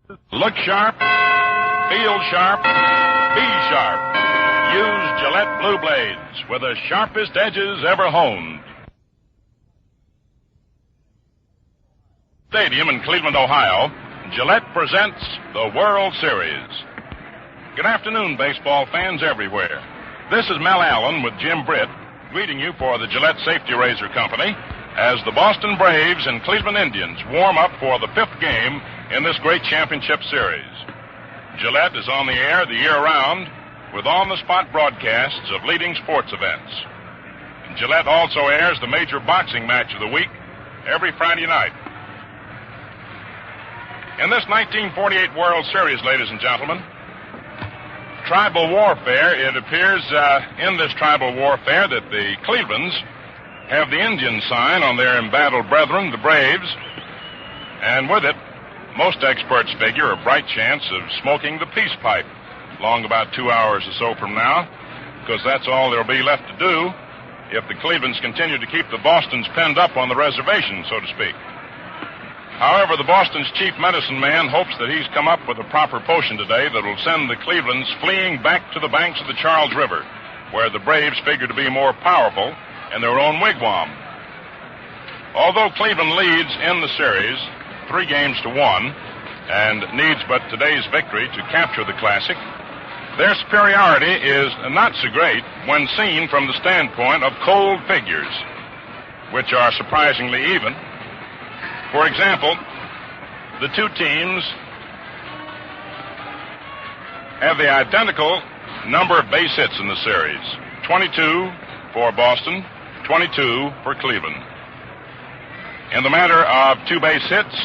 Look sharp, feel sharp, be sharp. Use Gillette Blue Blades with the sharpest edges ever honed. Stadium in Cleveland, Ohio, Gillette presents the World Series. Good afternoon, baseball fans everywhere. This is Mel Allen with Jim Britt, greeting you for the Gillette Safety Razor Company as the Boston Braves and Cleveland Indians warm up for the fifth game in this great championship series. Gillette is on the air the year round with on-the-spot broadcasts of leading sports events. And Gillette also airs the major boxing match of the week every Friday night. In this 1948 World Series, ladies and gentlemen, tribal warfare, it appears in this tribal warfare that the Clevelands have the Indian sign on their embattled brethren, the Braves, and with it, most experts figure a bright chance of smoking the peace pipe long about 2 hours or so from now, because that's all there'll be left to do if the Clevelands continue to keep the Bostons penned up on the reservation, so to speak. However, the Boston's chief medicine man hopes that he's come up with a proper potion today that will send the Clevelands fleeing back to the banks of the Charles River, where the Braves figure to be more powerful in their own wigwam. Although Cleveland leads in the series 3-1 and needs but today's victory to capture the Classic, their superiority is not so great when seen from the standpoint of cold figures, which are surprisingly even. For example, the two teams have the identical number of base hits in the series, 22 for Boston, 22 for Cleveland. In the matter of two base hits,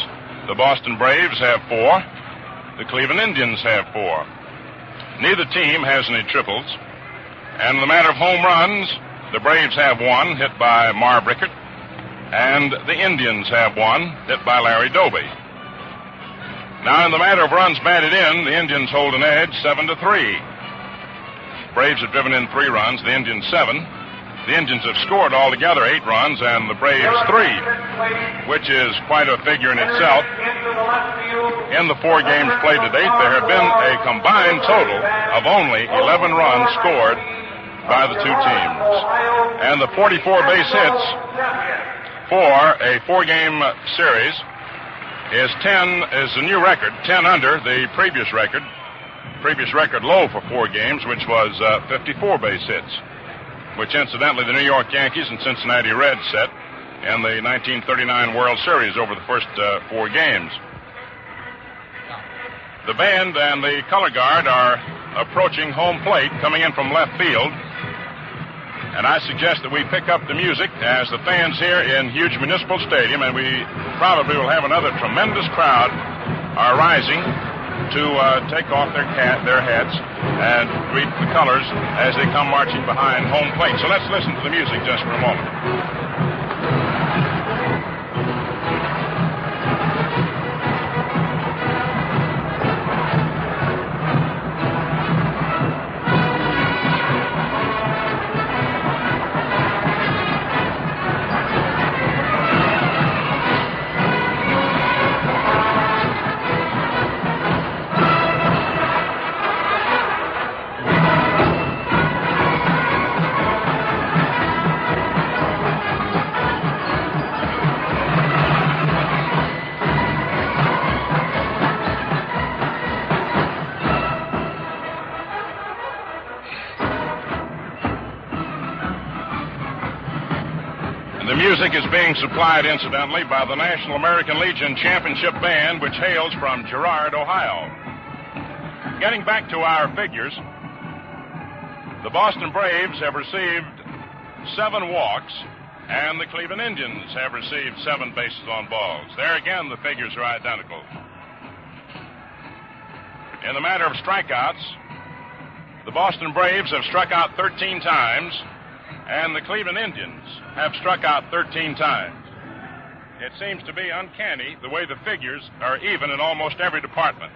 the Boston Braves have 4, the Cleveland Indians have 4. Neither team has any triples. And in the matter of home runs, the Braves have 1 hit by Marv Rickert, and the Indians have 1 hit by Larry Doby. Now, in the matter of runs batted in, the Indians hold an edge 7-3. Braves have driven in 3 runs, the Indians 7. The Indians have scored altogether 8 runs, and the Braves 3, which is quite a figure in itself. In the 4 games played to date, there have been a combined total of only 11 runs scored by the two teams. And the 44 base hits for a 4-game series is a new record, 10 under the previous record low for 4 games, which was 54 base hits, which incidentally the New York Yankees and Cincinnati Reds set in the 1939 World Series over the first 4 games. The band and the color guard are approaching home plate, coming in from left field. And I suggest that we pick up the music as the fans here in Huge Municipal Stadium, and we probably will have another tremendous crowd, are rising to take off their hats and greet the colors as they come marching behind home plate. So let's listen to the music just for a moment. The music is being supplied, incidentally, by the National American Legion Championship Band, which hails from Girard, Ohio. Getting back to our figures, the Boston Braves have received 7 walks, and the Cleveland Indians have received 7 bases on balls. There again, the figures are identical. In the matter of strikeouts, the Boston Braves have struck out 13 times, and the Cleveland Indians have struck out 13 times. It seems to be uncanny the way the figures are even in almost every department,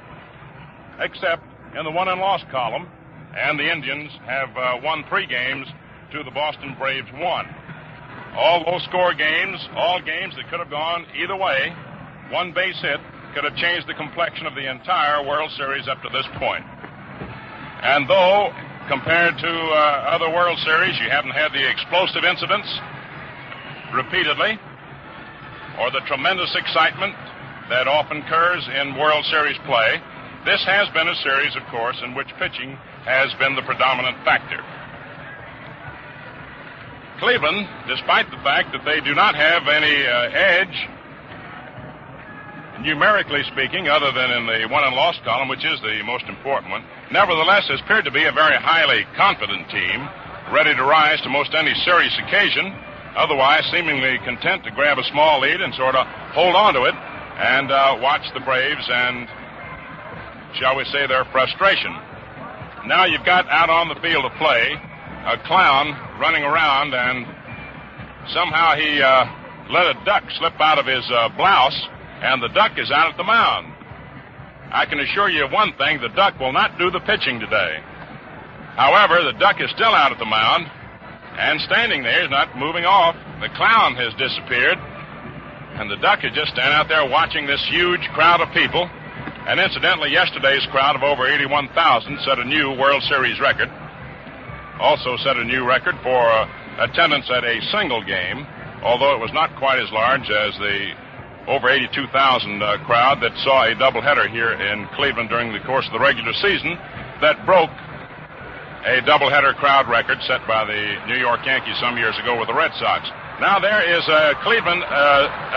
except in the won and lost column, and the Indians have won 3 games to the Boston Braves 1. All low-score games, all games that could have gone either way, 1 base hit, could have changed the complexion of the entire World Series up to this point. And though, compared to other World Series, you haven't had the explosive incidents repeatedly, or the tremendous excitement that often occurs in World Series play, this has been a series, of course, in which pitching has been the predominant factor. Cleveland, despite the fact that they do not have any edge, numerically speaking, other than in the won and lost column, which is the most important one, nevertheless has appeared to be a very highly confident team, ready to rise to most any serious occasion, otherwise seemingly content to grab a small lead and sort of hold on to it and watch the Braves and, shall we say, their frustration. Now you've got out on the field of play a clown running around, and somehow he let a duck slip out of his blouse, and the duck is out at the mound. I can assure you of one thing, the duck will not do the pitching today. However, the duck is still out at the mound, and standing there, he's not moving off. The clown has disappeared, and the duck is just standing out there watching this huge crowd of people. And incidentally, yesterday's crowd of over 81,000 set a new World Series record. Also set a new record for attendance at a single game, although it was not quite as large as the over 82,000 crowd that saw a doubleheader here in Cleveland during the course of the regular season that broke a doubleheader crowd record set by the New York Yankees some years ago with the Red Sox. Now there is a Cleveland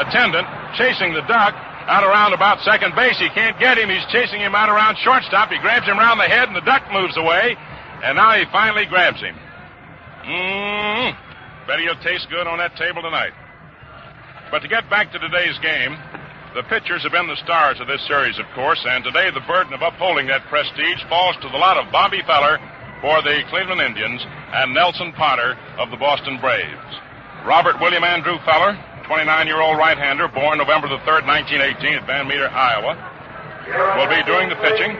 attendant chasing the duck out around about second base. He can't get him. He's chasing him out around shortstop. He grabs him around the head, and the duck moves away, and now he finally grabs him. Bet he'll taste good on that table tonight. But to get back to today's game, the pitchers have been the stars of this series, of course, and today the burden of upholding that prestige falls to the lot of Bobby Feller for the Cleveland Indians and Nelson Potter of the Boston Braves. Robert William Andrew Feller, 29-year-old right-hander, born November the 3rd, 1918 at Van Meter, Iowa, will be doing the pitching,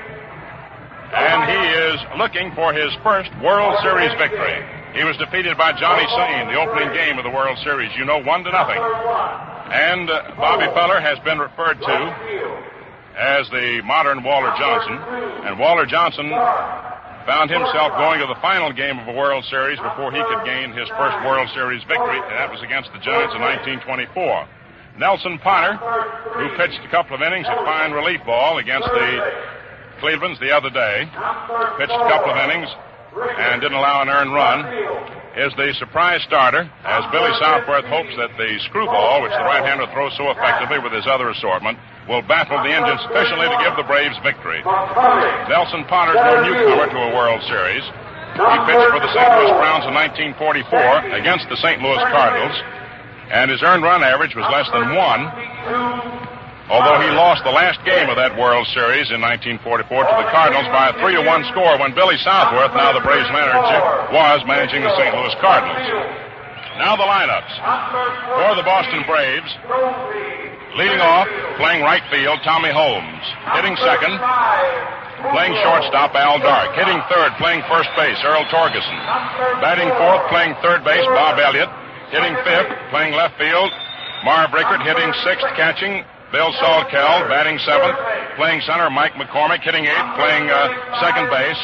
and he is looking for his first World Series victory. He was defeated by Johnny Sain, the opening game of the World Series, 1-0. And Bobby Feller has been referred to as the modern Walter Johnson, and Walter Johnson found himself going to the final game of a World Series before he could gain his first World Series victory, and that was against the Giants in 1924. Nelson Potter, who pitched a couple of innings of fine relief ball against the Clevelands the other day, pitched a couple of innings and didn't allow an earned run, is the surprise starter, as Billy Southworth hopes that the screwball, which the right-hander throws so effectively with his other assortment, will baffle the Indians sufficiently to give the Braves victory. Nelson Potter's no newcomer to a World Series. He pitched for the St. Louis Browns in 1944 against the St. Louis Cardinals, and his earned run average was less than 1, although he lost the last game of that World Series in 1944 to the Cardinals by a 3-1 score when Billy Southworth, now the Braves manager, was managing the St. Louis Cardinals. Now the lineups for the Boston Braves. Leading off, playing right field, Tommy Holmes. Hitting second, playing shortstop, Al Dark. Hitting third, playing first base, Earl Torgeson. Batting fourth, playing third base, Bob Elliott. Hitting fifth, playing left field, Marv Rickert. Hitting sixth, catching, Bill Salkeld. Batting seventh, playing center, Mike McCormick. Hitting eighth, playing second base,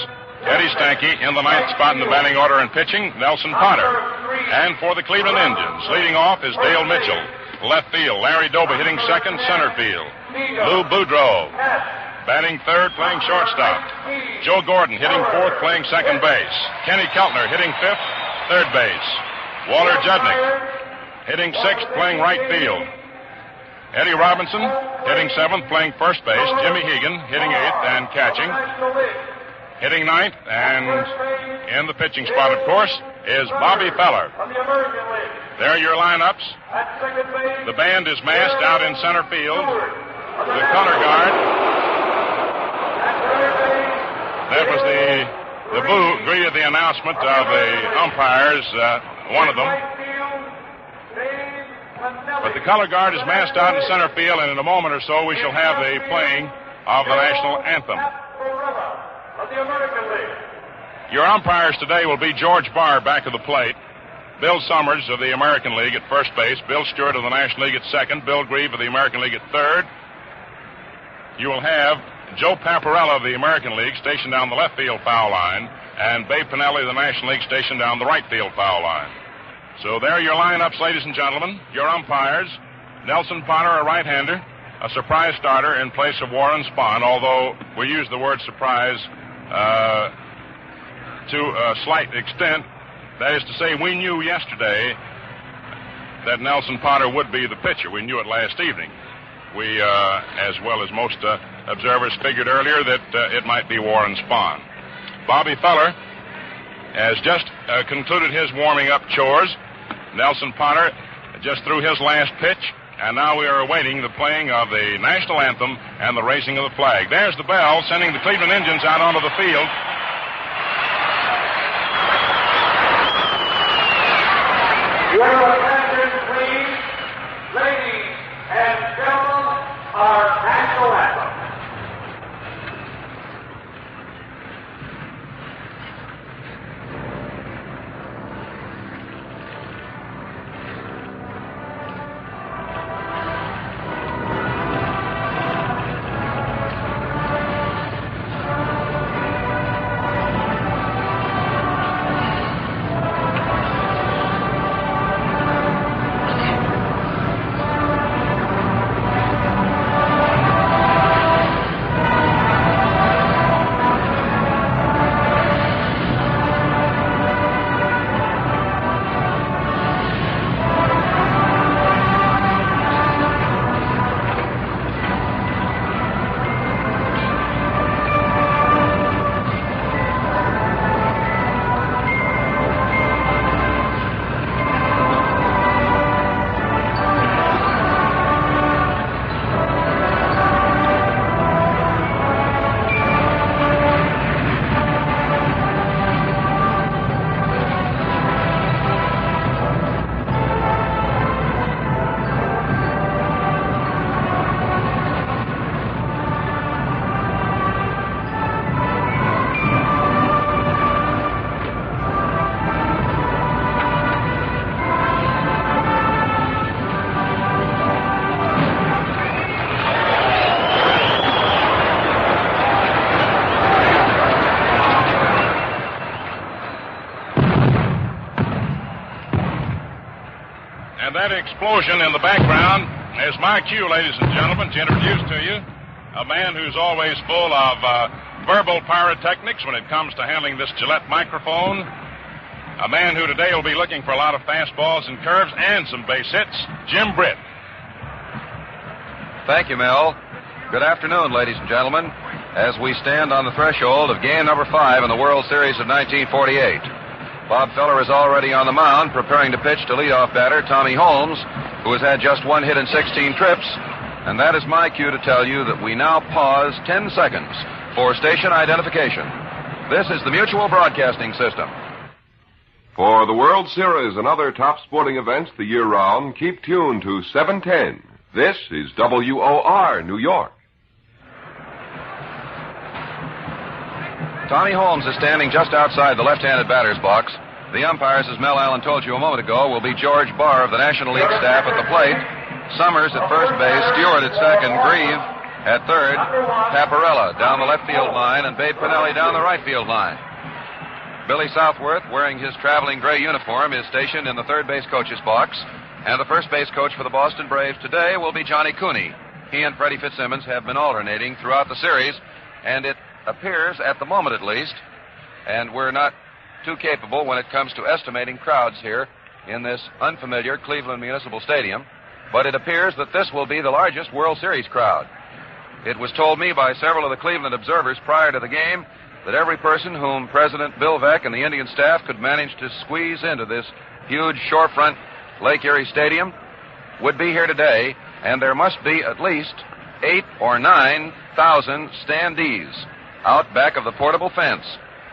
Eddie Stanky. In the ninth spot in the batting order and pitching, Nelson Potter. And for the Cleveland Indians, leading off is Dale Mitchell. Left field, Larry Doby. Hitting second, center field, Lou Boudreau. Batting third, playing shortstop, Joe Gordon. Hitting fourth, playing second base, Kenny Keltner. Hitting fifth, third base, Walter Judnick. Hitting sixth, playing right field, Eddie Robinson. Hitting seventh, playing first base, Jimmy Hegan. Hitting eighth and catching. Hitting ninth, and in the pitching spot, of course, is Bobby Feller. There are your lineups. The band is massed out in center field. The color guard. That was the boo greeted the announcement of the umpires, one of them. But the color guard is massed out in center field, and in a moment or so we shall have the playing of the national anthem. Your umpires today will be George Barr back of the plate, Bill Summers of the American League at first base, Bill Stewart of the National League at second, Bill Grieve of the American League at third, you will have Joe Paparella of the American League stationed down the left field foul line, and Babe Pinelli of the National League stationed down the right field foul line. So there are your lineups, ladies and gentlemen. Your umpires: Nelson Potter, a right-hander, a surprise starter in place of Warren Spahn, although we use the word surprise to a slight extent. That is to say, we knew yesterday that Nelson Potter would be the pitcher. We knew it last evening. We, as well as most observers, figured earlier that it might be Warren Spahn. Bobby Feller has just concluded his warming-up chores. Nelson Potter just threw his last pitch, and now we are awaiting the playing of the national anthem and the raising of the flag. There's the bell sending the Cleveland Indians out onto the field. Your attention, please. Ladies and gentlemen, our national anthem. That explosion in the background is my cue, ladies and gentlemen, to introduce to you a man who's always full of verbal pyrotechnics when it comes to handling this Gillette microphone. A man who today will be looking for a lot of fastballs and curves and some base hits, Jim Britt. Thank you, Mel. Good afternoon, ladies and gentlemen, as we stand on the threshold of game number 5 in the World Series of 1948. Bob Feller is already on the mound, preparing to pitch to leadoff batter Tommy Holmes, who has had just 1 hit in 16 trips. And that is my cue to tell you that we now pause 10 seconds for station identification. This is the Mutual Broadcasting System. For the World Series and other top sporting events the year round, keep tuned to 710. This is WOR, New York. Tommy Holmes is standing just outside the left-handed batter's box. The umpires, as Mel Allen told you a moment ago, will be George Barr of the National League staff at the plate, Summers at first base, Stewart at second, Grieve at third, Paparella down the left field line, and Babe Pinelli down the right field line. Billy Southworth, wearing his traveling gray uniform, is stationed in the third base coach's box, and the first base coach for the Boston Braves today will be Johnny Cooney. He and Freddie Fitzsimmons have been alternating throughout the series, and it appears, at the moment at least, and we're not too capable when it comes to estimating crowds here in this unfamiliar Cleveland Municipal Stadium, but it appears that this will be the largest World Series crowd. It was told me by several of the Cleveland observers prior to the game that every person whom President Bill Veeck and the Indian staff could manage to squeeze into this huge shorefront Lake Erie Stadium would be here today, and there must be at least 8,000 or 9,000 standees out back of the portable fence,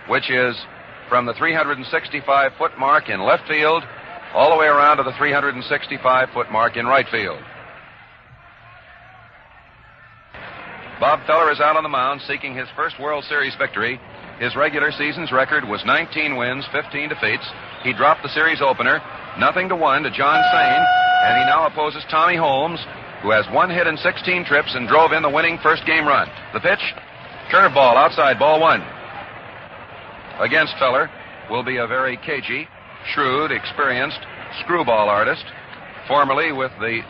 which is from the 365-foot mark in left field all the way around to the 365-foot mark in right field. Bob Feller is out on the mound seeking his first World Series victory. His regular season's record was 19 wins, 15 defeats. He dropped the series opener 0-1 to John Sain, and he now opposes Tommy Holmes, who has 1 hit in 16 trips and drove in the winning first game run. The pitch, curveball outside, ball 1. Against Feller will be a very cagey, shrewd, experienced screwball artist, formerly with the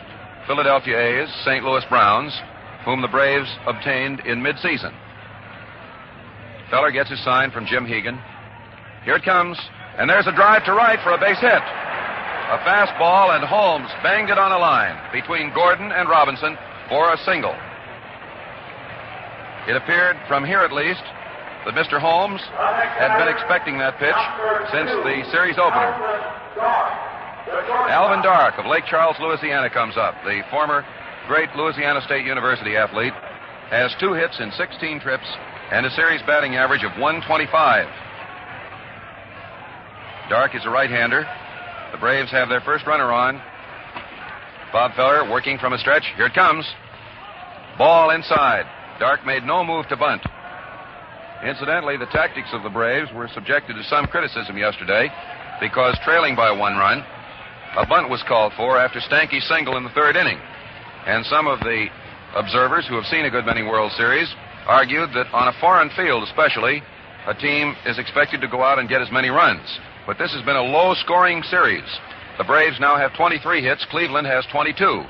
Philadelphia A's, St. Louis Browns, whom the Braves obtained in midseason. Feller gets his sign from Jim Hegan. Here it comes, and there's a drive to right for a base hit. A fastball, and Holmes banged it on a line between Gordon and Robinson for a single. It appeared, from here at least, that Mr. Holmes had been expecting that pitch since the series opener. Alvin Dark of Lake Charles, Louisiana, comes up. The former great Louisiana State University athlete has 2 hits in 16 trips and a series batting average of 125. Dark is a right-hander. The Braves have their first runner on. Bob Feller working from a stretch. Here it comes. Ball inside. Dark made no move to bunt. Incidentally, the tactics of the Braves were subjected to some criticism yesterday because, trailing by 1 run, a bunt was called for after Stanky's single in the 3rd inning. And some of the observers who have seen a good many World Series argued that on a foreign field especially, a team is expected to go out and get as many runs. But this has been a low-scoring series. The Braves now have 23 hits. Cleveland has 22.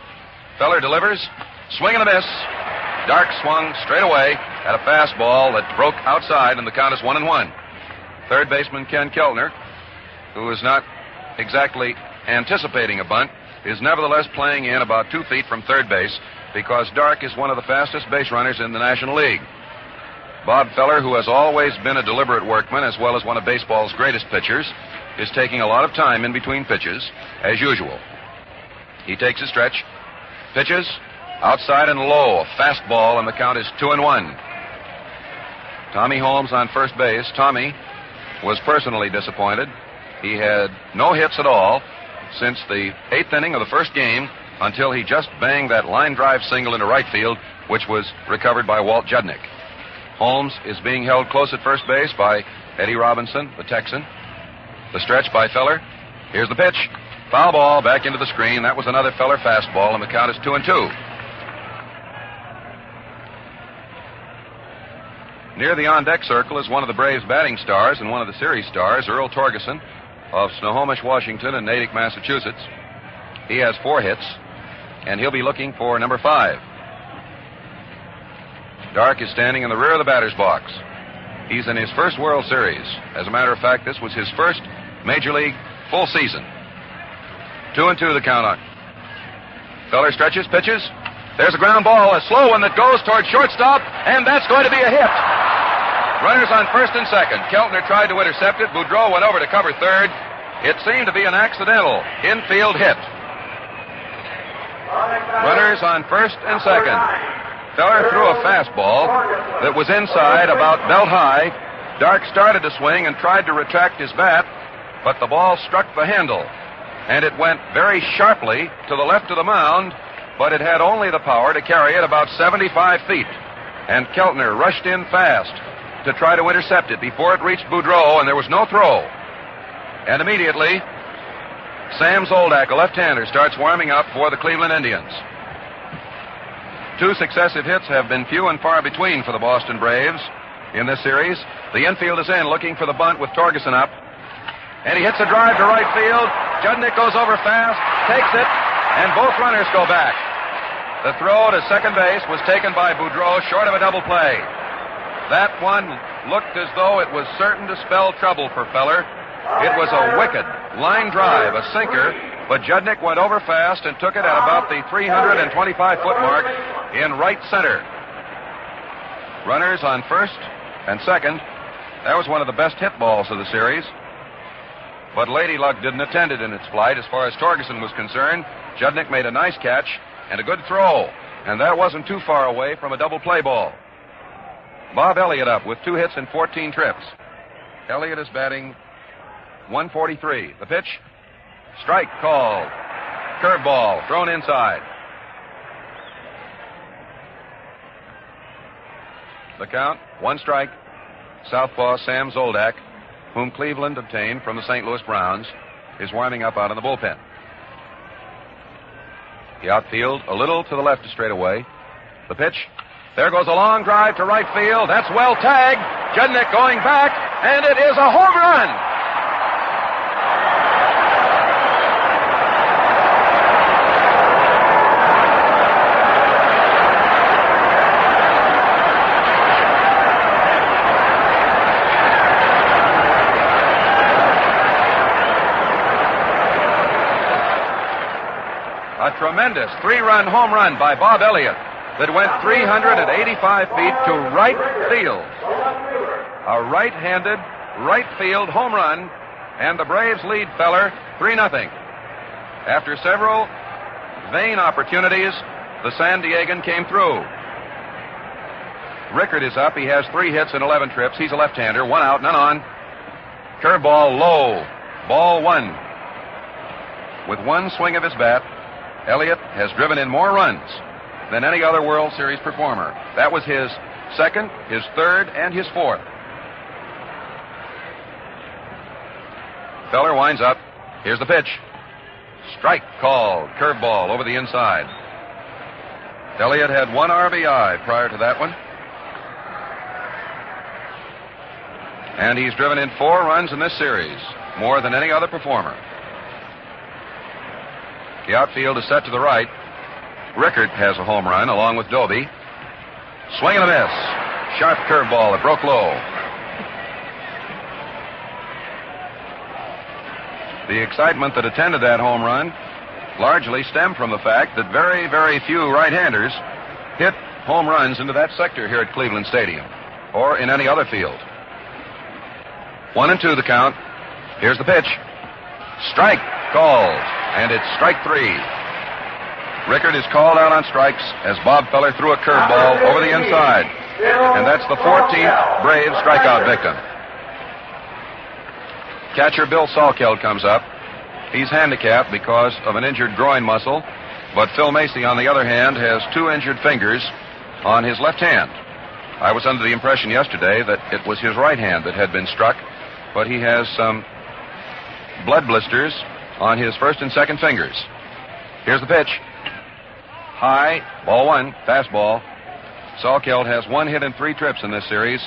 Feller delivers. Swing and a miss. Dark swung straight away at a fastball that broke outside, and the count is 1-1. Third baseman Ken Keltner, who is not exactly anticipating a bunt, is nevertheless playing in about 2 feet from third base because Dark is one of the fastest base runners in the National League. Bob Feller, who has always been a deliberate workman as well as one of baseball's greatest pitchers, is taking a lot of time in between pitches, as usual. He takes a stretch, pitches, outside and low, a fastball, and the count is 2-1. Tommy Holmes on first base. Tommy was personally disappointed. He had no hits at all since the 8th inning of the first game until he just banged that line drive single into right field, which was recovered by Walt Judnick. Holmes is being held close at first base by Eddie Robinson, the Texan. The stretch by Feller. Here's the pitch. Foul ball back into the screen. That was another Feller fastball, and the count is 2-2. Near the on-deck circle is one of the Braves' batting stars and one of the series stars, Earl Torgeson of Snohomish, Washington, and Natick, Massachusetts. He has 4 hits, and he'll be looking for number 5. Dark is standing in the rear of the batter's box. He's in his first World Series. As a matter of fact, this was his first Major League full season. 2-2 the count on. Feller stretches, pitches. There's a ground ball, a slow one that goes toward shortstop, and that's going to be a hit. Runners on first and second. Keltner tried to intercept it. Boudreau went over to cover third. It seemed to be an accidental infield hit. Runners on first and second. Feller threw a fastball that was inside, about belt high. Dark started to swing and tried to retract his bat, but the ball struck the handle, and it went very sharply to the left of the mound, but it had only the power to carry it about 75 feet. And Keltner rushed in fast to try to intercept it before it reached Boudreau, and there was no throw. And immediately, Sam Zoldak, a left-hander, starts warming up for the Cleveland Indians. 2 successive hits have been few and far between for the Boston Braves in this series. The infield is in, looking for the bunt with Torgeson up. And he hits a drive to right field. Judnick goes over fast, takes it, and both runners go back. The throw to second base was taken by Boudreau, short of a double play. That one looked as though it was certain to spell trouble for Feller. It was a wicked line drive, a sinker, but Judnick went over fast and took it at about the 325-foot mark in right center. Runners on first and second. That was one of the best hit balls of the series. But Lady Luck didn't attend it in its flight. As far as Torgeson was concerned, Judnick made a nice catch and a good throw, and that wasn't too far away from a double play ball. Bob Elliott up with 2 hits and 14 trips. Elliott is batting .143. The pitch, strike called. Curveball thrown inside. The count, 1 strike. Southpaw Sam Zoldak, whom Cleveland obtained from the St. Louis Browns, is warming up out in the bullpen. The outfield a little to the left of straightaway. The pitch. There goes a long drive to right field. That's well tagged. Jednick going back, and it is a home run. A tremendous 3-run home run by Bob Elliott that went 385 feet to right field. A right-handed, right field home run, and the Braves lead Feller 3-0. After several vain opportunities, the San Diegan came through. Rickard is up. He has 3 hits and 11 trips. He's a left-hander. 1 out, none on. Curveball low. Ball 1. With one swing of his bat, Elliott has driven in more runs than any other World Series performer. That was his second, his third, and his fourth. Feller winds up. Here's the pitch. Strike called. Curveball over the inside. Elliott had 1 RBI prior to that one. And he's driven in 4 runs in this series, more than any other performer. The outfield is set to the right. Rickard has a home run along with Doby. Swing and a miss. Sharp curveball that broke low. The excitement that attended that home run largely stemmed from the fact that very, very few right-handers hit home runs into that sector here at Cleveland Stadium or in any other field. 1-2 the count. Here's the pitch. Strike called, and it's strike 3. Rickard is called out on strikes as Bob Feller threw a curveball over the inside. And that's the 14th Braves strikeout victim. Catcher Bill Salkeld comes up. He's handicapped because of an injured groin muscle, but Phil Macy, on the other hand, has 2 injured fingers on his left hand. I was under the impression yesterday that it was his right hand that had been struck, but he has some blood blisters on his first and second fingers. Here's the pitch. High, ball 1, fastball. Salkeld has 1 hit and 3 trips in this series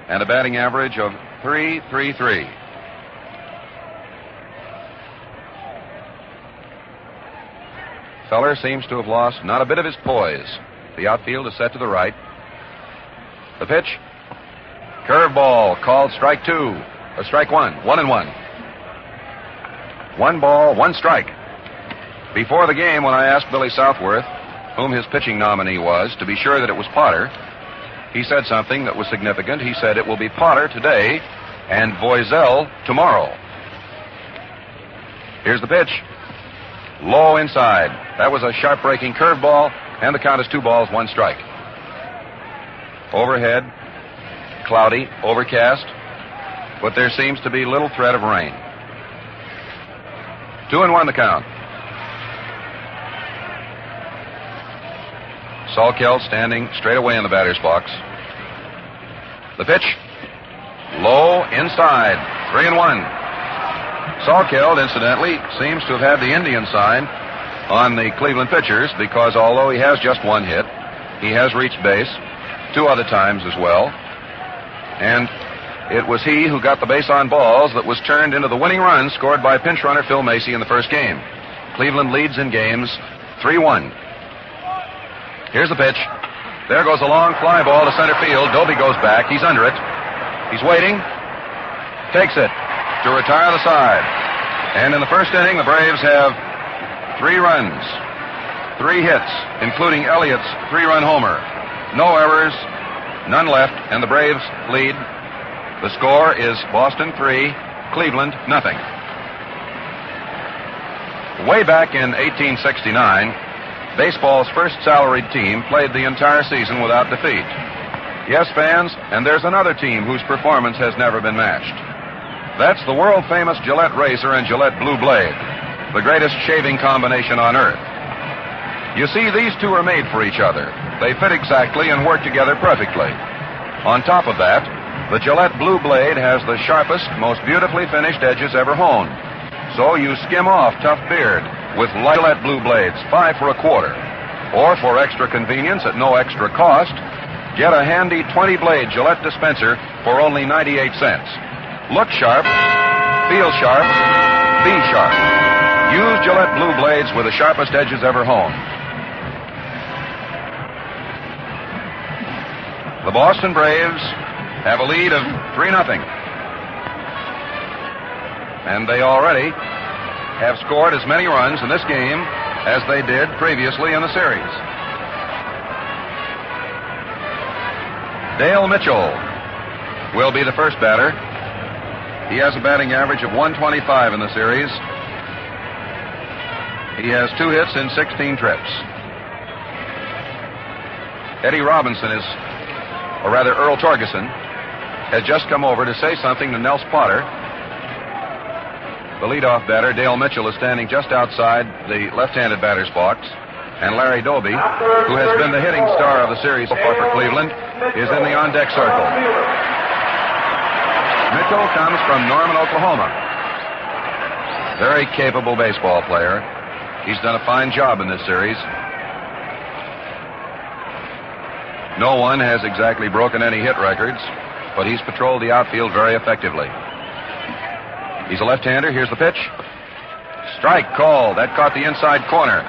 and a batting average of .333. Feller seems to have lost not a bit of his poise. The outfield is set to the right. The pitch. Curveball called strike 2. Strike 1. 1-1. 1 ball, 1 strike. Before the game, when I asked Billy Southworth whom his pitching nominee was, to be sure that it was Potter, he said something that was significant. He said it will be Potter today and Voisel tomorrow. Here's the pitch. Low inside. That was a sharp-breaking curveball, and the count is 2 balls, 1 strike. Overhead, cloudy, overcast, but there seems to be little threat of rain. 2-1 the count. Salkeld standing straight away in the batter's box. The pitch. Low inside. 3-1. Salkeld, incidentally, seems to have had the Indian sign on the Cleveland pitchers because although he has just 1 hit, he has reached base 2 other times as well. And it was he who got the base on balls that was turned into the winning run scored by pinch runner Phil Macy in the first game. Cleveland leads in games 3-1. Here's the pitch. There goes a long fly ball to center field. Doby goes back. He's under it. He's waiting. Takes it to retire the side. And in the first inning, the Braves have 3 runs, 3 hits, including Elliott's 3-run homer. No errors, none left, and the Braves lead. The score is Boston 3, Cleveland nothing. Way back in 1869, baseball's first salaried team played the entire season without defeat. Yes, fans, and there's another team whose performance has never been matched. That's the world-famous Gillette Razor and Gillette Blue Blade, the greatest shaving combination on earth. You see, these two are made for each other. They fit exactly and work together perfectly. On top of that, the Gillette Blue Blade has the sharpest, most beautifully finished edges ever honed. So you skim off tough beard with Gillette blue blades, 5 for a quarter. Or for extra convenience at no extra cost, get a handy 20-blade Gillette dispenser for only 98 cents. Look sharp, feel sharp, be sharp. Use Gillette blue blades with the sharpest edges ever honed. The Boston Braves have a lead of 3-0. And they already have scored as many runs in this game as they did previously in the series. Dale Mitchell will be the first batter. He has a batting average of 125 in the series. He has 2 hits in 16 trips. Eddie Robinson Earl Torgeson, has just come over to say something to Nels Potter. The leadoff batter, Dale Mitchell, is standing just outside the left-handed batter's box. And Larry Doby, who has been the hitting star of the series so far for Cleveland, is in the on-deck circle. Mitchell comes from Norman, Oklahoma. Very capable baseball player. He's done a fine job in this series. No one has exactly broken any hit records, but he's patrolled the outfield very effectively. He's a left-hander. Here's the pitch. Strike called. That caught the inside corner.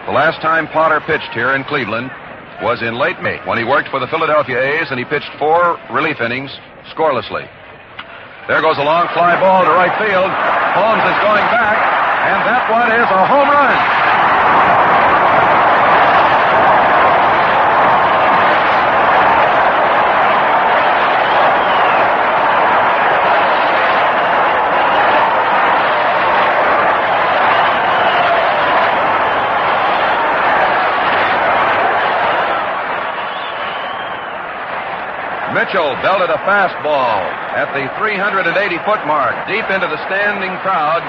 The last time Potter pitched here in Cleveland was in late May when he worked for the Philadelphia A's, and he pitched 4 relief innings scorelessly. There goes a long fly ball to right field. Holmes is going back, and that one is a home run. Mitchell belted a fastball at the 380-foot mark, deep into the standing crowd.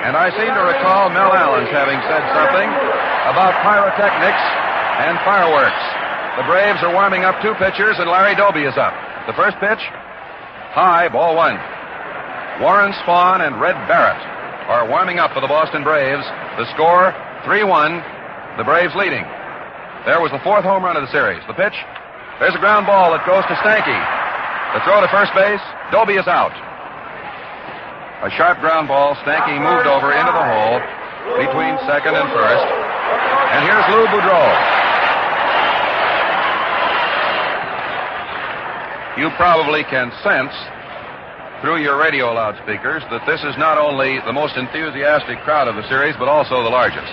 And I seem to recall Mel Allen's having said something about pyrotechnics and fireworks. The Braves are warming up 2 pitchers, and Larry Doby is up. The first pitch, high, ball 1. Warren Spahn and Red Barrett are warming up for the Boston Braves. The score, 3-1, the Braves leading. There was the 4th home run of the series. The pitch, there's a ground ball that goes to Stanky. The throw to first base, Doby is out. A sharp ground ball, Stanky moved over into the hole between second and first. And here's Lou Boudreau. You probably can sense through your radio loudspeakers that this is not only the most enthusiastic crowd of the series, but also the largest.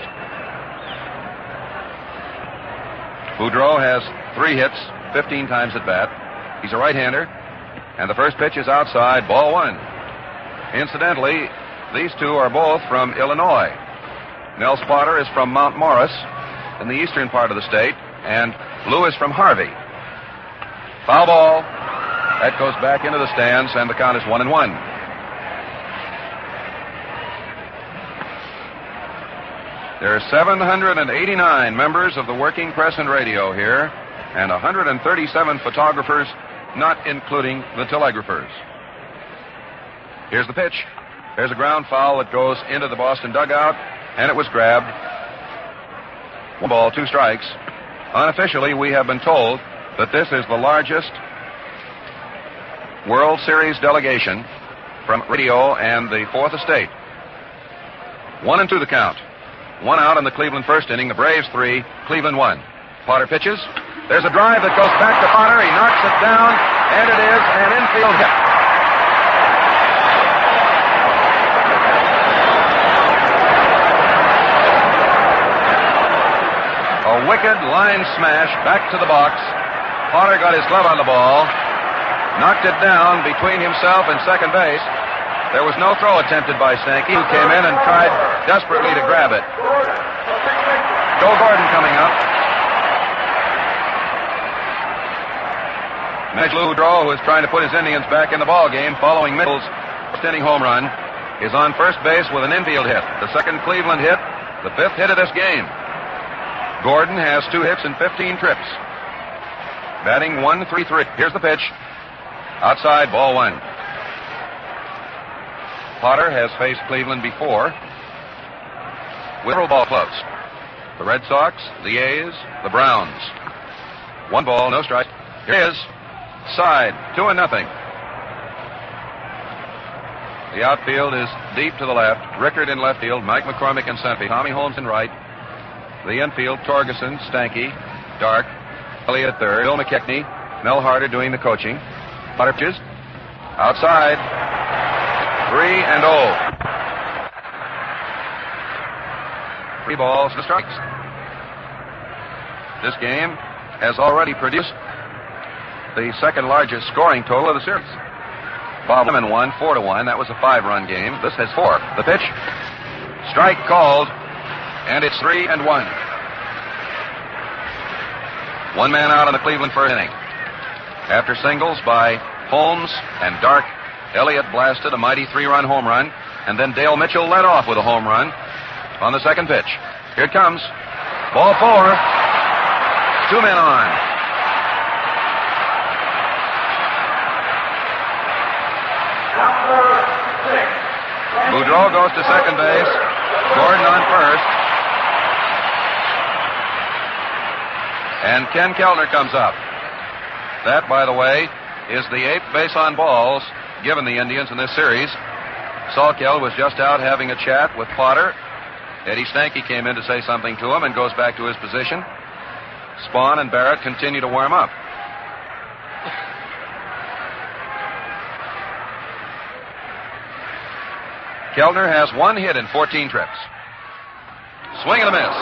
Boudreau has 3 hits, 15 times at bat. He's a right-hander, and the first pitch is outside, ball 1. Incidentally, these 2 are both from Illinois. Nels Potter is from Mount Morris in the eastern part of the state, and Lou is from Harvey. Foul ball. That goes back into the stands, and the count is 1-1. There are 789 members of the working press and radio here, and 137 photographers, not including the telegraphers. Here's the pitch. There's a ground foul that goes into the Boston dugout, and it was grabbed. 1 ball, 2 strikes. Unofficially, we have been told that this is the largest World Series delegation from radio and the 4th estate. 1-2 the count. 1 out in the Cleveland first inning. The Braves 3, Cleveland 1. Potter pitches. There's a drive that goes back to Potter. He knocks it down, and it is an infield hit. A wicked line smash back to the box. Potter got his glove on the ball, knocked it down between himself and second base. There was no throw attempted by Stanky, who came in and tried desperately to grab it. Joe Gordon coming up. Mitch Boudreau, who is trying to put his Indians back in the ball game following Mitchell's first-inning home run, is on first base with an infield hit. The second Cleveland hit, the 5th hit of this game. Gordon has 2 hits and 15 trips. Batting 1-3-3. Here's the pitch. Outside, ball 1. Potter has faced Cleveland before. with several ball clubs. The Red Sox, the A's, the Browns. 1 ball, no strike. Here it is. Side, 2-0. The outfield is deep to the left. Rickard in left field, Mike McCormick in center field, Tommy Holmes in right. The infield, Torgerson, Stanky, Dark, Elliott at third, Bill McKechnie, Mel Harder doing the coaching. Potter pitches. Outside. 3-0. 3 balls, no strikes. This game has already produced the second largest scoring total of the series. Bob Lemon won 4-1. That was a 5-run game. This has 4. The pitch. Strike called. And it's 3-1. 1 man out in the Cleveland first inning. After singles by Holmes and Dark, Elliott blasted a mighty 3-run home run. And then Dale Mitchell led off with a home run on the second pitch. Here it comes. Ball 4. 2 men on. Boudreau goes to second base. Gordon on first. And Ken Keltner comes up. That, by the way, is the 8th base on balls given the Indians in this series. Salkeld was just out having a chat with Potter. Eddie Stanky came in to say something to him and goes back to his position. Spahn and Barrett continue to warm up. Keltner has 1 hit in 14 trips. Swing and a miss.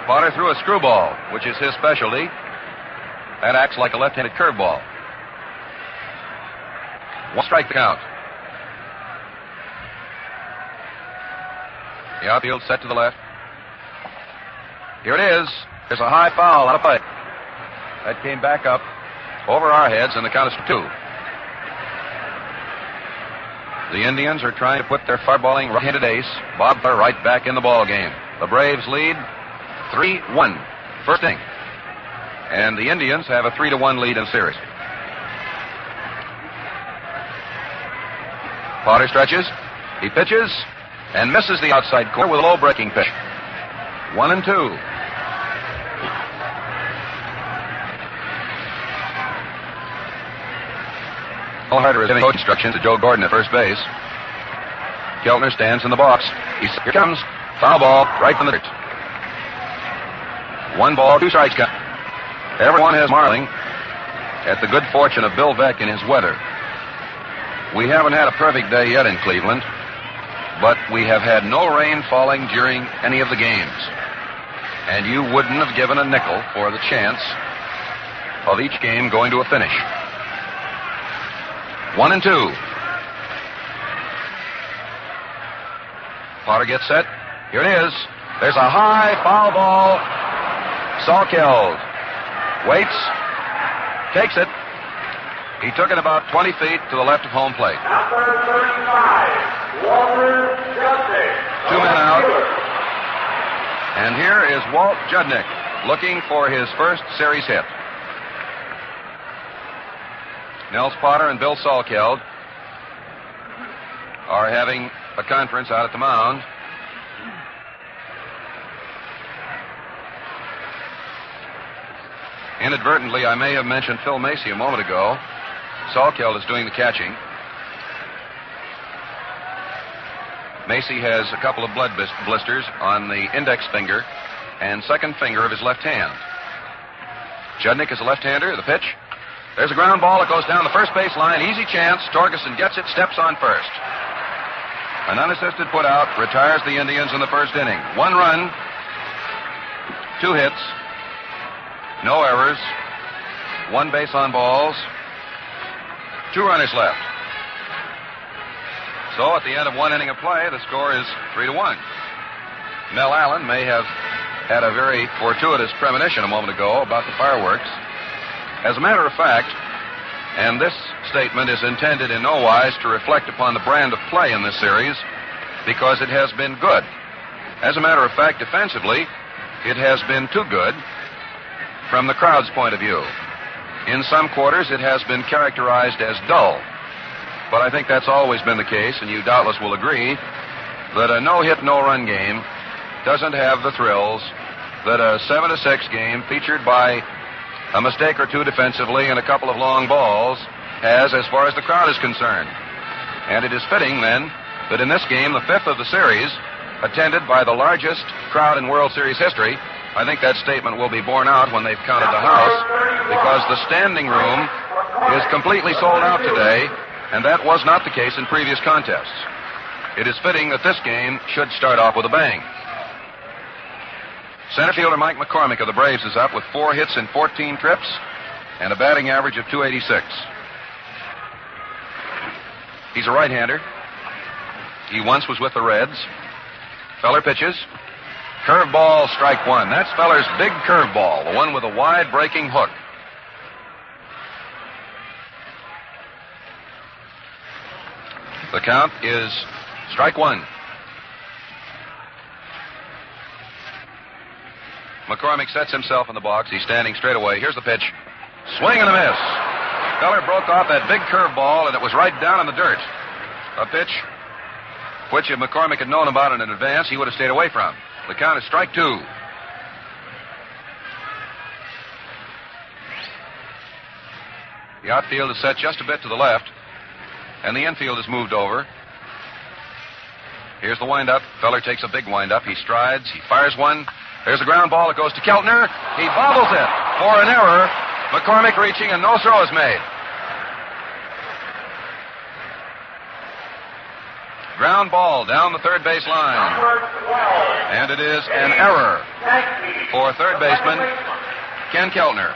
Potter threw a screwball, which is his specialty. That acts like a left-handed curveball. 1 strike to count. The outfield set to the left. Here it is. There's a high foul out of play. That came back up over our heads, and the count is 2. The Indians are trying to put their far-balling right-handed ace, Bob Feller, right back in the ball game. The Braves lead 3-1. First inning. And the Indians have a 3-1 lead in the series. Potter stretches. He pitches and misses the outside corner with a low breaking pitch. 1-2. Mel Harder is giving coach instructions to Joe Gordon at first base. Keltner stands in the box. Here comes. Foul ball right from the dirt. 1 ball, 2 strikes count. Everyone has marveling at the good fortune of Bill Veeck in his weather. We haven't had a perfect day yet in Cleveland, but we have had no rain falling during any of the games. And you wouldn't have given a nickel for the chance of each game going to a finish. 1-2. Potter gets set. Here it is. There's a high foul ball. Salkeld waits, takes it. He took it about 20 feet to the left of home plate. Number 35, Walter Judnick. 2 men out. And here is Walt Judnick looking for his first series hit. Nels Potter and Bill Salkeld are having a conference out at the mound. Inadvertently, I may have mentioned Phil Macy a moment ago. Salkeld is doing the catching. Macy has a couple of blood blisters on the index finger and second finger of his left hand. Judnick is a left-hander. The pitch. There's a ground ball that goes down the first base line. Easy chance. Torgerson gets it, steps on first. An unassisted put out retires the Indians in the first inning. 1 run, 2 hits, no errors, 1 base on balls, 2 runners left. So at the end of 1 inning of play, the score is 3-1. Mel Allen may have had a very fortuitous premonition a moment ago about the fireworks. As a matter of fact, and this statement is intended in no wise to reflect upon the brand of play in this series, because it has been good. As a matter of fact, defensively, it has been too good from the crowd's point of view. In some quarters, it has been characterized as dull. But I think that's always been the case, and you doubtless will agree that a no-hit, no-run game doesn't have the thrills that a 7-6 game featured by a mistake or two defensively and a couple of long balls has as far as the crowd is concerned. And it is fitting, then, that in this game, the fifth of the series, attended by the largest crowd in World Series history, I think that statement will be borne out when they've counted the house, because the standing room is completely sold out today, and that was not the case in previous contests. It is fitting that this game should start off with a bang. Center fielder Mike McCormick of the Braves is up with 4 hits in 14 trips and a batting average of .286. He's a right-hander. He once was with the Reds. Feller pitches. Curveball, strike one. That's Feller's big curveball, the one with a wide breaking hook. The count is strike one. McCormick sets himself in the box. He's standing straight away. Here's the pitch. Swing and a miss. Feller broke off that big curveball, and it was right down in the dirt. A pitch which, if McCormick had known about it in advance, he would have stayed away from. The count is strike two. The outfield is set just a bit to the left, and the infield is moved over. Here's the windup. Feller takes a big windup. He strides. He fires one. There's a ground ball that goes to Keltner. He bobbles it for an error. McCormick reaching, and no throw is made. Ground ball down the third base line. And it is an error for third baseman Ken Keltner.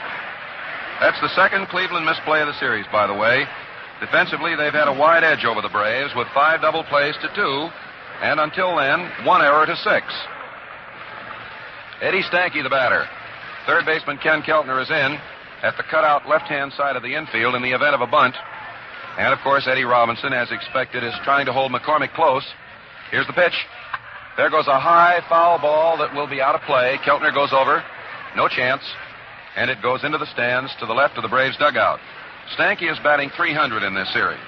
That's the second Cleveland misplay of the series, by the way. Defensively, they've had a wide edge over the Braves with 5 double plays to 2, and until then, 1 error to 6. Eddie Stanky, the batter. Third baseman Ken Keltner is in at the cutout left-hand side of the infield in the event of a bunt. And, of course, Eddie Robinson, as expected, is trying to hold McCormick close. Here's the pitch. There goes a high foul ball that will be out of play. Keltner goes over. No chance. And it goes into the stands to the left of the Braves dugout. Stanky is batting .300 in this series.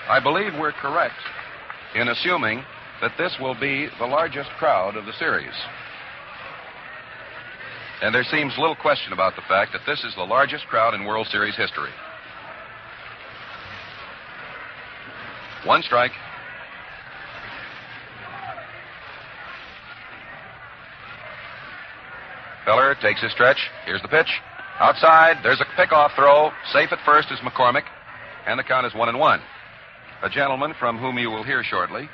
I believe we're correct in assuming that this will be the largest crowd of the series. And there seems little question about the fact that this is the largest crowd in World Series history. 1 strike. Feller takes his stretch. Here's the pitch. Outside, there's a pickoff throw. Safe at first is McCormick. And the count is 1-1. A gentleman from whom you will hear shortly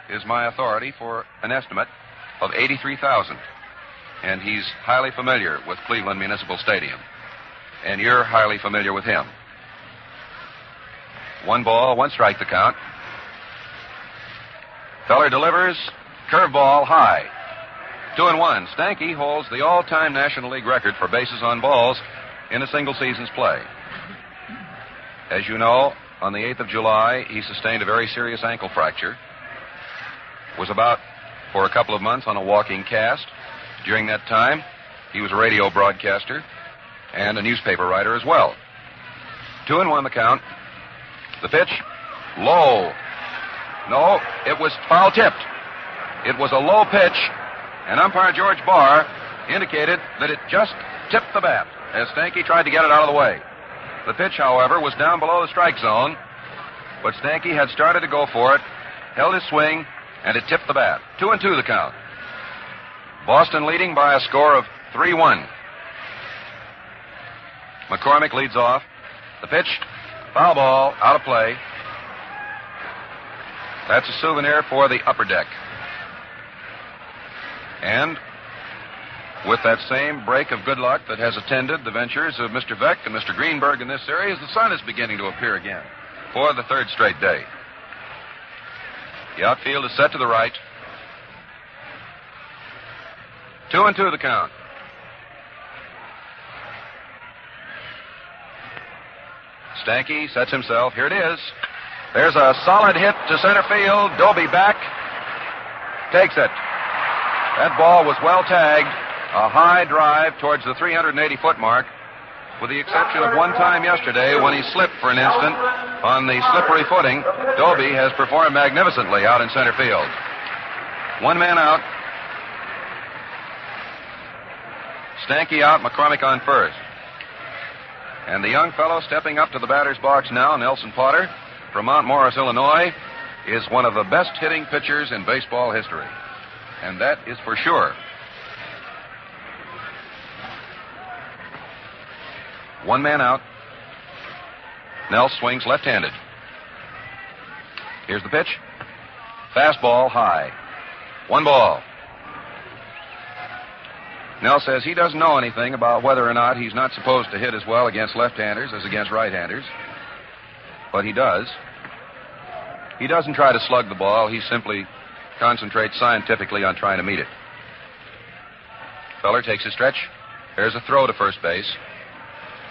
is my authority for an estimate of $83,000. And he's highly familiar with Cleveland Municipal Stadium. And you're highly familiar with him. 1 ball, 1 strike the count. Feller delivers. Curveball high. 2-1. Stanky holds the all-time National League record for bases on balls in a single season's play. As you know, on the 8th of July, he sustained a very serious ankle fracture. Was about for a couple of months on a walking cast. During that time, he was a radio broadcaster and a newspaper writer as well. 2-1 the count. The pitch, low. No, it was foul tipped. It was a low pitch, and umpire George Barr indicated that it just tipped the bat as Stanky tried to get it out of the way. The pitch, however, was down below the strike zone, but Stanky had started to go for it, held his swing, and it tipped the bat. 2-2 the count. Boston leading by a score of 3-1. McCormick leads off. The pitch, foul ball, out of play. That's a souvenir for the upper deck. And with that same break of good luck that has attended the ventures of Mr. Veck and Mr. Greenberg in this series, the sun is beginning to appear again for the 3rd straight day. The outfield is set to the right. 2-2 the count. Stanky sets himself. Here it is. There's a solid hit to center field. Doby back. Takes it. That ball was well tagged. A high drive towards the 380-foot mark. with the exception of one time yesterday when he slipped for an instant on the slippery footing. Doby has performed magnificently out in center field. One man out. Stanky out, McCormick on first. And the young fellow stepping up to the batter's box now, Nelson Potter, from Mount Morris, Illinois, is one of the best hitting pitchers in baseball history. And that is for sure. One man out. Nell swings left-handed. Here's the pitch. Fastball high. One ball. Nell says he doesn't know anything about whether or not he's not supposed to hit as well against left-handers as against right-handers. But he does. He doesn't try to slug the ball. He simply concentrates scientifically on trying to meet it. Feller takes a stretch. There's a throw to first base.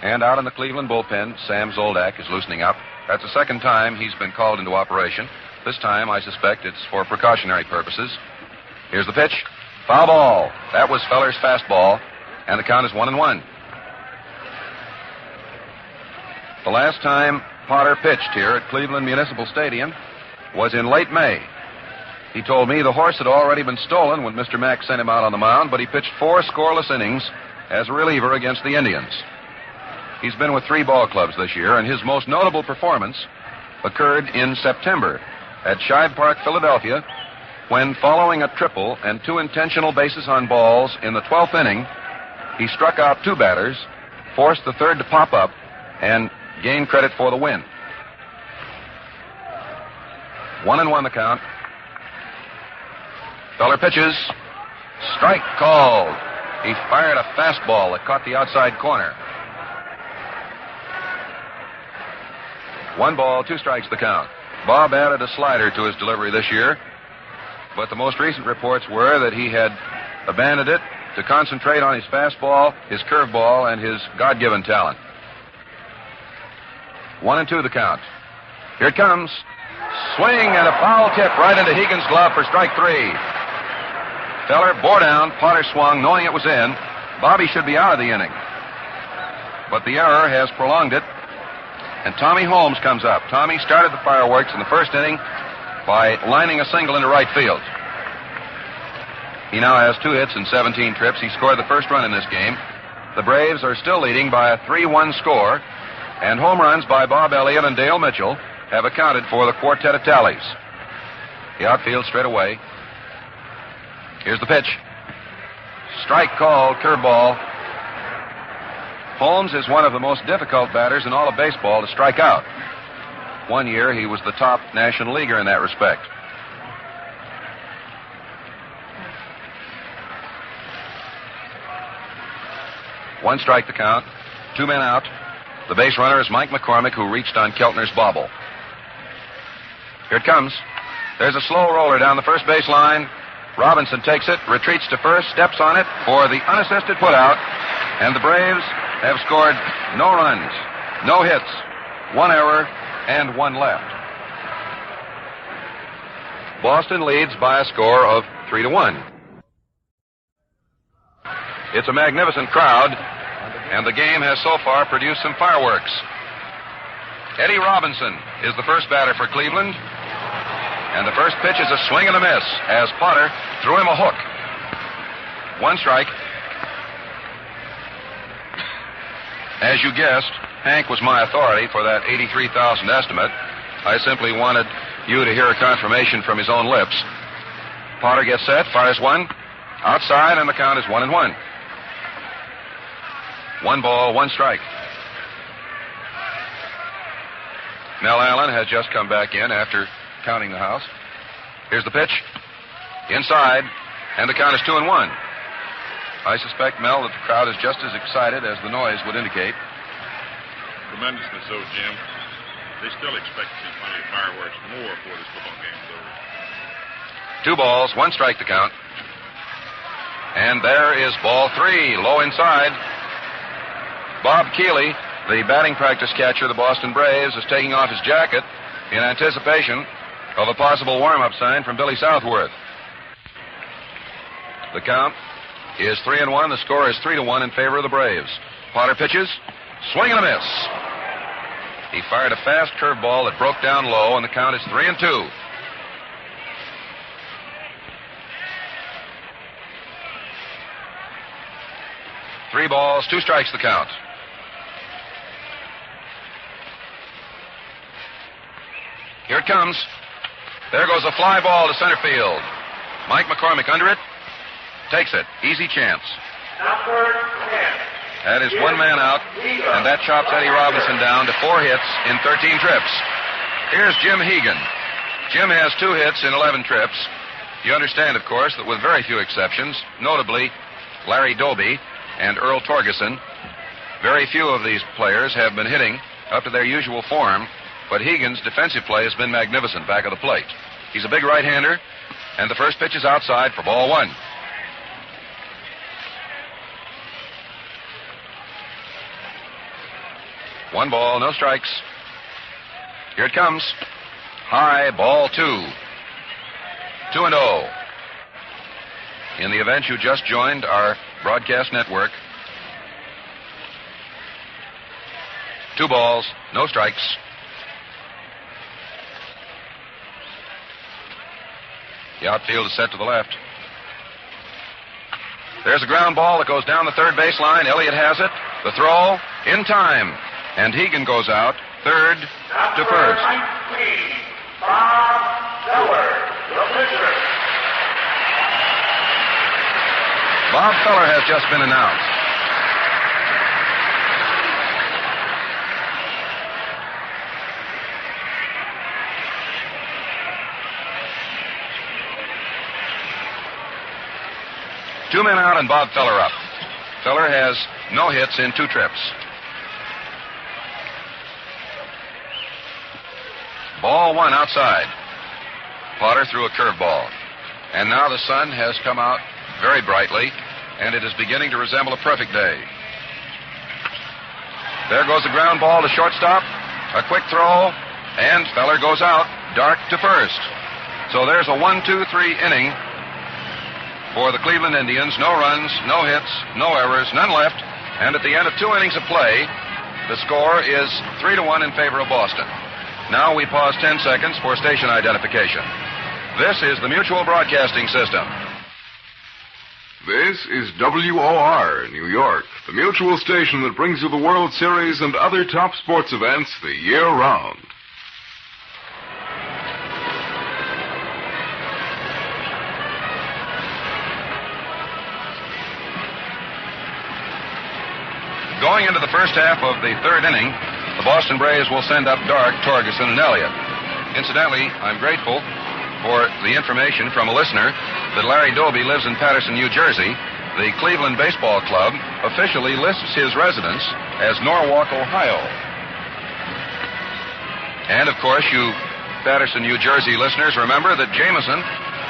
And out in the Cleveland bullpen, Sam Zoldak is loosening up. That's the second time he's been called into operation. This time, I suspect it's for precautionary purposes. Here's the pitch. Foul ball. That was Feller's fastball, and the count is 1-1. The last time Potter pitched here at Cleveland Municipal Stadium was in late May. He told me the horse had already been stolen when Mr. Mack sent him out on the mound, but he pitched 4 scoreless innings as a reliever against the Indians. He's been with 3 ball clubs this year, and his most notable performance occurred in September at Shive Park, Philadelphia, when, following a triple and 2 intentional bases on balls in the 12th inning, he struck out 2 batters, forced the third to pop up, and gained credit for the win. 1-1 the count. Feller pitches. Strike called. He fired a fastball that caught the outside corner. 1 ball, 2 strikes the count. Bob added a slider to his delivery this year, but the most recent reports were that he had abandoned it to concentrate on his fastball, his curveball, and his God-given talent. 1-2 the count. Here it comes. Swing and a foul tip right into Hegan's glove for strike 3. Feller bore down. Potter swung, knowing it was in. Bobby should be out of the inning, but the error has prolonged it. And Tommy Holmes comes up. Tommy started the fireworks in the first inning by lining a single into right field. He now has 2 hits and 17 trips. He scored the first run in this game. The Braves are still leading by a 3-1 score, and home runs by Bob Elliott and Dale Mitchell have accounted for the quartet of tallies. The outfield straight away. Here's the pitch. Strike called, curveball. Holmes is one of the most difficult batters in all of baseball to strike out. One year, he was the top National Leaguer in that respect. One strike the count. 2 men out. The base runner is Mike McCormick, who reached on Keltner's bobble. Here it comes. There's a slow roller down the first base line. Robinson takes it, retreats to first, steps on it for the unassisted putout, and the Braves have scored no runs, no hits, 1 error, and 1 left. Boston leads by a score of 3-1. It's a magnificent crowd, and the game has so far produced some fireworks. Eddie Robinson is the first batter for Cleveland, and the first pitch is a swing and a miss as Potter threw him a hook. 1 strike. As you guessed, Hank was my authority for that 83,000 estimate. I simply wanted you to hear a confirmation from his own lips. Potter gets set, fires 1, outside, and the count is 1-1. 1 ball, 1 strike. Mel Allen has just come back in after counting the house. Here's the pitch. Inside, and the count is 2-1. I suspect, Mel, that the crowd is just as excited as the noise would indicate. Tremendously so, Jim. They still expect to see plenty of fireworks more before this football game's over. 2 balls, 1 strike to count. And there is ball 3, low inside. Bob Keeley, the batting practice catcher of the Boston Braves, is taking off his jacket in anticipation of a possible warm-up sign from Billy Southworth. The count is 3-1. The score is 3-1 in favor of the Braves. Potter pitches. Swing and a miss. He fired a fast curveball that broke down low, and the count is 3-2. Three balls, 2 strikes the count. Here it comes. There goes a fly ball to center field. Mike McCormick under it. Takes it. Easy chance. Number 10. That is one man out, and that chops Eddie Robinson down to 4 hits in 13 trips. Here's Jim Hegan. Jim has 2 hits in 11 trips. You understand, of course, that with very few exceptions, notably Larry Doby and Earl Torgeson, very few of these players have been hitting up to their usual form, but Hegan's defensive play has been magnificent back of the plate. He's a big right-hander, and the first pitch is outside for ball 1. One ball, no strikes. Here it comes. High, ball 2. 2-0. In the event you just joined our broadcast network, 2 balls, no strikes. The outfield is set to the left. There's a ground ball that goes down the third baseline. Elliott has it. The throw in time. And Hegan goes out, third to first. Bob Feller, the pitcher. Bob Feller has just been announced. Two men out and Bob Feller up. Feller has no hits in 2 trips. Ball 1 outside. Potter threw a curveball. And now the sun has come out very brightly, and it is beginning to resemble a perfect day. There goes the ground ball to shortstop. A quick throw, and Feller goes out, Dark to first. So there's a 1-2-3 inning for the Cleveland Indians. No runs, no hits, no errors, none left. And at the end of 2 innings of play, the score is 3-1 in favor of Boston. Now we pause 10 seconds for station identification. This is the Mutual Broadcasting System. This is WOR, New York, the Mutual station that brings you the World Series and other top sports events the year round. Going into the first half of the 3rd inning, the Boston Braves will send up Dark, Torgeson, and Elliott. Incidentally, I'm grateful for the information from a listener that Larry Doby lives in Paterson, New Jersey. The Cleveland Baseball Club officially lists his residence as Norwalk, Ohio. And, of course, you Paterson, New Jersey listeners remember that Jameson,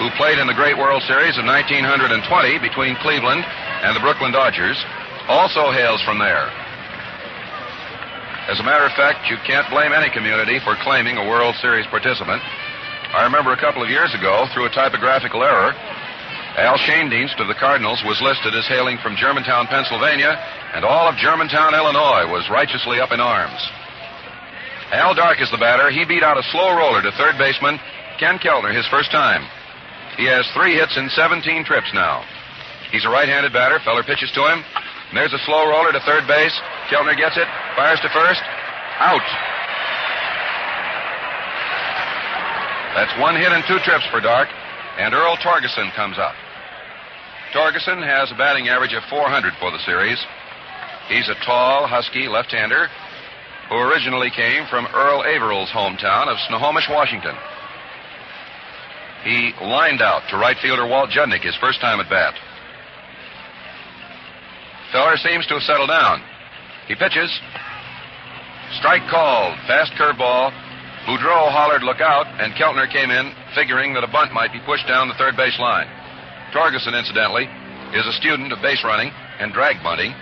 who played in the Great World Series of 1920 between Cleveland and the Brooklyn Dodgers, also hails from there. As a matter of fact, you can't blame any community for claiming a World Series participant. I remember a couple of years ago, through a typographical error, Al Schoendienst of the Cardinals was listed as hailing from Germantown, Pennsylvania, and all of Germantown, Illinois was righteously up in arms. Al Dark is the batter. He beat out a slow roller to third baseman Ken Keltner his first time. He has 3 hits in 17 trips now. He's a right-handed batter. Feller pitches to him. And there's a slow roller to third base. Keltner gets it, fires to first. Out. That's 1 hit in 2 trips for Dark, and Earl Torgeson comes up. Torgeson has a batting average of .400 for the series. He's a tall, husky left-hander who originally came from Earl Averill's hometown of Snohomish, Washington. He lined out to right fielder Walt Judnick his first time at bat. Feller seems to have settled down. He pitches. Strike called. Fast curveball. Boudreau hollered, "Look out," and Keltner came in, figuring that a bunt might be pushed down the third base line. Torgeson, incidentally, is a student of base running and drag bunting.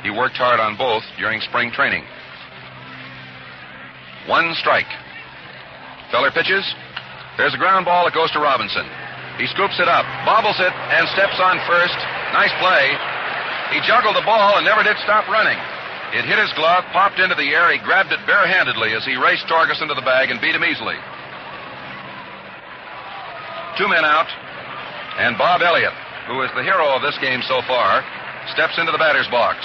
He worked hard on both during spring training. 1 strike. Feller pitches. There's a ground ball that goes to Robinson. He scoops it up, bobbles it, and steps on first. Nice play. He juggled the ball and never did stop running. It hit his glove, popped into the air. He grabbed it barehandedly as he raced Torgeson to the bag and beat him easily. 2 men out, and Bob Elliott, who is the hero of this game so far, steps into the batter's box.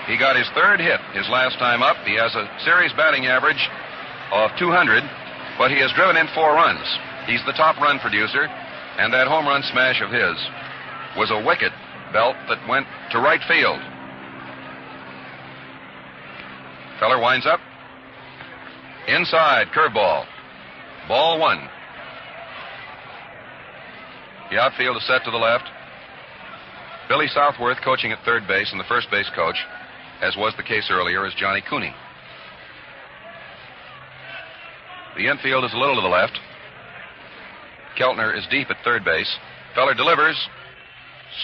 He got his 3rd hit his last time up. He has a series batting average of 200, but he has driven in 4 runs. He's the top run producer, and that home run smash of his was a wicket belt that went to right field. Feller winds up. Inside, curveball. Ball 1. The outfield is set to the left. Billy Southworth coaching at third base, and the first base coach, as was the case earlier, is Johnny Cooney. The infield is a little to the left. Keltner is deep at third base. Feller delivers.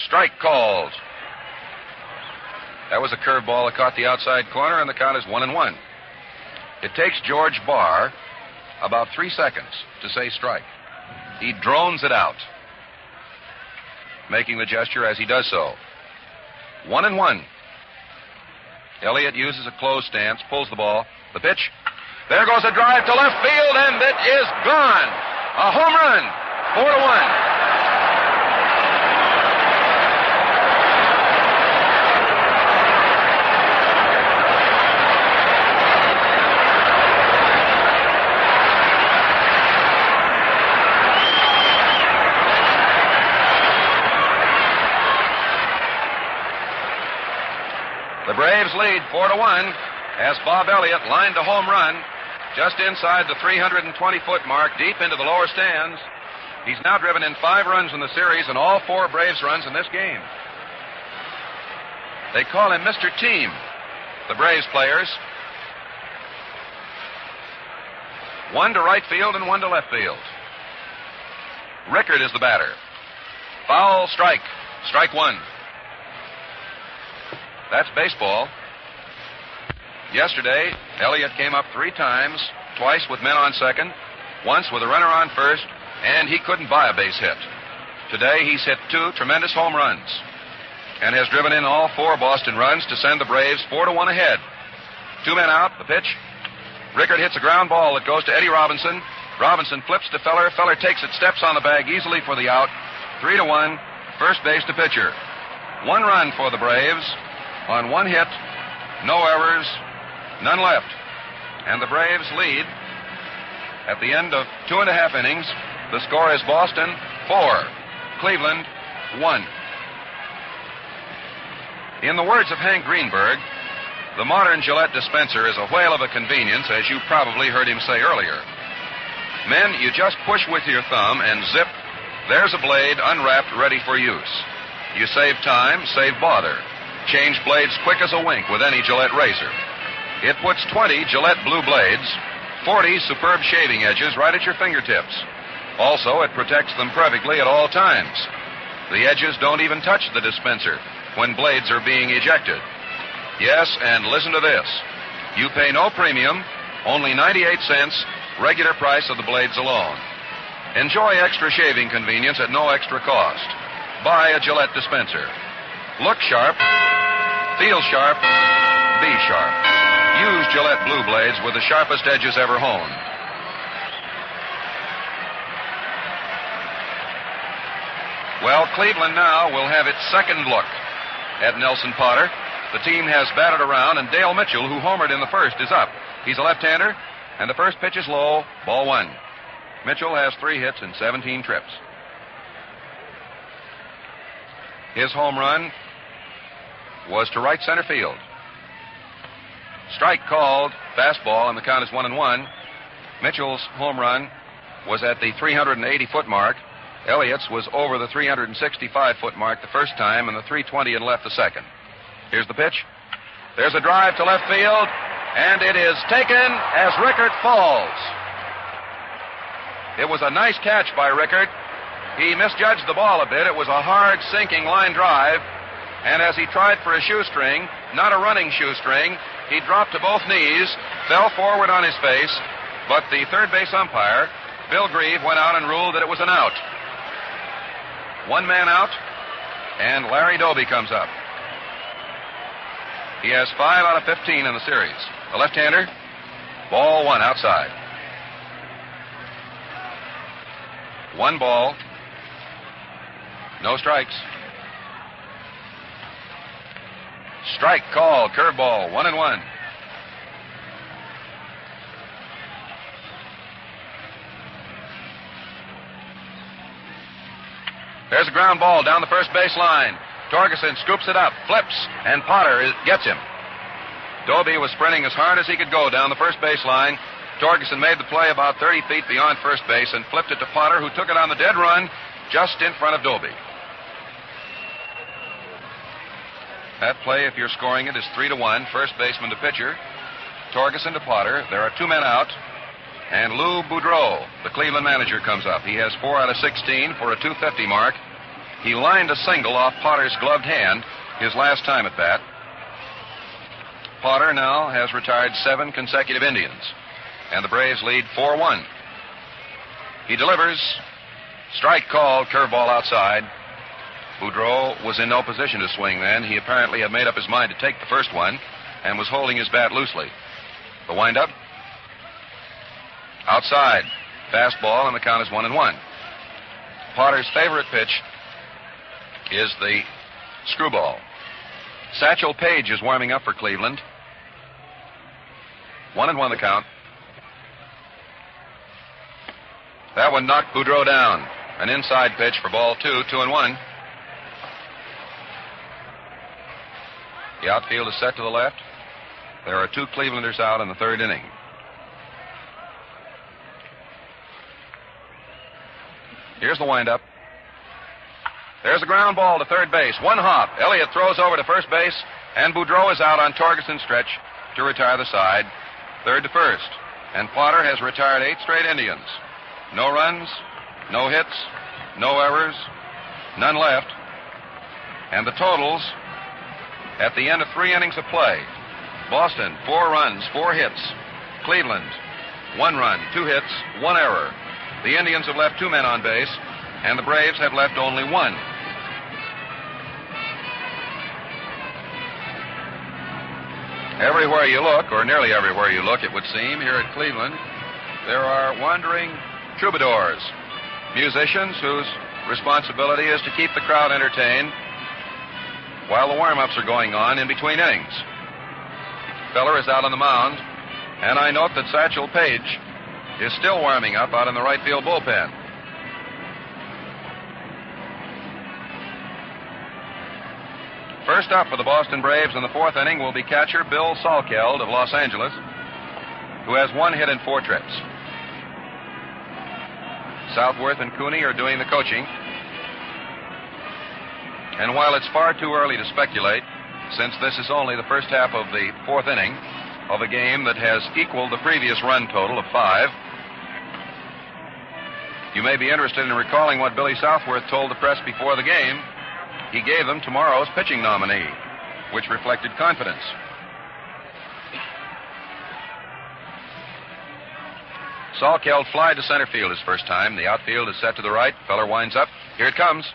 Strike called. That was a curveball that caught the outside corner, and the count is 1-1. It takes George Barr about 3 seconds to say strike. He drones it out, making the gesture as he does so. 1-1. Elliott uses a closed stance, pulls the ball. The pitch. There goes a drive to left field, and it is gone. A home run. 4-1. The Braves lead 4-1 as Bob Elliott lined a home run just inside the 320-foot mark, deep into the lower stands. He's now driven in 5 runs in the series and all 4 Braves runs in this game. They call him Mr. Team, the Braves players. 1 to right field and 1 to left field. Rickard is the batter. Foul, strike. Strike 1. That's baseball. Yesterday, Elliott came up 3 times, twice with men on second, once with a runner on first, and he couldn't buy a base hit. Today, he's hit 2 tremendous home runs and has driven in all 4 Boston runs to send the Braves 4-1 ahead. 2 men out, the pitch. Rickard hits a ground ball that goes to Eddie Robinson. Robinson flips to Feller. Feller takes it, steps on the bag easily for the out. 3-1, first base to pitcher. 1 run for the Braves on 1 hit, no errors, none left. And the Braves lead at the end of 2.5 innings. The score is Boston 4, Cleveland 1. In the words of Hank Greenberg, the modern Gillette dispenser is a whale of a convenience, as you probably heard him say earlier. Men, you just push with your thumb and zip, there's a blade unwrapped ready for use. You save time, save bother. Change blades quick as a wink with any Gillette razor. It puts 20 Gillette blue blades, 40 superb shaving edges right at your fingertips. Also, it protects them perfectly at all times. The edges don't even touch the dispenser when blades are being ejected. Yes, and listen to this. You pay no premium, only 98 cents, regular price of the blades alone. Enjoy extra shaving convenience at no extra cost. Buy a Gillette dispenser. Look sharp, feel sharp, be sharp. Use Gillette blue blades with the sharpest edges ever honed. Well, Cleveland now will have its second look at Nelson Potter. The team has batted around, and Dale Mitchell, who homered in the first, is up. He's a left-hander, and the first pitch is low, ball 1. Mitchell has 3 hits and 17 trips. His home run was to right center field. Strike called, fastball, and the count is 1-1. Mitchell's home run was at the 380-foot mark. Elliott's was over the 365-foot mark the first time, and the 320 and left the second. Here's the pitch. There's a drive to left field, and it is taken as Rickard falls. It was a nice catch by Rickard. He misjudged the ball a bit. It was a hard, sinking line drive. And as he tried for a shoestring, not a running shoestring, he dropped to both knees, fell forward on his face, but the third base umpire, Bill Grieve, went out and ruled that it was an out. 1 man out, and Larry Doby comes up. He has 5 out of 15 in the series. The left-hander, ball 1 outside. 1 ball, no strikes. Strike called, curveball, 1-1. There's a ground ball down the first base line. Torgeson scoops it up, flips, and Potter gets him. Doby was sprinting as hard as he could go down the first base line. Torgeson made the play about 30 feet beyond first base and flipped it to Potter, who took it on the dead run just in front of Doby. That play, if you're scoring it, is 3-1. First baseman to pitcher. Torgeson to Potter. There are 2 men out. And Lou Boudreau, the Cleveland manager, comes up. He has 4 out of 16 for a .250 mark. He lined a single off Potter's gloved hand his last time at bat. Potter now has retired 7 consecutive Indians, and the Braves lead 4-1. He delivers. Strike called, curveball outside. Boudreau was in no position to swing then. He apparently had made up his mind to take the first one and was holding his bat loosely. The windup. Outside. Fastball, and the count is 1-1. Potter's favorite pitch is the screwball. Satchel Paige is warming up for Cleveland. 1-1 the count. That one knocked Boudreau down. An inside pitch for ball 2, 2-1. The outfield is set to the left. There are 2 Clevelanders out in the 3rd inning. Here's the windup. There's a ground ball to third base. 1 hop. Elliott throws over to first base, and Boudreau is out on Torgeson's stretch to retire the side. 3rd to 1st. And Potter has retired 8 straight Indians. No runs, no hits, no errors, none left. And the totals at the end of 3 innings of play. Boston, 4 runs, 4 hits. Cleveland, 1 run, 2 hits, 1 error. The Indians have left 2 men on base, and the Braves have left only 1. Everywhere you look, or nearly everywhere you look, it would seem, here at Cleveland, there are wandering troubadours, musicians whose responsibility is to keep the crowd entertained while the warm-ups are going on in between innings. Feller is out on the mound, and I note that Satchel Paige is still warming up out in the right field bullpen. First up for the Boston Braves in the 4th inning will be catcher Bill Salkeld of Los Angeles, who has 1 hit in 4 trips. Southworth and Cooney are doing the coaching. And while it's far too early to speculate, since this is only the first half of the 4th inning of a game that has equaled the previous run total of 5, you may be interested in recalling what Billy Southworth told the press before the game. He gave them tomorrow's pitching nominee, which reflected confidence. Salkeld flied to center field his first time. The outfield is set to the right. Feller winds up. Here it comes.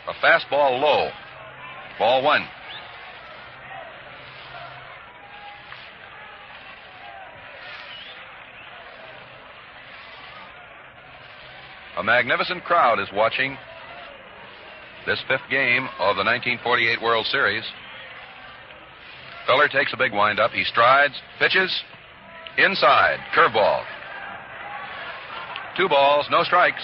A fastball low. Ball 1. A magnificent crowd is watching this 5th game of the 1948 World Series. Feller takes a big windup. He strides, pitches, inside, curveball. 2 balls, no strikes.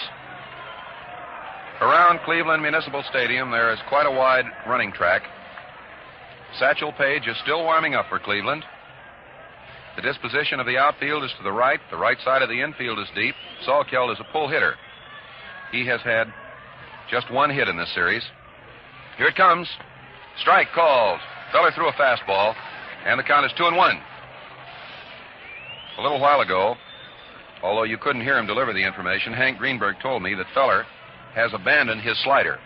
Around Cleveland Municipal Stadium, there is quite a wide running track. Satchel Paige is still warming up for Cleveland. The disposition of the outfield is to the right. The right side of the infield is deep. Salkeld is a pull hitter. He has had just 1 hit in this series. Here it comes. Strike called. Feller threw a fastball, and the count is 2-1. A little while ago, although you couldn't hear him deliver the information, Hank Greenberg told me that Feller has abandoned his slider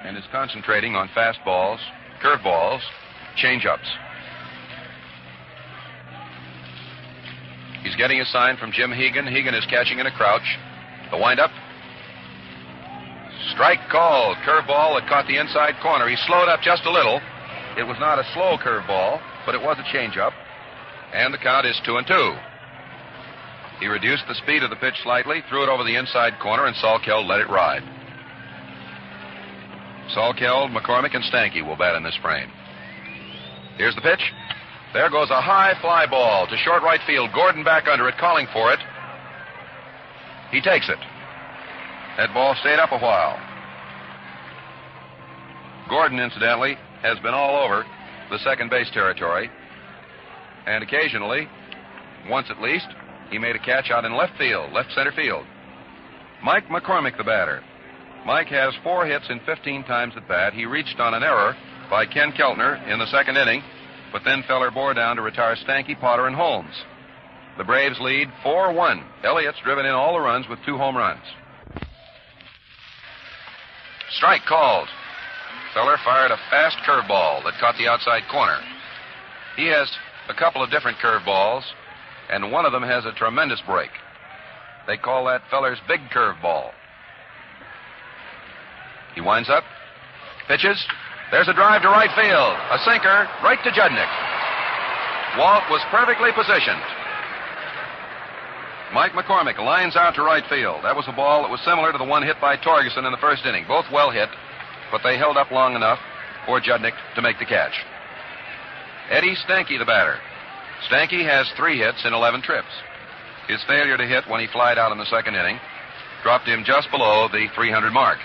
and is concentrating on fastballs, curveballs, changeups. He's getting a sign from Jim Hegan. Hegan is catching in a crouch. The windup. Strike called. Curveball that caught the inside corner. He slowed up just a little. It was not a slow curveball. but it was a changeup, and the count is 2-2. He reduced the speed of the pitch slightly, threw it over the inside corner, and Salkeld let it ride. Salkeld, McCormick, and Stanky will bat in this frame. Here's the pitch. There goes a high fly ball to short right field. Gordon back under it, calling for it. He takes it. That ball stayed up a while. Gordon, incidentally, has been all over the second base territory. And occasionally, once at least, he made a catch out in left field, left center field. Mike McCormick, the batter. Mike has 4 hits in 15 times at bat. He reached on an error by Ken Keltner in the second inning, but then Feller bore down to retire Stanky, Potter, and Holmes. The Braves lead 4-1. Elliott's driven in all the runs with 2 home runs. Strike called. Feller fired a fast curveball that caught the outside corner. He has a couple of different curveballs, and one of them has a tremendous break. They call that Feller's big curveball. He winds up, pitches. There's a drive to right field. A sinker right to Judnick. Walt was perfectly positioned. Mike McCormick lines out to right field. That was a ball that was similar to the one hit by Torgerson in the first inning. Both well hit, but they held up long enough for Judnick to make the catch. Eddie Stanky, the batter. Stanky has 3 hits in 11 trips. His failure to hit when he flied out in the second inning dropped him just below the 300 mark.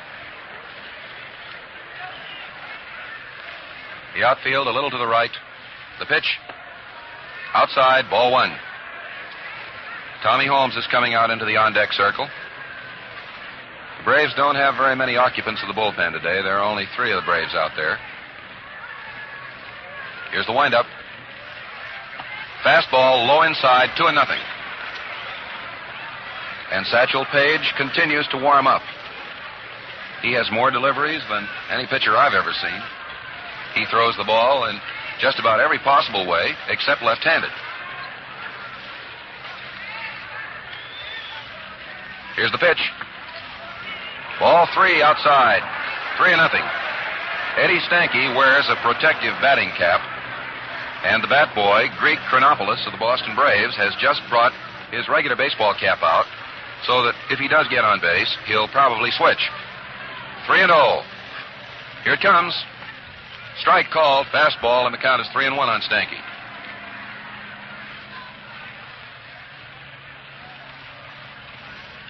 The outfield a little to the right. The pitch. Outside, ball 1. Tommy Holmes is coming out into the on-deck circle. The Braves don't have very many occupants of the bullpen today. There are only 3 of the Braves out there. Here's the windup. Fastball low inside, 2-0. And Satchel Paige continues to warm up. He has more deliveries than any pitcher I've ever seen. He throws the ball in just about every possible way except left-handed. Here's the pitch. Ball 3 outside. 3-0. Eddie Stanky wears a protective batting cap, and the bat boy, Greek Chronopoulos of the Boston Braves, has just brought his regular baseball cap out so that if he does get on base, he'll probably switch. 3-0. Here it comes. Strike called, fastball, and the count is 3-1 on Stanky.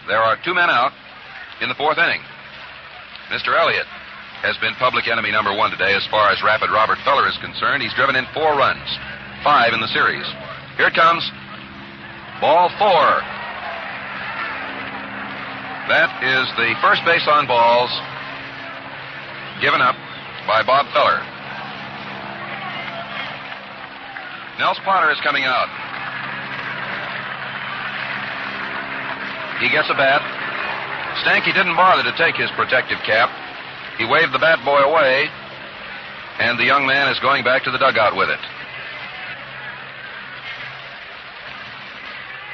There are 2 men out in the 4th inning. Mr. Elliott has been public enemy number 1 today as far as Rapid Robert Feller is concerned. He's driven in 4 runs, 5 in the series. Here it comes. Ball 4. That is the first base on balls given up by Bob Feller. Nels Potter is coming out. He gets a bat. Stanky didn't bother to take his protective cap. He waved the bat boy away, and the young man is going back to the dugout with it.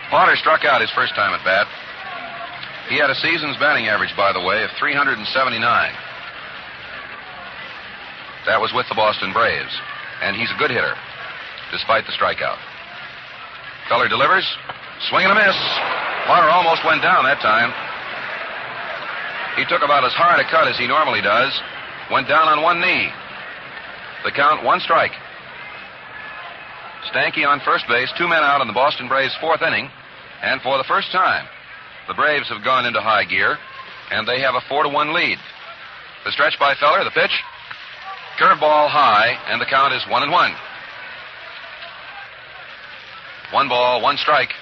Potter struck out his first time at bat. He had a season's batting average, by the way, of 379. That was with the Boston Braves, and he's a good hitter, despite the strikeout. Feller delivers. Swing and a miss. Potter almost went down that time. He took about as hard a cut as he normally does. Went down on one knee. The count, 1 strike. Stanky on first base, 2 men out in the Boston Braves' 4th inning. And for the first time, the Braves have gone into high gear, and they have a 4-1 lead. The stretch by Feller, the pitch. Curveball high, and the count is 1-1. 1 ball, 1 strike.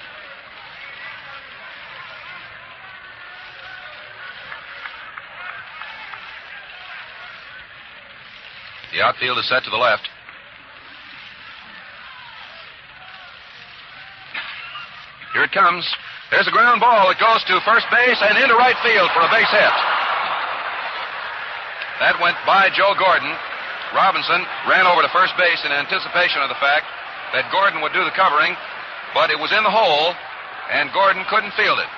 The outfield is set to the left. Here it comes. There's a ground ball that goes to first base and into right field for a base hit. That went by Joe Gordon. Robinson ran over to first base in anticipation of the fact that Gordon would do the covering, but it was in the hole, and Gordon couldn't field it.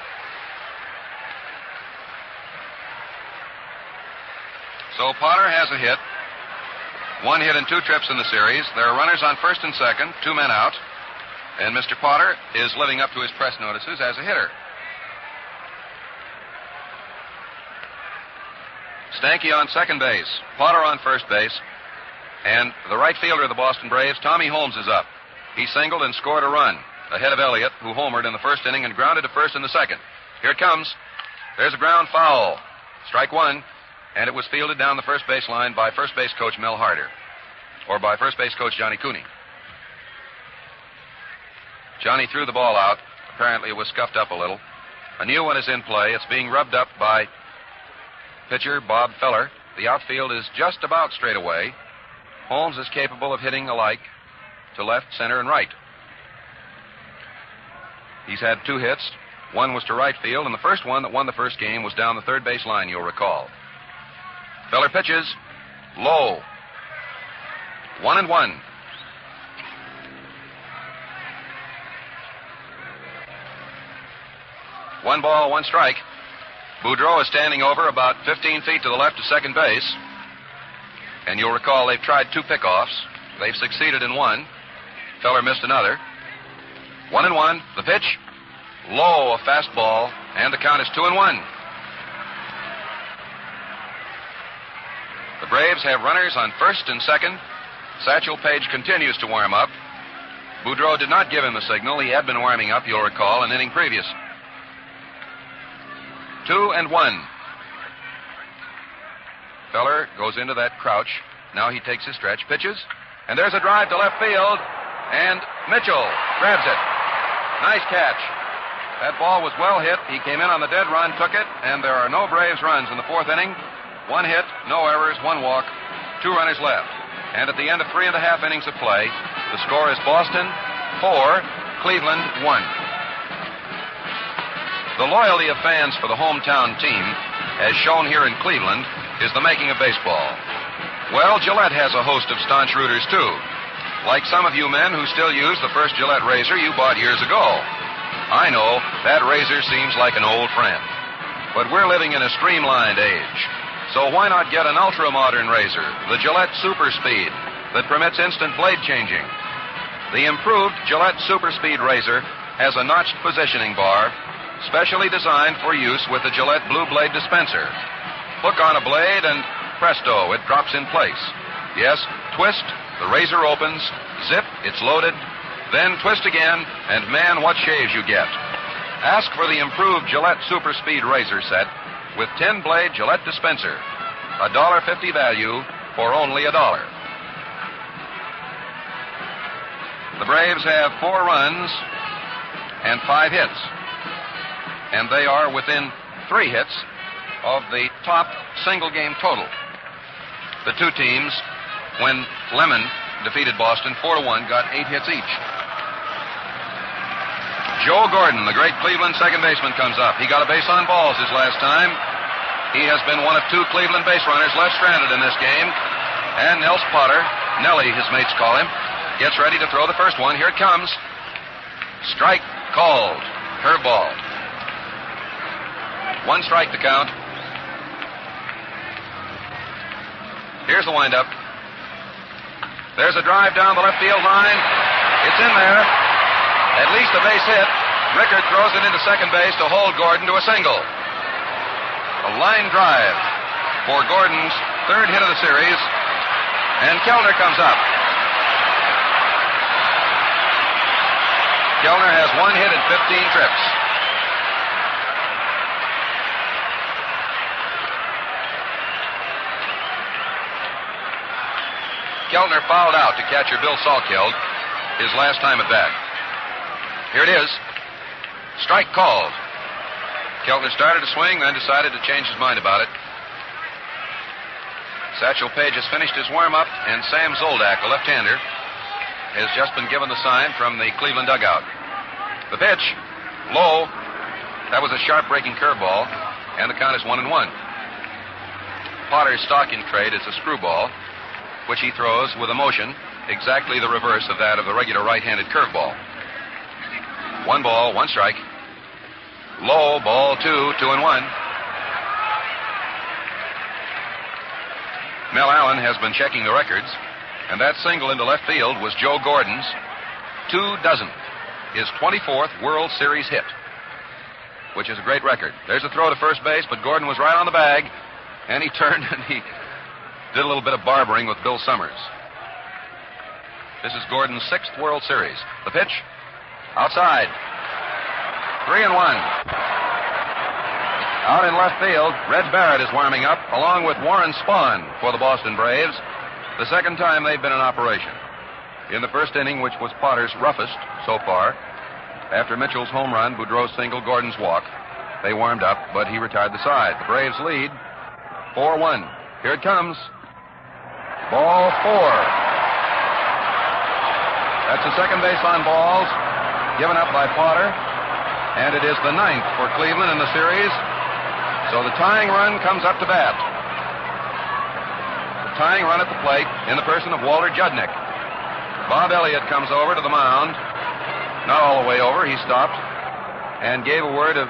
So Potter has a hit. 1 hit and 2 trips in the series. There are runners on first and second, 2 men out. And Mr. Potter is living up to his press notices as a hitter. Stanky on second base, Potter on first base, and the right fielder of the Boston Braves, Tommy Holmes, is up. He singled and scored a run ahead of Elliott, who homered in the first inning and grounded to first in the second. Here it comes. There's a ground foul. Strike one, and it was fielded down the first base line by first base coach Mel Harder, or by first base coach Johnny Cooney. Johnny threw the ball out. Apparently it was scuffed up a little. A new one is in play. It's being rubbed up by pitcher Bob Feller. The outfield is just about straight away. Holmes is capable of hitting alike to left, center, and right. He's had 2 hits. One was to right field, and the first one that won the first game was down the third base line, you'll recall. Feller pitches low. 1-1. One ball, one strike. Boudreau is standing over about 15 feet to the left of second base. And you'll recall they've tried 2 pickoffs. They've succeeded in one. Feller missed another. 1-1. The pitch. Low, a fastball. And the count is 2-1. The Braves have runners on first and second. Satchel Paige continues to warm up. Boudreau did not give him the signal. He had been warming up, you'll recall, an inning previous. 2-1. Feller goes into that crouch. Now he takes his stretch, pitches, and there's a drive to left field, and Mitchell grabs it. Nice catch. That ball was well hit. He came in on the dead run, took it, and there are no Braves runs in the 4th inning. 1 hit, no errors, 1 walk, 2 runners left. And at the end of 3.5 innings of play, the score is Boston 4, Cleveland 1. The loyalty of fans for the hometown team, as shown here in Cleveland, is the making of baseball. Well, Gillette has a host of staunch rooters, too. Like some of you men who still use the first Gillette razor you bought years ago. I know, that razor seems like an old friend. But we're living in a streamlined age. So why not get an ultra-modern razor, the Gillette Super Speed, that permits instant blade changing? The improved Gillette Super Speed razor has a notched positioning bar specially designed for use with the Gillette Blue Blade dispenser. Hook on a blade and presto, it drops in place. Yes, twist, the razor opens, zip, it's loaded, then twist again, and man, what shaves you get. Ask for the improved Gillette Super Speed razor set with 10-blade Gillette dispenser. $1.50 value for only $1. The Braves have 4 runs and 5 hits. And they are within 3 hits of the top single-game total. The 2 teams, when Lemon defeated Boston 4-1, got 8 hits each. Joe Gordon, the great Cleveland second baseman, comes up. He got a base on balls his last time. He has been one of 2 Cleveland base runners left stranded in this game. And Nels Potter, Nellie, his mates call him, gets ready to throw the first one. Here it comes. Strike called. Curveball. 1 strike to count. Here's the windup. There's a drive down the left field line. It's in there. At least a base hit. Rickard throws it into second base to hold Gordon to a single. A line drive for Gordon's 3rd hit of the series. And Kellner comes up. Kellner has 1 hit and 15 trips. Kellner fouled out to catcher Bill Salkeld his last time at bat. Here it is. Strike called. Kellner started to swing, then decided to change his mind about it. Satchel Paige has finished his warm-up, and Sam Zoldak, a left-hander, has just been given the sign from the Cleveland dugout. The pitch, low. That was a sharp breaking curveball, and the count is 1-1. Potter's stalking trade is a screwball, which he throws with a motion exactly the reverse of that of the regular right-handed curveball. 1 ball, 1 strike. Low, ball 2, 2-1. Mel Allen has been checking the records. And that single into left field was Joe Gordon's 2,000th, his 24th World Series hit, which is a great record. There's a throw to first base, but Gordon was right on the bag, and he turned and he did a little bit of barbering with Bill Summers. This is Gordon's 6th World Series. The pitch, outside. 3-1. Out in left field, Red Barrett is warming up, along with Warren Spahn for the Boston Braves, the second time they've been in operation. In the first inning, which was Potter's roughest so far, after Mitchell's home run, Boudreau's single, Gordon's walk, they warmed up, but he retired the side. The Braves lead 4-1. Here it comes. Ball 4. That's the second base on balls, given up by Potter, and it is the 9th for Cleveland in the series, so the tying run comes up to bat. The tying run at the plate in the person of Walter Judnick. Bob Elliott comes over to the mound. Not all the way over. He stopped and gave a word of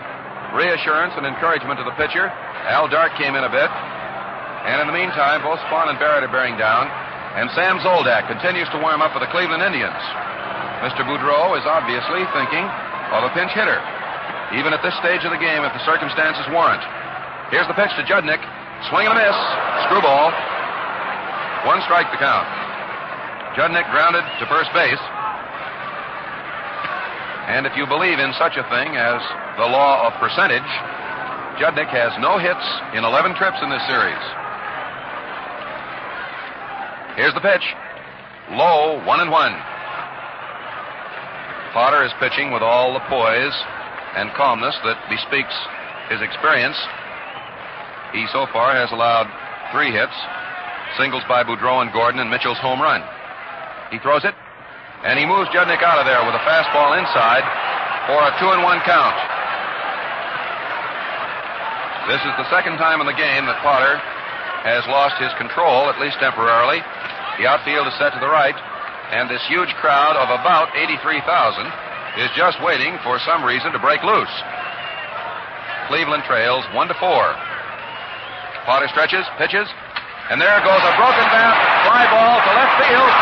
reassurance and encouragement to the pitcher. Al Dark came in a bit. And in the meantime, both Spahn and Barrett are bearing down. And Sam Zoldak continues to warm up for the Cleveland Indians. Mr. Boudreau is obviously thinking of a pinch hitter, even at this stage of the game if the circumstances warrant. Here's the pitch to Judnick. Swing and a miss. Screwball. 1 strike to count. Judnick grounded to first base. And if you believe in such a thing as the law of percentage, Judnick has no hits in 11 trips in this series. Here's the pitch. Low, 1-1. Potter is pitching with all the poise and calmness that bespeaks his experience. He so far has allowed 3 hits, singles by Boudreau and Gordon, and Mitchell's home run. He throws it, and he moves Judnick out of there with a fastball inside for a 2-1 count. This is the second time in the game that Potter has lost his control, at least temporarily. The outfield is set to the right, and this huge crowd of about 83,000 is just waiting for some reason to break loose. Cleveland trails 1-4. Potter stretches, pitches, and there goes a broken bat, fly ball to left field.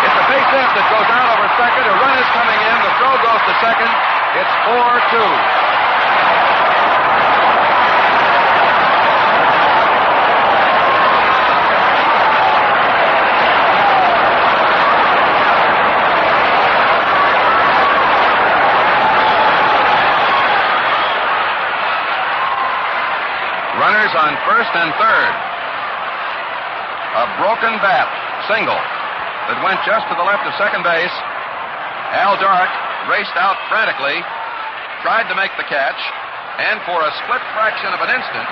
It's a base hit that goes out over second. A run is coming in. The throw goes to second. It's 4-2. Runners on first and third. A broken bat, single, that went just to the left of second base. Al Dark raced out frantically, tried to make the catch, and for a split fraction of an instant,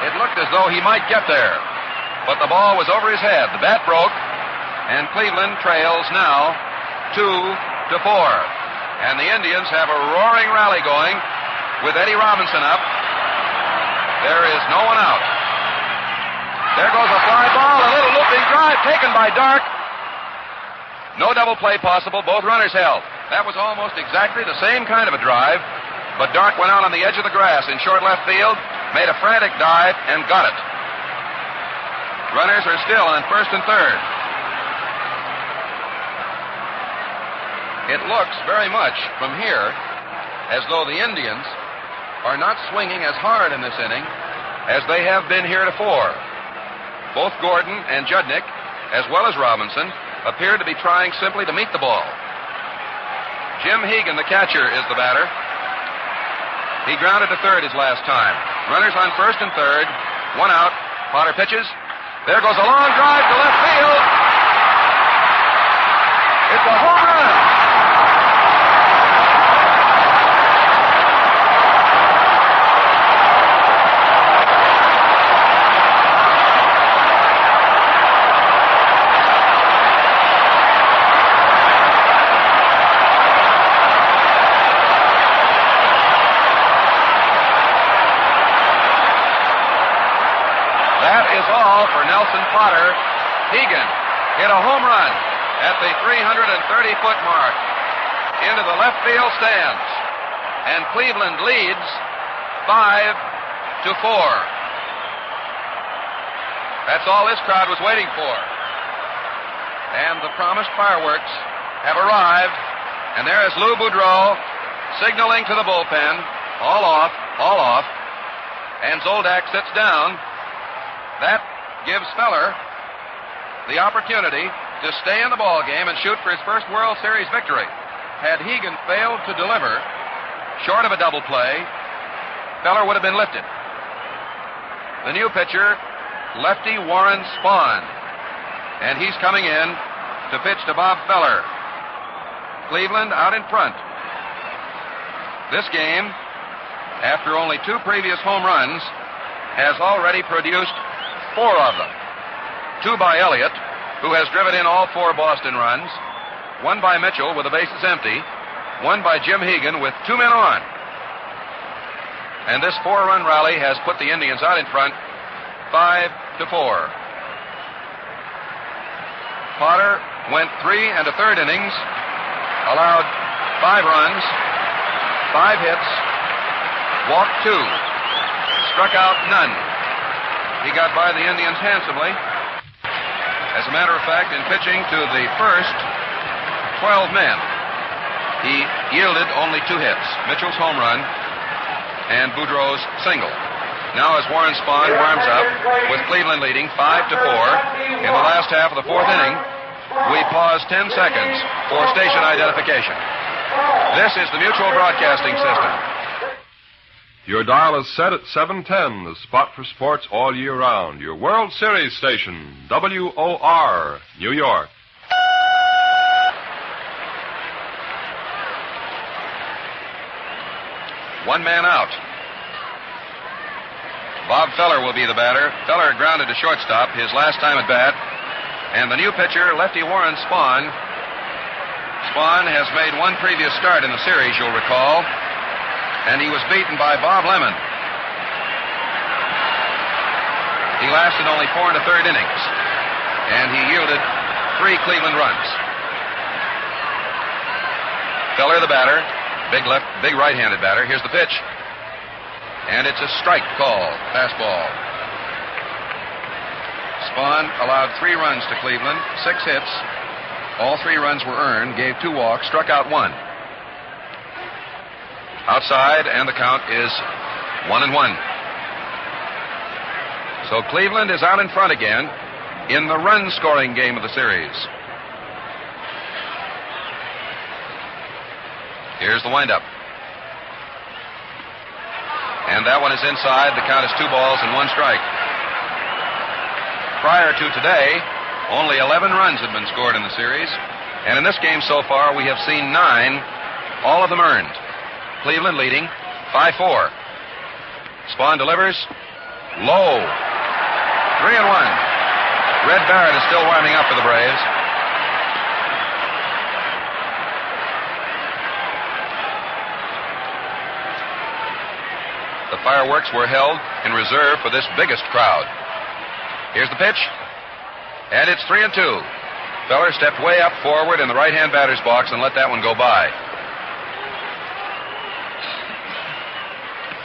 it looked as though he might get there. But the ball was over his head. The bat broke, and Cleveland trails now 2-4. And the Indians have a roaring rally going with Eddie Robinson up. There is no one out. There goes a fly ball, a little looping drive taken by Dark. No double play possible. Both runners held. That was almost exactly the same kind of a drive, but Dark went out on the edge of the grass in short left field, made a frantic dive, and got it. Runners are still on first and third. It looks very much from here as though the Indians are not swinging as hard in this inning as they have been heretofore. Both Gordon and Judnick, as well as Robinson, appear to be trying simply to meet the ball. Jim Hegan, the catcher, is the batter. He grounded to third his last time. Runners on first and third. 1 out. Potter pitches. There goes a long drive to left field. It's a home run. Potter. Hegan hit a home run at the 330-foot mark into the left field stands. And Cleveland leads 5-4. That's all this crowd was waiting for. And the promised fireworks have arrived. And there is Lou Boudreau signaling to the bullpen. All off, all off. And Zoldak sits down. That gives Feller the opportunity to stay in the ball game and shoot for his first World Series victory. Had Hegan failed to deliver, short of a double play, Feller would have been lifted. The new pitcher, lefty Warren Spahn. And he's coming in to pitch to Bob Feller. Cleveland out in front. This game, after only 2 previous home runs, has already produced 4 of them. 2 by Elliott, who has driven in all 4 Boston runs. 1 by Mitchell with the bases empty. 1 by Jim Hegan with 2 men on. And this 4-run rally has put the Indians out in front 5-4. Potter went 3 1/3 innings, allowed 5 runs, 5 hits, walked 2, struck out none. He got by the Indians handsomely. As a matter of fact, in pitching to the first 12 men, he yielded only 2 hits, Mitchell's home run and Boudreau's single. Now as Warren Spahn warms up with Cleveland leading 5-4 in the last half of the 4th inning, we pause 10 seconds for station identification. This is the Mutual Broadcasting System. Your dial is set at 710, the spot for sports all year round. Your World Series station, WOR, New York. One man out. Bob Feller will be the batter. Feller grounded to shortstop his last time at bat. And the new pitcher, lefty Warren Spahn. Spahn has made 1 previous start in the series, you'll recall. And he was beaten by Bob Lemon. He lasted only 4 1/3 innings. And he yielded 3 Cleveland runs. Feller the batter. Big right-handed batter. Here's the pitch. And it's a strike call. Fastball. Spahn allowed 3 runs to Cleveland, 6 hits. All 3 runs were earned, gave 2 walks, struck out 1. Outside, and the count is 1-1. So Cleveland is out in front again in the run-scoring game of the series. Here's the windup. And that one is inside. The count is 2 balls and 1 strike. Prior to today, only 11 runs had been scored in the series. And in this game so far, we have seen 9, all of them earned. Cleveland leading 5-4. Spahn delivers. Low. 3-1. Red Barrett is still warming up for the Braves. The fireworks were held in reserve for this biggest crowd. Here's the pitch. And it's 3-2. Feller stepped way up forward in the right-hand batter's box and let that one go by.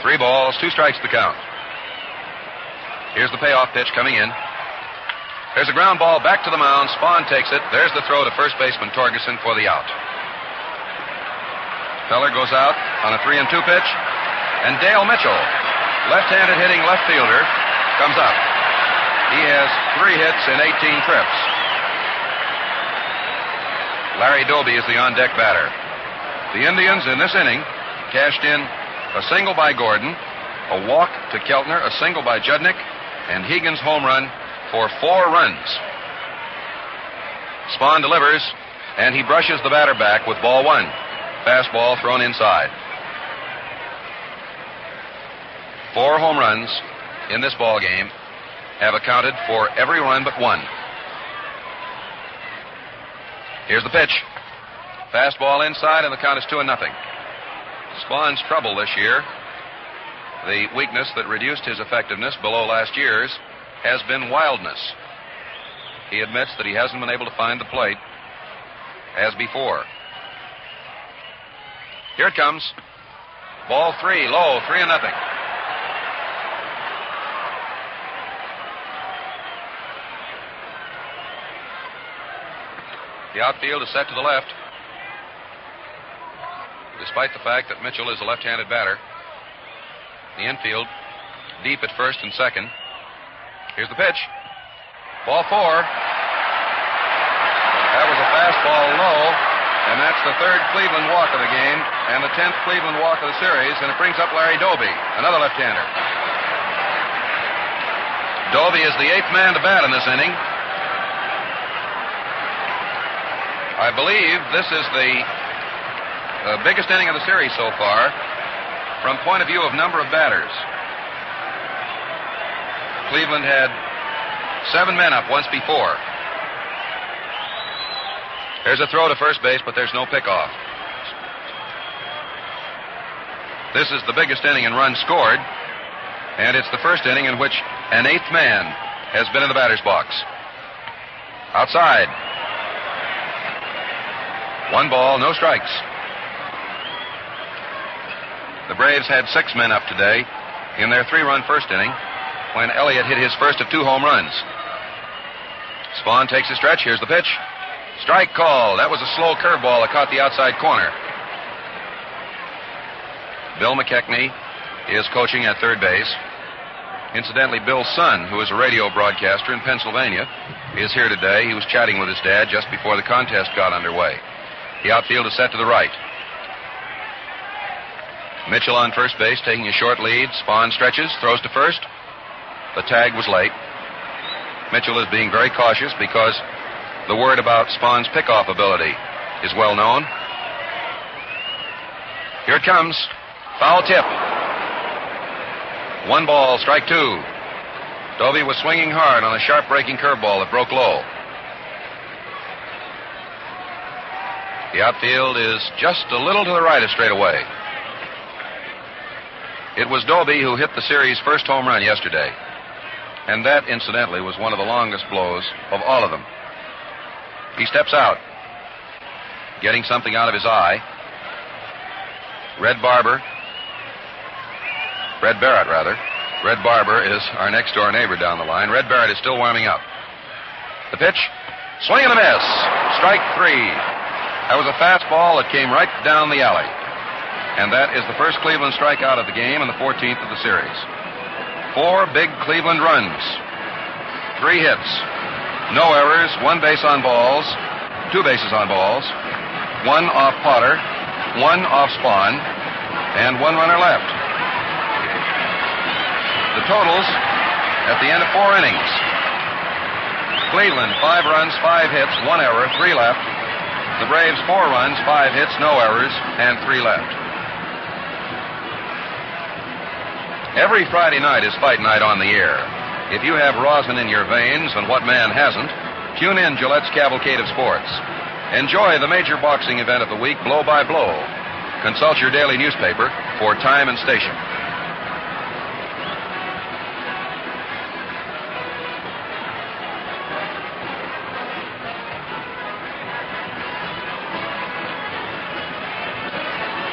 3 balls, 2 strikes to count. Here's the payoff pitch coming in. There's a ground ball back to the mound. Spahn takes it. There's the throw to first baseman Torgerson for the out. Feller goes out on a 3-2 pitch. And Dale Mitchell, left-handed hitting left fielder, comes up. He has 3 hits and 18 trips. Larry Doby is the on-deck batter. The Indians in this inning cashed in a single by Gordon, a walk to Keltner, a single by Judnick, and Hegan's home run for 4 runs. Spahn delivers, and he brushes the batter back with ball 1. Fastball thrown inside. 4 home runs in this ball game have accounted for every run but 1. Here's the pitch. Fastball inside, and the count is 2-0. Spahn's trouble this year, the weakness that reduced his effectiveness below last year's, has been wildness. He admits that he hasn't been able to find the plate as before. Here it comes. Ball 3, low, 3-0. The outfield is set to the left. Despite the fact that Mitchell is a left-handed batter. The infield deep at first and second. Here's the pitch. Ball 4. That was a fastball low, and that's the third Cleveland walk of the game and the 10th Cleveland walk of the series, and it brings up Larry Doby, another left-hander. Doby is the 8th man to bat in this inning. I believe this is the biggest inning of the series so far from point of view of number of batters. Cleveland had 7 men up once before. There's a throw to first base, but there's no pickoff. This is the biggest inning in runs scored, and it's the first inning in which an 8th man has been in the batter's box. Outside. 1 ball, no strikes. The Braves had 6 men up today in their 3-run first inning when Elliott hit his first of 2 home runs. Spahn takes a stretch. Here's the pitch. Strike call. That was a slow curveball that caught the outside corner. Bill McKechnie is coaching at third base. Incidentally, Bill's son, who is a radio broadcaster in Pennsylvania, is here today. He was chatting with his dad just before the contest got underway. The outfield is set to the right. Mitchell on first base, taking a short lead. Spahn stretches, throws to first. The tag was late. Mitchell is being very cautious because the word about Spahn's pickoff ability is well known. Here it comes. Foul tip. 1 ball, strike 2. Doby was swinging hard on a sharp breaking curveball that broke low. The outfield is just a little to the right of straightaway. It was Doby who hit the series' first home run yesterday. And that, incidentally, was one of the longest blows of all of them. He steps out, getting something out of his eye. Red Barrett, Red Barber is our next-door neighbor down the line. Red Barrett is still warming up. The pitch, swing and a miss. Strike 3. That was a fastball that came right down the alley. And that is the first Cleveland strikeout of the game and the 14th of the series. 4 big Cleveland runs. 3 hits. No errors, 1 base on balls, 2 bases on balls, 1 off Potter, 1 off Spahn, and 1 runner left. The totals at the end of 4 innings. Cleveland, 5 runs, 5 hits, 1 error, 3 left. The Braves, 4 runs, 5 hits, no errors, and 3 left. Every Friday night is fight night on the air. If you have rosin in your veins, and what man hasn't, tune in Gillette's Cavalcade of Sports. Enjoy the major boxing event of the week, blow by blow. Consult your daily newspaper for time and station.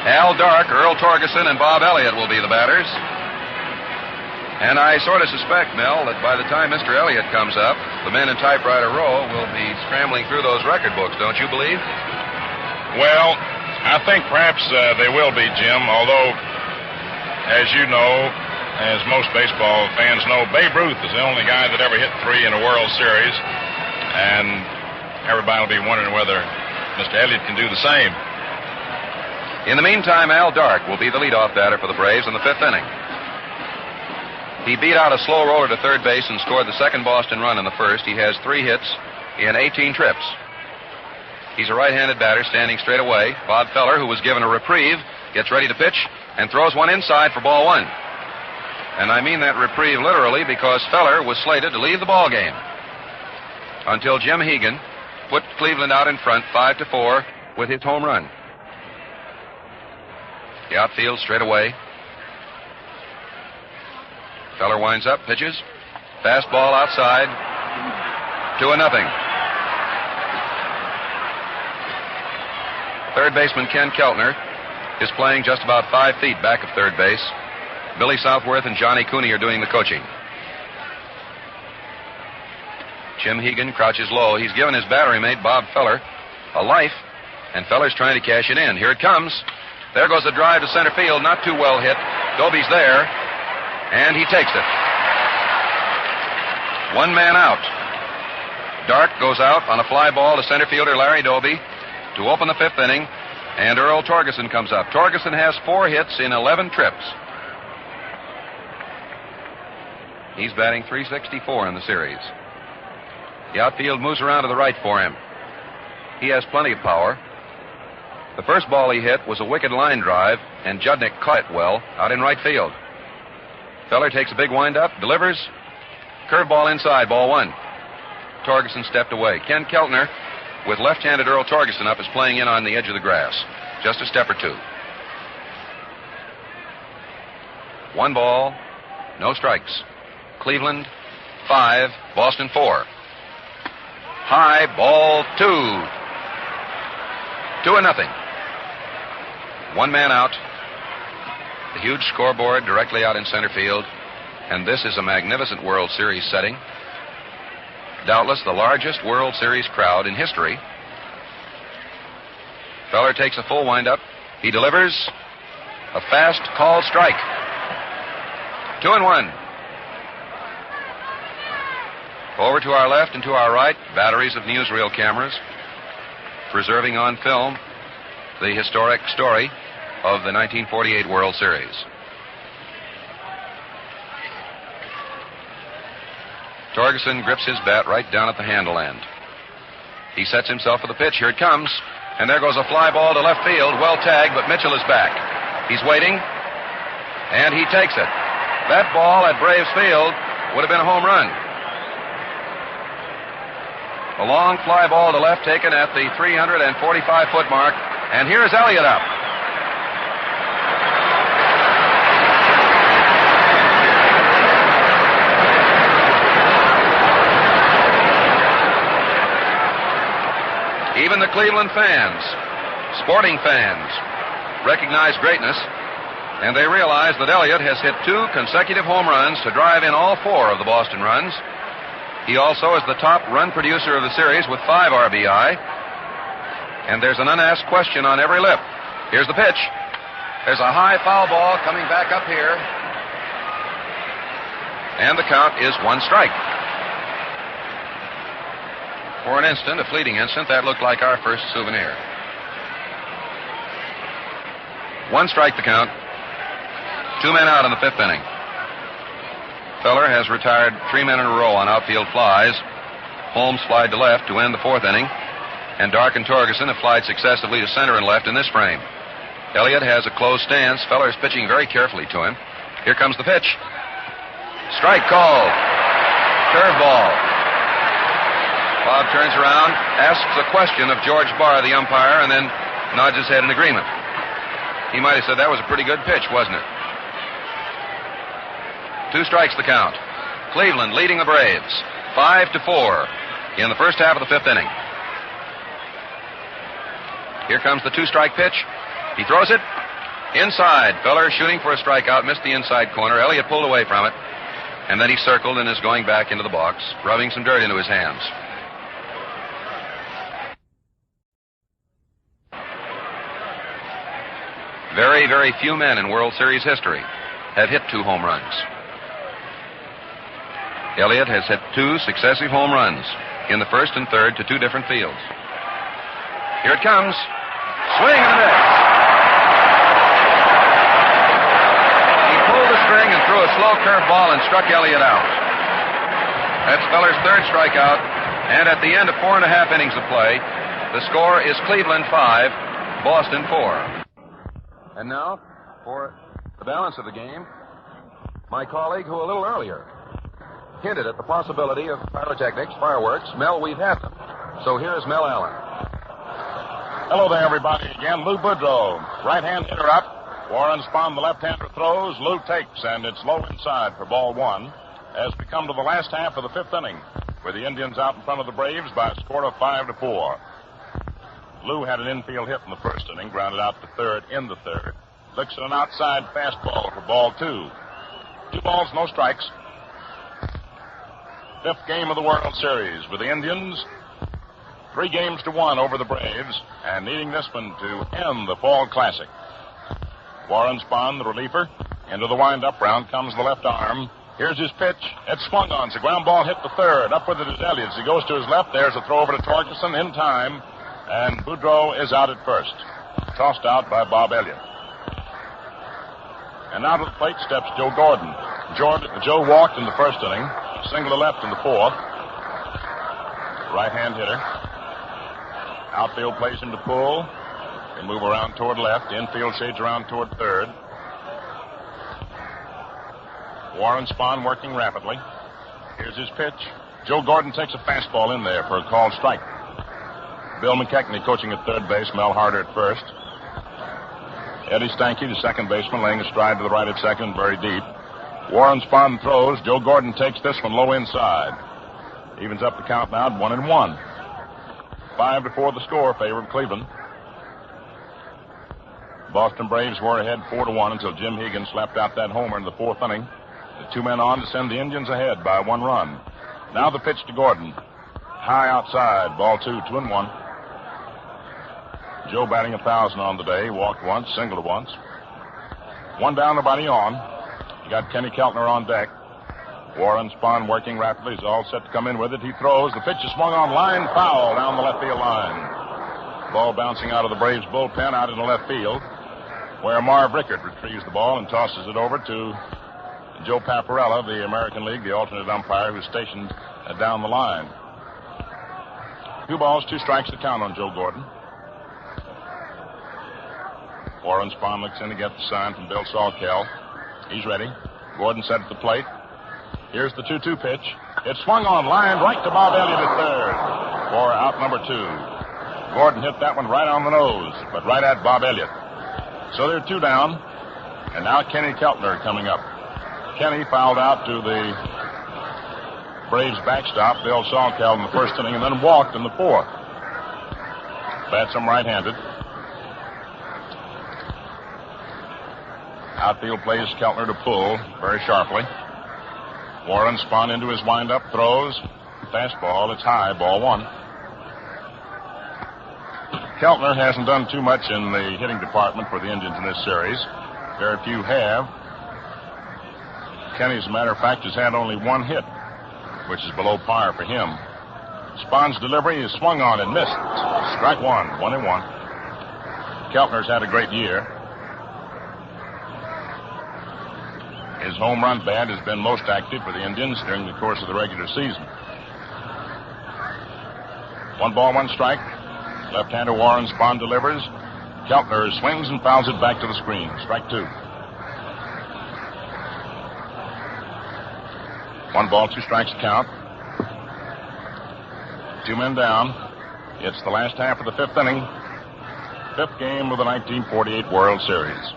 Al Dark, Earl Torgeson, and Bob Elliott will be the batters. And I sort of suspect, Mel, that by the time Mr. Elliott comes up, the men in typewriter row will be scrambling through those record books, don't you believe? Well, I think perhaps they will be, Jim, although, as you know, as most baseball fans know, Babe Ruth is the only guy that ever hit 3 in a World Series, and everybody will be wondering whether Mr. Elliott can do the same. In the meantime, Al Dark will be the leadoff batter for the Braves in the 5th inning. He beat out a slow roller to third base and scored the second Boston run in the first. He has 3 hits in 18 trips. He's a right-handed batter standing straight away. Bob Feller, who was given a reprieve, gets ready to pitch and throws one inside for ball 1. And I mean that reprieve literally because Feller was slated to leave the ball game until Jim Hegan put Cleveland out in front 5-4 with his home run. The outfield straight away. Feller winds up, pitches. Fastball outside. 2-0. Third baseman Ken Keltner is playing just about 5 feet back of third base. Billy Southworth and Johnny Cooney are doing the coaching. Jim Hegan crouches low. He's given his battery mate, Bob Feller, a life, and Feller's trying to cash it in. Here it comes. There goes the drive to center field, not too well hit. Doby's there, and he takes it. One man out. Dark goes out on a fly ball to center fielder Larry Doby to open the fifth inning, and Earl Torgeson comes up. Torgeson has 4 hits in 11 trips. He's batting .364 in the series. The outfield moves around to the right for him. He has plenty of power. The first ball he hit was a wicked line drive, and Judnick caught it well out in right field. Feller takes a big windup, delivers. Curveball inside, ball 1. Torgeson stepped away. Ken Keltner, with left-handed Earl Torgeson up, is playing in on the edge of the grass. Just a step or two. 1 ball, no strikes. Cleveland, 5, Boston, 4. High, ball 2. 2-0. 1 man out. The huge scoreboard directly out in center field. And this is a magnificent World Series setting. Doubtless the largest World Series crowd in history. Feller takes a full windup. He delivers a fast called strike. 2-1. Over to our left and to our right, batteries of newsreel cameras preserving on film the historic story of the 1948 World Series. Torgeson grips his bat right down at the handle end. He sets himself for the pitch. Here it comes. And there goes a fly ball to left field. Well tagged, but Mitchell is back. He's waiting. And he takes it. That ball at Braves Field would have been a home run. A long fly ball to left taken at the 345-foot mark. And here's Elliott up. Even the Cleveland fans, sporting fans, recognize greatness, and they realize that Elliott has hit 2 consecutive home runs to drive in all 4 of the Boston runs. He also is the top run producer of the series with 5 RBI. And there's an unasked question on every lip. Here's the pitch. There's a high foul ball coming back up here. And the count is 1 strike. For an instant, a fleeting instant, that looked like our first souvenir. 1 strike the count. 2 men out in the 5th inning. Feller has retired 3 men in a row on outfield flies. Holmes flied to left to end the 4th inning. And Dark and Torgeson have flied successively to center and left in this frame. Elliott has a closed stance. Feller is pitching very carefully to him. Here comes the pitch. Strike called. Curveball. Bob turns around, asks a question of George Barr, the umpire, and then nods his head in agreement. He might have said that was a pretty good pitch, wasn't it? 2 strikes the count. Cleveland leading the Braves 5-4 in the first half of the 5th inning. Here comes the 2-strike pitch. He throws it inside. Feller shooting for a strikeout, missed the inside corner. Elliott pulled away from it, and then he circled and is going back into the box, rubbing some dirt into his hands. Very, very few men in World Series history have hit 2 home runs. Elliott has hit 2 successive home runs in the 1st and 3rd to 2 different fields. Here it comes. Swing and a miss. He pulled the string and threw a slow curve ball and struck Elliott out. That's Feller's 3rd strikeout. And at the end of 4.5 innings of play, the score is Cleveland 5, Boston 4. And now, for the balance of the game, my colleague who a little earlier hinted at the possibility of pyrotechnics, fireworks. Mel, we've had them. So here's Mel Allen. Hello there, everybody. Again, Lou Boudreau. Right-hand hitter up. Warren Spahn, the left-hander, throws. Lou takes, and it's low inside for ball 1 as we come to the last half of the 5th inning, with the Indians out in front of the Braves by a score of 5-4. Lou had an infield hit in the 1st inning, grounded out to 3rd in the 3rd. Looks at an outside fastball for ball 2. 2 balls, no strikes. 5th game of the World Series with the Indians 3-1 over the Braves, and needing this one to end the fall classic. Warren Spahn, the reliever. Into the wind-up round comes the left arm. Here's his pitch. It's swung on. It's a ground ball hit the third. Up with it is Elliott. As he goes to his left, there's a throw over to Torkelson in time. And Boudreau is out at first. Tossed out by Bob Elliott. And now to the plate steps Joe Gordon. Joe walked in the first inning. Single to left in the fourth. Right-hand hitter. Outfield plays him to pull. They move around toward left. Infield shades around toward third. Warren Spahn working rapidly. Here's his pitch. Joe Gordon takes a fastball in there for a called strike. Bill McKechnie coaching at third base. Mel Harder at first. Eddie Stanky, the second baseman, laying a stride to the right at second, very deep. Warren Spahn throws. Joe Gordon takes this one low inside. Evens up the count now at 1-1. 5-4 the score, favored Cleveland. Boston Braves were ahead 4-1 until Jim Hegan slapped out that homer in the fourth inning. The 2 men on to send the Indians ahead by 1 run. Now the pitch to Gordon. High outside, ball 2-1. Joe batting 1,000 on the day. Walked once, singled once. 1 down, nobody on. You got Kenny Keltner on deck. Warren Spahn working rapidly. He's all set to come in with it. He throws. The pitch is swung on line, foul down the left field line. Ball bouncing out of the Braves bullpen out in the left field, where Marv Rickert retrieves the ball and tosses it over to Joe Paparella of the American League, the alternate umpire who's stationed down the line. 2 balls, 2 strikes to count on Joe Gordon. Warren Spahn looks in to get the sign from Bill Sawkel. He's ready. Gordon set at the plate. Here's the 2-2 pitch. It's swung on, lined right to Bob Elliott at third for out number 2. Gordon hit that one right on the nose, but right at Bob Elliott. So they're 2 down, and now Kenny Keltner coming up. Kenny fouled out to the Braves backstop, Bill Sawkel in the first inning, and then walked in the fourth. Bats him right-handed. Outfield plays Keltner to pull very sharply. Warren Spahn into his windup, throws. Fastball, it's high, ball 1. Keltner hasn't done too much in the hitting department for the Indians in this series. Very few have. Kenny, as a matter of fact, has had only 1 hit, which is below par for him. Spahn's delivery is swung on and missed. Strike 1, 1-1. Keltner's had a great year. His home run bat has been most active for the Indians during the course of the regular season. 1 ball, 1 strike. Left-hander Warren Spahn delivers. Keltner swings and fouls it back to the screen. Strike 2. 1 ball, 2 strikes count. 2 men down. It's the last half of the 5th inning. 5th game of the 1948 World Series.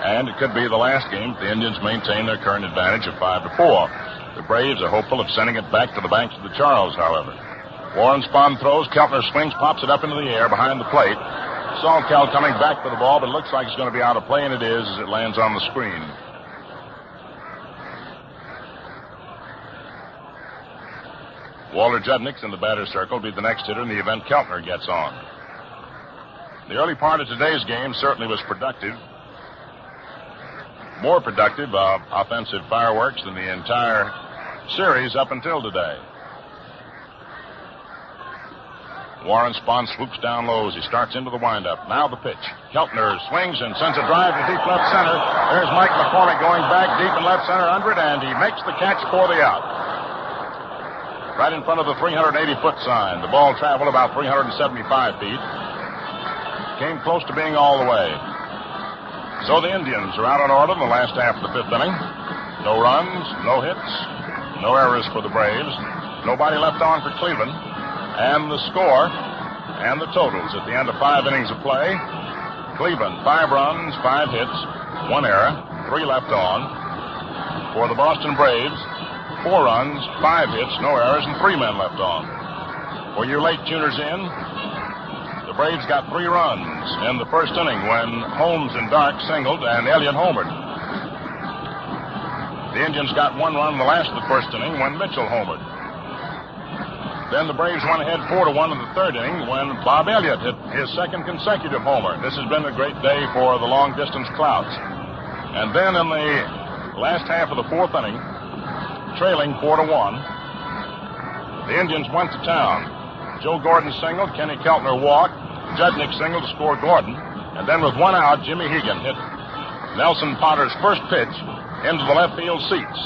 And it could be the last game if the Indians maintain their current advantage of 5-4. The Braves are hopeful of sending it back to the banks of the Charles, however. Warren Spahn throws. Keltner swings, pops it up into the air behind the plate. Sawkel coming back for the ball, but it looks like it's going to be out of play, and it is as it lands on the screen. Walter Judnick's in the batter's circle. Will be the next hitter in the event Keltner gets on. The early part of today's game certainly was productive. More productive of offensive fireworks than the entire series up until today. Warren Spahn swoops down low as he starts into the windup. Now the pitch. Keltner swings and sends a drive to deep left center. There's Mike McCormick going back deep in left center under it, and he makes the catch for the out. Right in front of the 380-foot sign. The ball traveled about 375 feet. Came close to being all the way. So the Indians are out on order in the last half of the 5th inning. No runs, no hits, no errors for the Braves. Nobody left on for Cleveland. And the score and the totals at the end of 5 innings of play. Cleveland, 5 runs, 5 hits, 1 error, 3 left on. For the Boston Braves, 4 runs, 5 hits, no errors, and 3 men left on. For you late tuners in, the Braves got 3 runs in the first inning when Holmes and Dark singled and Elliott homered. The Indians got 1 run in the last of the first inning when Mitchell homered. Then the Braves went ahead 4-1 in the third inning when Bob Elliott hit his second consecutive homer. This has been a great day for the long-distance Clouds. And then in the last half of the fourth inning, trailing 4-1, the Indians went to town. Joe Gordon singled, Kenny Keltner walked, Judnick singled to score Gordon, and then with one out, Jimmy Hegan hit Nelson Potter's first pitch into the left field seats,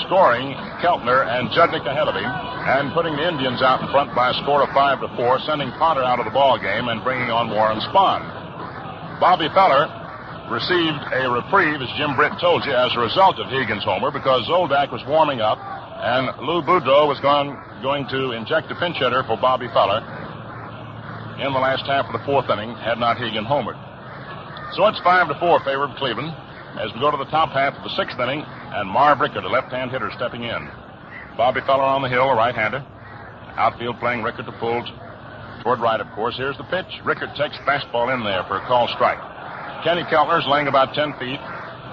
scoring Keltner and Judnick ahead of him, and putting the Indians out in front by a score of 5-4, sending Potter out of the ball game and bringing on Warren Spahn. Bobby Feller received a reprieve, as Jim Britt told you, as a result of Hegan's homer, because Zoldak was warming up, and Lou Boudreau was going to inject a pinch hitter for Bobby Feller in the last half of the fourth inning, had not Hegan homered. So it's 5-4 favor of Cleveland as we go to the top half of the sixth inning, and Marv Rickard, a left-hand hitter, stepping in. Bobby Feller on the hill, a right-hander. Outfield playing Rickard to pull toward right, of course. Here's the pitch. Rickard takes fastball in there for a called strike. Kenny Keltner's laying about 10 feet,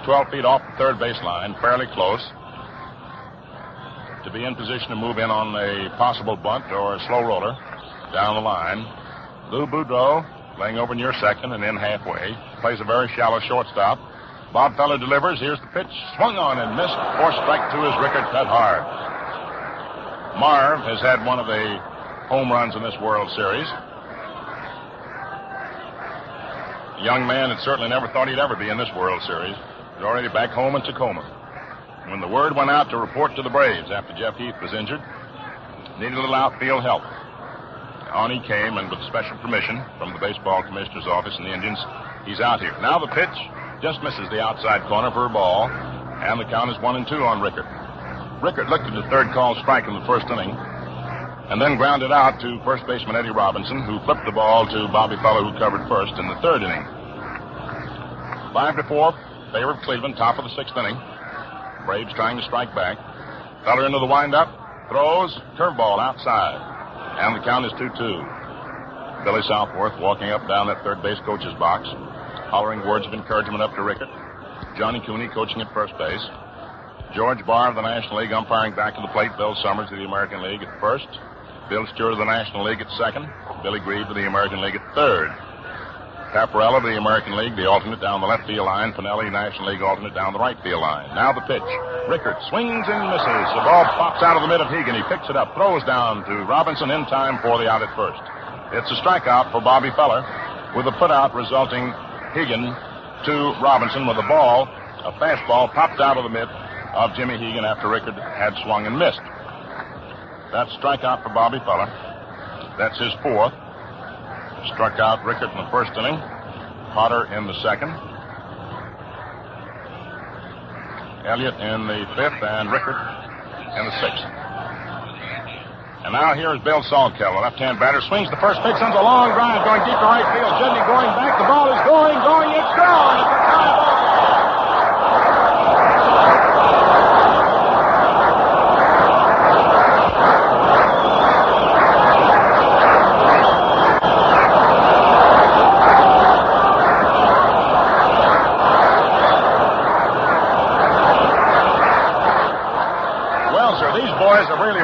12 feet off the third baseline, fairly close to be in position to move in on a possible bunt or a slow roller down the line. Lou Boudreau laying over near second and in halfway. Plays a very shallow shortstop. Bob Feller delivers. Here's the pitch. Swung on and missed. For strike two as Rickard cut hard. Marv has had one of the home runs in this World Series. A young man that certainly never thought he'd ever be in this World Series. He's already back home in Tacoma. When the word went out to report to the Braves after Jeff Heath was injured, needed a little outfield help. On he came, and with special permission from the baseball commissioner's office and the Indians, he's out here. Now the pitch just misses the outside corner for a ball, and the count is 1-2 on Rickard. Rickard looked at the third called strike in the first inning, and then grounded out to first baseman Eddie Robinson, who flipped the ball to Bobby Feller, who covered first in the third inning. 5-4, favor of Cleveland, top of the sixth inning. Braves trying to strike back. Feller into the windup, throws, curveball outside, and the count is 2-2. Billy Southworth walking up down that third base coach's box, hollering words of encouragement up to Rickard. Johnny Cooney coaching at first base. George Barr of the National League umpiring back to the plate. Bill Summers of the American League at first. Bill Stewart of the National League at second. Billy Grieve of the American League at third. Caparella of the American League, the alternate down the left field line. Pinelli, National League alternate down the right field line. Now the pitch. Rickard swings and misses. The ball pops out of the mid of Hegan. He picks it up, throws down to Robinson in time for the out at first. It's a strikeout for Bobby Feller, with a putout resulting Hegan to Robinson with a ball, a fastball, popped out of the mid of Jimmy Hegan after Rickard had swung and missed. That's strikeout for Bobby Feller. That's his fourth. Struck out Rickard in the first inning, Potter in the second, Elliott in the fifth, and Rickard in the sixth. And now here is Bill Salkeld, the left-hand batter, swings the first pitch, sends a long drive going deep to right field. Judney going back, the ball is going, it's gone. It's a tie ball.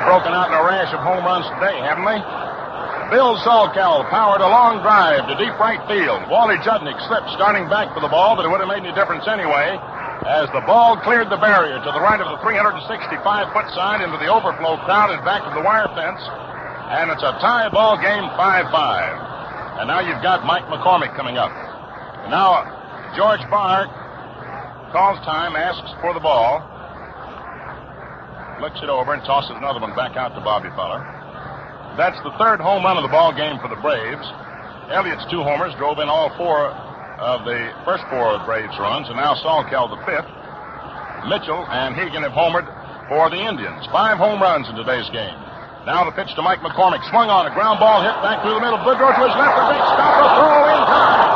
Broken out in a rash of home runs today, haven't they? Bill Salkeld powered a long drive to deep right field. Wally Judnick slipped starting back for the ball, but it wouldn't have made any difference anyway, as the ball cleared the barrier to the right of the 365-foot side into the overflow crowd and back of the wire fence, and it's a tie ball game, 5-5. And now you've got Mike McCormick coming up. And now George Barr calls time, asks for the ball, flicks it over and tosses another one back out to Bobby Feller. That's the third home run of the ball game for the Braves. Elliott's two homers drove in all four of the first four of Braves runs, and now Salkeld the fifth. Mitchell and Hegan have homered for the Indians. 5 home runs in today's game. Now the pitch to Mike McCormick. Swung on, a ground ball hit back through the middle. Boudreau to his left, a big stop, a throw in time.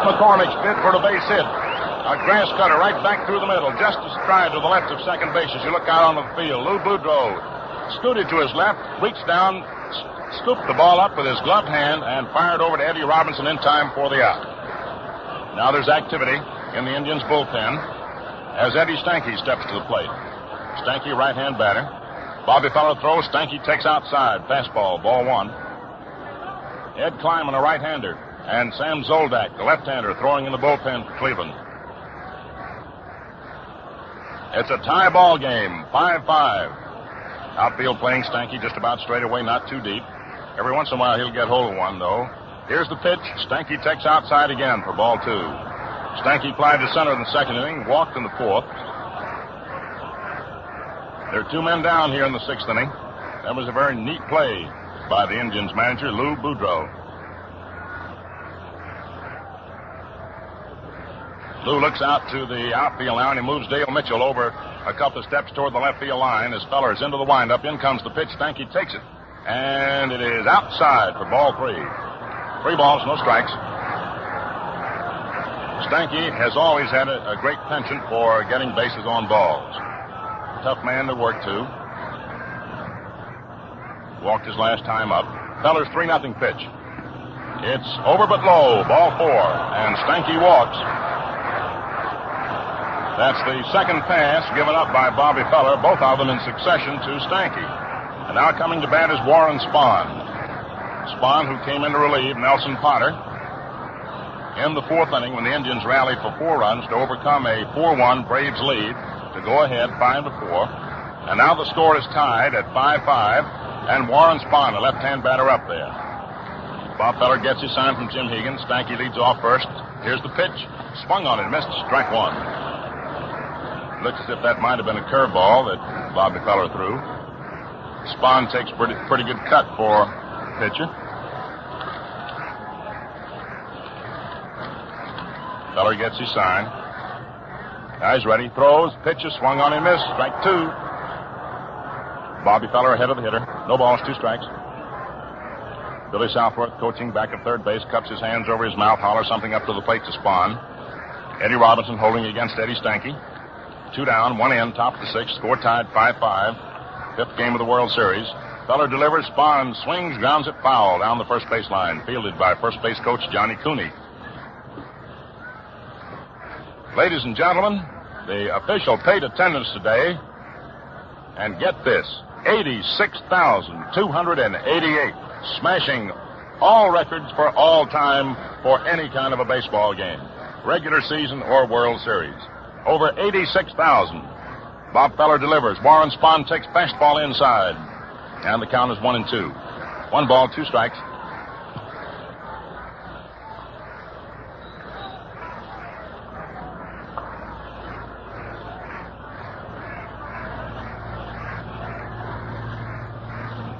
McCormick's bid for the base hit. A grass cutter right back through the middle, just astride to the left of second base as you look out onto the field. Lou Boudreau scooted to his left, reached down, scooped the ball up with his gloved hand, and fired over to Eddie Robinson in time for the out. Now there's activity in the Indians' bullpen as Eddie Stanky steps to the plate. Stanky, right-hand batter. Bobby Feller throws. Stanky takes outside. Fastball, ball one. Ed Kleiman, a right-hander. And Sam Zoldak, the left-hander, throwing in the bullpen for Cleveland. It's a tie ball game, 5-5. Outfield playing Stanky just about straight away, not too deep. Every once in a while he'll get hold of one, though. Here's the pitch. Stanky takes outside again for ball two. Stanky flied to center in the second inning, walked in the fourth. There are two men down here in the sixth inning. That was a very neat play by the Indians manager, Lou Boudreau. Lou looks out to the outfield now, and he moves Dale Mitchell over a couple of steps toward the left field line. As Feller's into the windup, in comes the pitch. Stanky takes it, and it is outside for ball three. 3 balls, no strikes. Stanky has always had a great penchant for getting bases on balls. Tough man to work to. Walked his last time up. Feller's 3-0 pitch. It's over but low, ball 4, and Stanky walks. That's the second pass given up by Bobby Feller, both of them in succession to Stanky. And now coming to bat is Warren Spahn. Spahn, who came in to relieve Nelson Potter in the fourth inning when the Indians rallied for 4 runs to overcome a 4-1 Braves lead to go ahead 5-4. And now the score is tied at 5-5, and Warren Spahn, a left-hand batter, up there. Bob Feller gets his sign from Jim Hegan. Stanky leads off first. Here's the pitch. Swung on it, missed. Strike one. Looks as if that might have been a curveball that Bobby Feller threw. Spahn takes pretty good cut for pitcher. Feller gets his sign. Now he's ready. Throws. Pitches. Swung on and missed. Strike 2. Bobby Feller ahead of the hitter. No balls, 2 strikes. Billy Southworth, coaching back at third base, cups his hands over his mouth, hollers something up to the plate to Spahn. Eddie Robinson holding against Eddie Stanky. 2 down, 1 in, top of the 6th. Score tied 5-5. 5th game of the World Series. Feller delivers. Spahn swings, grounds it foul down the first base line, fielded by first base coach Johnny Cooney. Ladies and gentlemen, the official paid attendance today, and get this, 86,288, smashing all records for all time for any kind of a baseball game, regular season or World Series. Over 86,000. Bob Feller delivers. Warren Spahn takes fastball inside, and the count is 1-2. 1 ball, 2 strikes.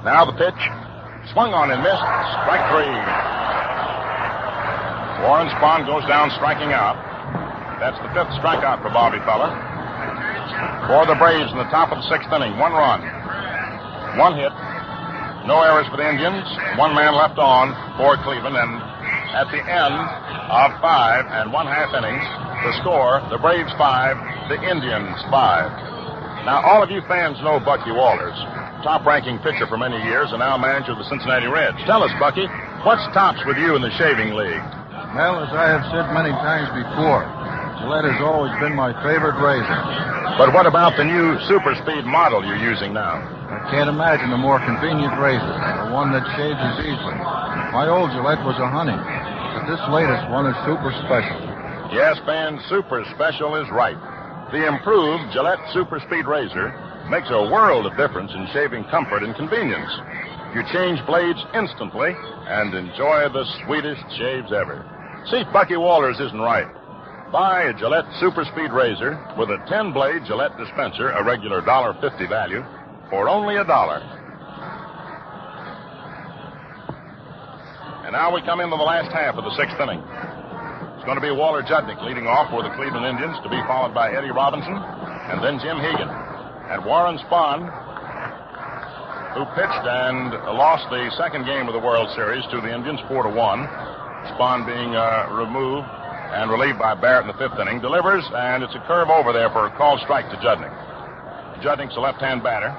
Now the pitch. Swung on and missed. Strike 3. Warren Spahn goes down striking out. That's the 5th strikeout for Bobby Feller. For the Braves in the top of the 6th inning. 1 run. 1 hit. No errors for the Indians. 1 man left on for Cleveland. And at the end of 5 1/2 innings, the score, the Braves 5, the Indians 5. Now, all of you fans know Bucky Walters, top-ranking pitcher for many years and now manager of the Cincinnati Reds. Tell us, Bucky, what's tops with you in the shaving league? Well, as I have said many times before, Gillette has always been my favorite razor. But what about the new Super Speed model you're using now? I can't imagine a more convenient razor, the one that shaves as easily. My old Gillette was a honey, but this latest one is super special. Yes, man, super special is right. The improved Gillette Super Speed razor makes a world of difference in shaving comfort and convenience. You change blades instantly and enjoy the sweetest shaves ever. See if Bucky Walters isn't right. Buy a Gillette Super Speed razor with a 10-blade Gillette dispenser, a regular $1.50 value, for only $1. And now we come into the last half of the 6th inning. It's going to be Walter Judnick leading off for the Cleveland Indians, to be followed by Eddie Robinson and then Jim Hegan. And Warren Spahn, who pitched and lost the second game of the World Series to the Indians 4-1, Spahn being removed and relieved by Barrett in the 5th inning, delivers, and it's a curve over there for a called strike to Judnick. Judnick's a left-hand batter.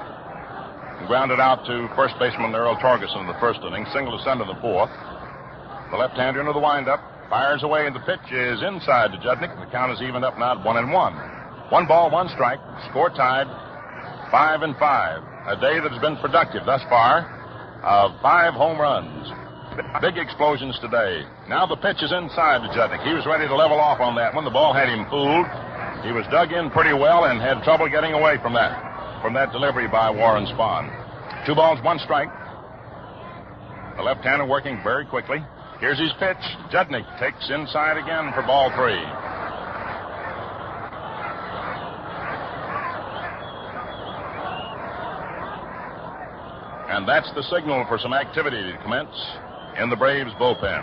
Grounded out to first baseman Earl Torgerson in the 1st inning, single to center in the 4th. The left-hander into the windup. Fires away, and the pitch is inside to Judnick. The count is evened up now at 1-1. 1 ball, 1 strike. Score tied 5-5. A day that has been productive thus far of 5 home runs. Big explosions today. Now the pitch is inside to Judnick. He was ready to level off on that one. The ball had him fooled. He was dug in pretty well and had trouble getting away from that delivery by Warren Spahn. 2 balls, 1 strike. The left-hander working very quickly. Here's his pitch. Judnick takes inside again for ball 3. And that's the signal for some activity to commence in the Braves bullpen.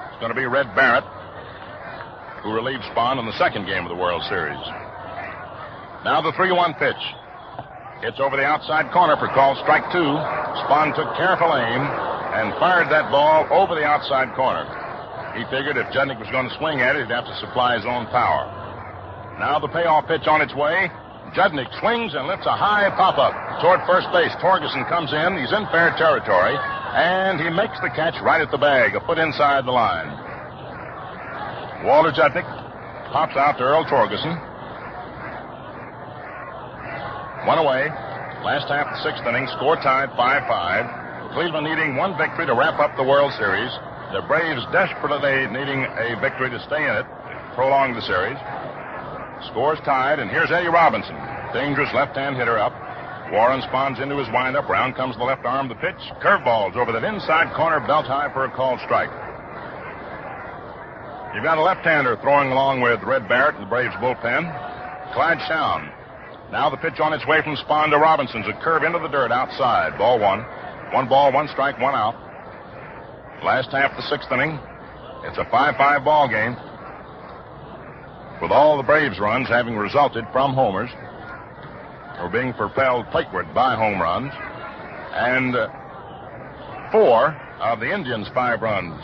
It's going to be Red Barrett, who relieved Spahn in the second game of the World Series. Now the 3-1 pitch. It's over the outside corner for called strike 2. Spahn took careful aim and fired that ball over the outside corner. He figured if Judnick was going to swing at it, he'd have to supply his own power. Now the payoff pitch on its way. Judnick swings and lifts a high pop-up toward first base. Torgeson comes in. He's in fair territory, and he makes the catch right at the bag, a foot inside the line. Walter Judnick pops out to Earl Torgeson. 1 away. Last half of the 6th inning. Score tied 5-5. Cleveland needing 1 victory to wrap up the World Series. The Braves desperately needing a victory to stay in it, prolong the series. Scores tied, and here's Eddie Robinson. Dangerous left-hand hitter up. Warren Spahn's into his windup. Round comes the left arm. The pitch. Curveballs over that inside corner, belt high for a called strike. You've got a left-hander throwing along with Red Barrett in the Braves bullpen. Clyde Shown. Now the pitch on its way from Spahn to Robinson's. A curve into the dirt outside. Ball 1. 1 ball, 1 strike, 1 out. Last half of the 6th inning. It's a 5-5 ball game, with all the Braves runs having resulted from homers or being propelled plateward by home runs, and 4 of the Indians' 5 runs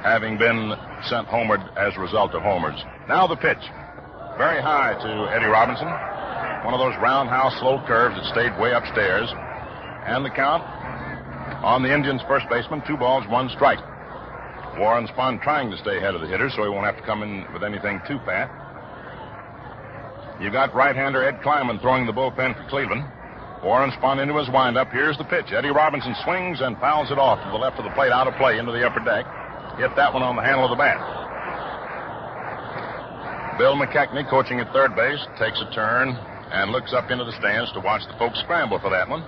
having been sent homeward as a result of homers. Now the pitch. Very high to Eddie Robinson. One of those roundhouse slow curves that stayed way upstairs. And the count on the Indians' first baseman, 2 balls, 1 strike. Warren Spahn trying to stay ahead of the hitter so he won't have to come in with anything too fat. You got right-hander Ed Kleiman throwing the bullpen for Cleveland. Warren Spahn into his windup. Here's the pitch. Eddie Robinson swings and fouls it off to the left of the plate, out of play, into the upper deck. Hit that one on the handle of the bat. Bill McKechnie, coaching at third base, takes a turn and looks up into the stands to watch the folks scramble for that one.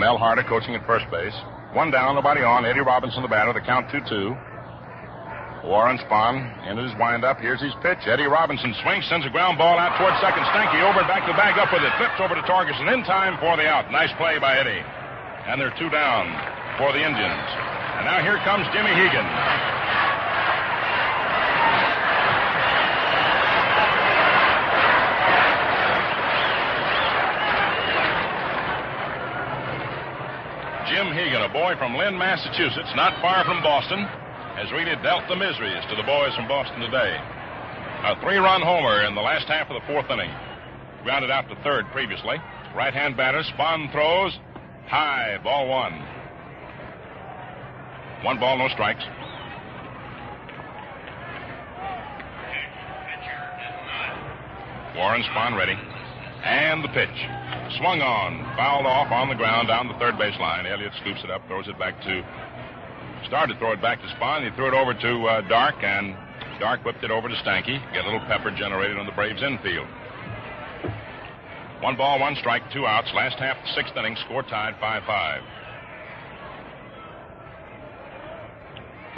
Mel Harder coaching at first base. 1 down, nobody on. Eddie Robinson, the batter. The count 2-2. Warren Spahn into his windup. Here's his pitch. Eddie Robinson swings, sends a ground ball out towards second. Stanky over, back to bag up with it. Flips over to Torgeson in time for the out. Nice play by Eddie. And they're 2 down for the Indians. And now here comes Jimmy Hegan. Jim Hegan, a boy from Lynn, Massachusetts, not far from Boston, has really dealt the miseries to the boys from Boston today. A 3-run homer in the last half of the 4th inning. Grounded out to third previously. Right-hand batter, Spahn throws. High, ball 1. 1 ball, no strikes. Warren Spahn ready. And the pitch. Swung on, fouled off on the ground down the third base line. Elliott scoops it up, throws it back to... Started to throw it back to Spahn. He threw it over to Dark, and Dark whipped it over to Stanky. Get a little pepper generated on the Braves infield. 1 ball, 1 strike, 2 outs. Last half, 6th inning, score tied 5-5.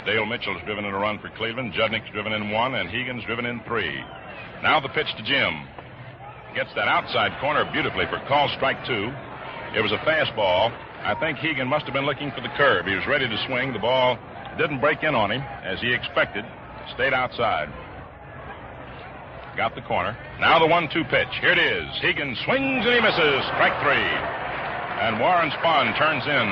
Dale Mitchell's driven in a run for Cleveland. Judnick's driven in 1, and Hegan's driven in 3. Now the pitch to Jim. Gets that outside corner beautifully for call strike 2. It was a fastball. I think Hegan must have been looking for the curve. He was ready to swing. The ball didn't break in on him as he expected. Stayed outside. Got the corner. Now the 1-2 pitch. Here it is. Hegan swings and he misses. Strike 3. And Warren Spahn turns in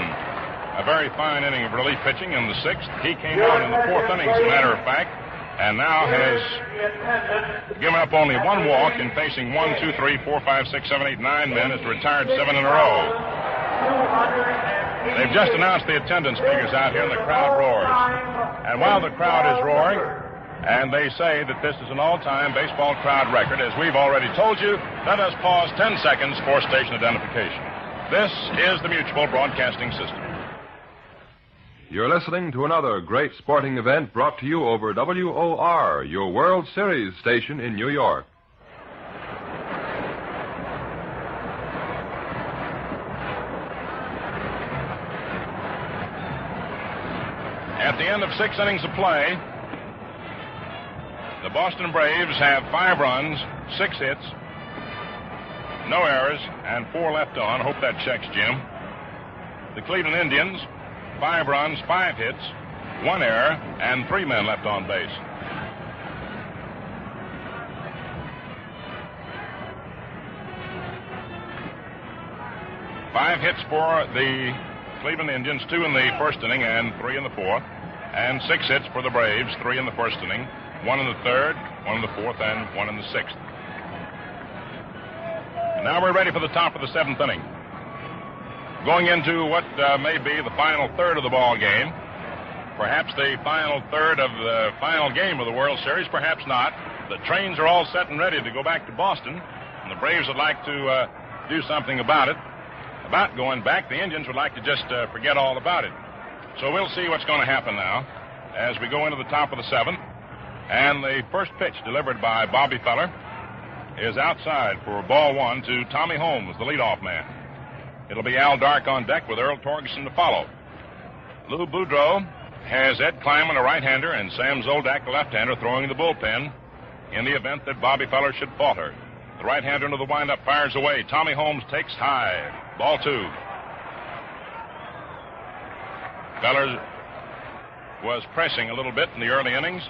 a very fine inning of relief pitching in the 6th. He came on in the 4th inning, as a matter of fact, and now has given up only 1 walk in facing 1, 2, 3, 4, 5, 6, 7, 8, 9 men. Has retired 7 in a row. They've just announced the attendance figures out here, and the crowd roars. And while the crowd is roaring, and they say that this is an all-time baseball crowd record, as we've already told you, let us pause 10 seconds for station identification. This is the Mutual Broadcasting System. You're listening to another great sporting event brought to you over WOR, your World Series station in New York. At the end of 6 innings of play, the Boston Braves have 5 runs, 6 hits, no errors, and 4 left on. Hope that checks, Jim. The Cleveland Indians, 5 runs, 5 hits, 1 error, and 3 men left on base. Five hits for the Cleveland Indians, 2 in the first inning and 3 in the fourth. And 6 hits for the Braves, 3 in the first inning, 1 in the third, 1 in the fourth, and 1 in the sixth. And now we're ready for the top of the 7th inning. Going into what may be the final third of the ball game. Perhaps the final third of the final game of the World Series, perhaps not. The trains are all set and ready to go back to Boston, and the Braves would like to do something about it. About going back, the Indians would like to just forget all about it. So we'll see what's going to happen now as we go into the top of the 7th. And the first pitch delivered by Bobby Feller is outside for ball 1 to Tommy Holmes, the leadoff man. It'll be Al Dark on deck with Earl Torgeson to follow. Lou Boudreau has Ed Kleiman, a right-hander, and Sam Zoldak, a left-hander, throwing the bullpen in the event that Bobby Feller should falter. The right-hander into the windup fires away. Tommy Holmes takes high. Ball 2. Feller was pressing a little bit in the early innings,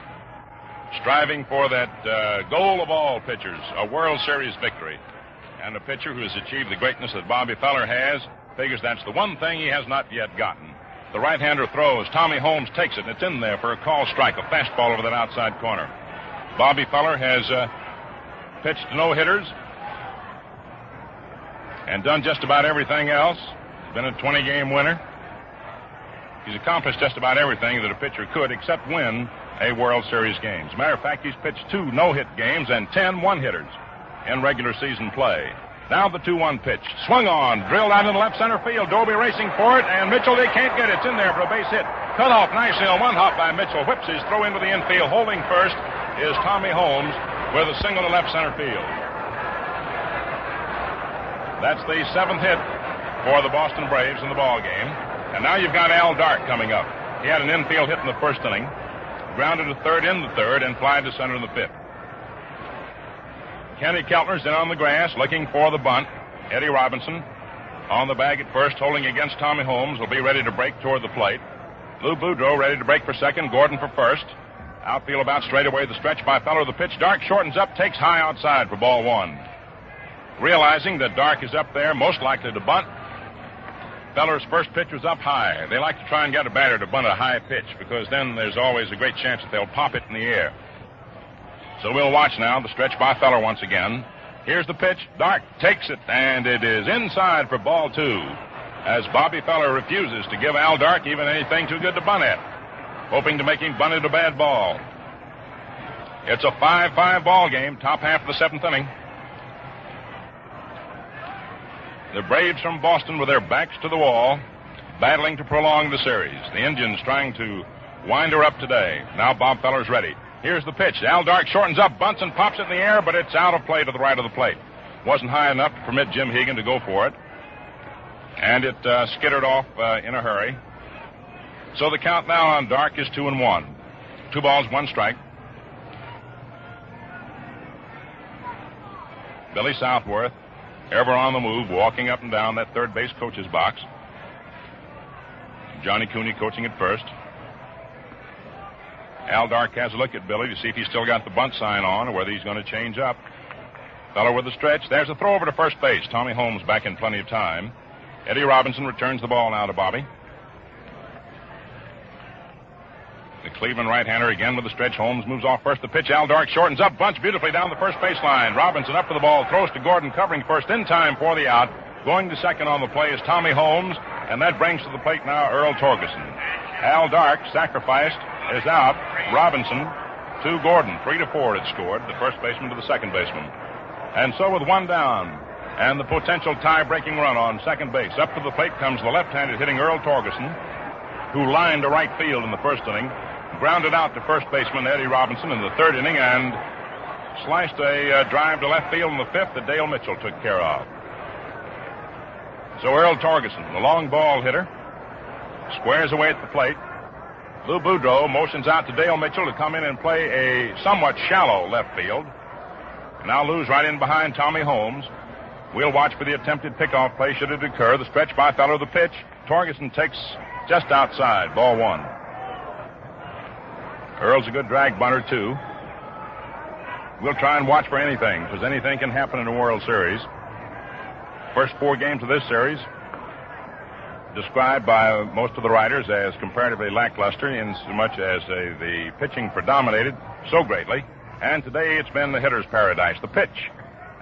striving for that goal of all pitchers, a World Series victory. And a pitcher who has achieved the greatness that Bobby Feller has figures that's the one thing he has not yet gotten. The right-hander throws. Tommy Holmes takes it, and it's in there for a call strike, a fastball over that outside corner. Bobby Feller has pitched no-hitters and done just about everything else. Been a 20-game winner. He's accomplished just about everything that a pitcher could except win a World Series game. As a matter of fact, he's pitched 2 no-hit games and 10 one-hitters in regular season play. Now the 2-1 pitch. Swung on, drilled out in the left center field. Doby racing for it, and Mitchell, they can't get it. It's in there for a base hit. Cut off nicely on one hop by Mitchell. Whips his throw into the infield. Holding first is Tommy Holmes with a single to left center field. That's the 7th hit for the Boston Braves in the ball game. And now you've got Al Dark coming up. He had an infield hit in the first inning, grounded to third in the third, and flied to center in the 5th. Kenny Keltner's in on the grass looking for the bunt. Eddie Robinson on the bag at first, holding against Tommy Holmes, will be ready to break toward the plate. Lou Boudreau ready to break for second, Gordon for first. Outfield about straight away, the stretch by Feller. The pitch, Dark shortens up, takes high outside for ball 1. Realizing that Dark is up there, most likely to bunt, Feller's first pitch was up high. They like to try and get a batter to bunt a high pitch because then there's always a great chance that they'll pop it in the air. So we'll watch now the stretch by Feller once again. Here's the pitch. Dark takes it, and it is inside for ball 2 as Bobby Feller refuses to give Al Dark even anything too good to bunt at, hoping to make him bunt it a bad ball. It's a 5-5 ball game, top half of the 7th inning. The Braves from Boston with their backs to the wall, battling to prolong the series. The Indians trying to wind her up today. Now Bob Feller's ready. Here's the pitch. Al Dark shortens up, bunts and pops it in the air, but it's out of play to the right of the plate. Wasn't high enough to permit Jim Hegan to go for it. And it skittered off in a hurry. So the count now on Dark is 2-1. 2 balls, 1 strike. Billy Southworth, ever on the move, walking up and down that third base coach's box. Johnny Cooney coaching at first. Al Dark has a look at Billy to see if he's still got the bunt sign on or whether he's going to change up. Feller with the stretch. There's a throw over to first base. Tommy Holmes back in plenty of time. Eddie Robinson returns the ball now to Bobby. The Cleveland right-hander again with the stretch. Holmes moves off first. The pitch. Al Dark shortens up, bunts beautifully down the first baseline. Robinson up to the ball, throws to Gordon, covering first in time for the out. Going to second on the play is Tommy Holmes, and that brings to the plate now Earl Torgerson. Al Dark, sacrificed, is out. Robinson to Gordon. 3-4 it scored, the first baseman to the second baseman. And so with one down and the potential tie-breaking run on second base, up to the plate comes the left-handed hitting Earl Torgerson, who lined to right field in the first inning, grounded out to first baseman Eddie Robinson in the third inning, and sliced a drive to left field in the fifth that Dale Mitchell took care of. So Earl Torgerson, the long ball hitter, squares away at the plate. Lou Boudreau motions out to Dale Mitchell to come in and play a somewhat shallow left field. Now Lou's right in behind Tommy Holmes. We'll watch for the attempted pickoff play should it occur. The stretch by Feller, the pitch. Torgerson takes just outside, ball one. Earl's a good drag bunter, too. We'll try and watch for anything, because anything can happen in a World Series. First 4 games of this series described by most of the writers as comparatively lackluster in so much as the pitching predominated so greatly. And today it's been the hitter's paradise. The pitch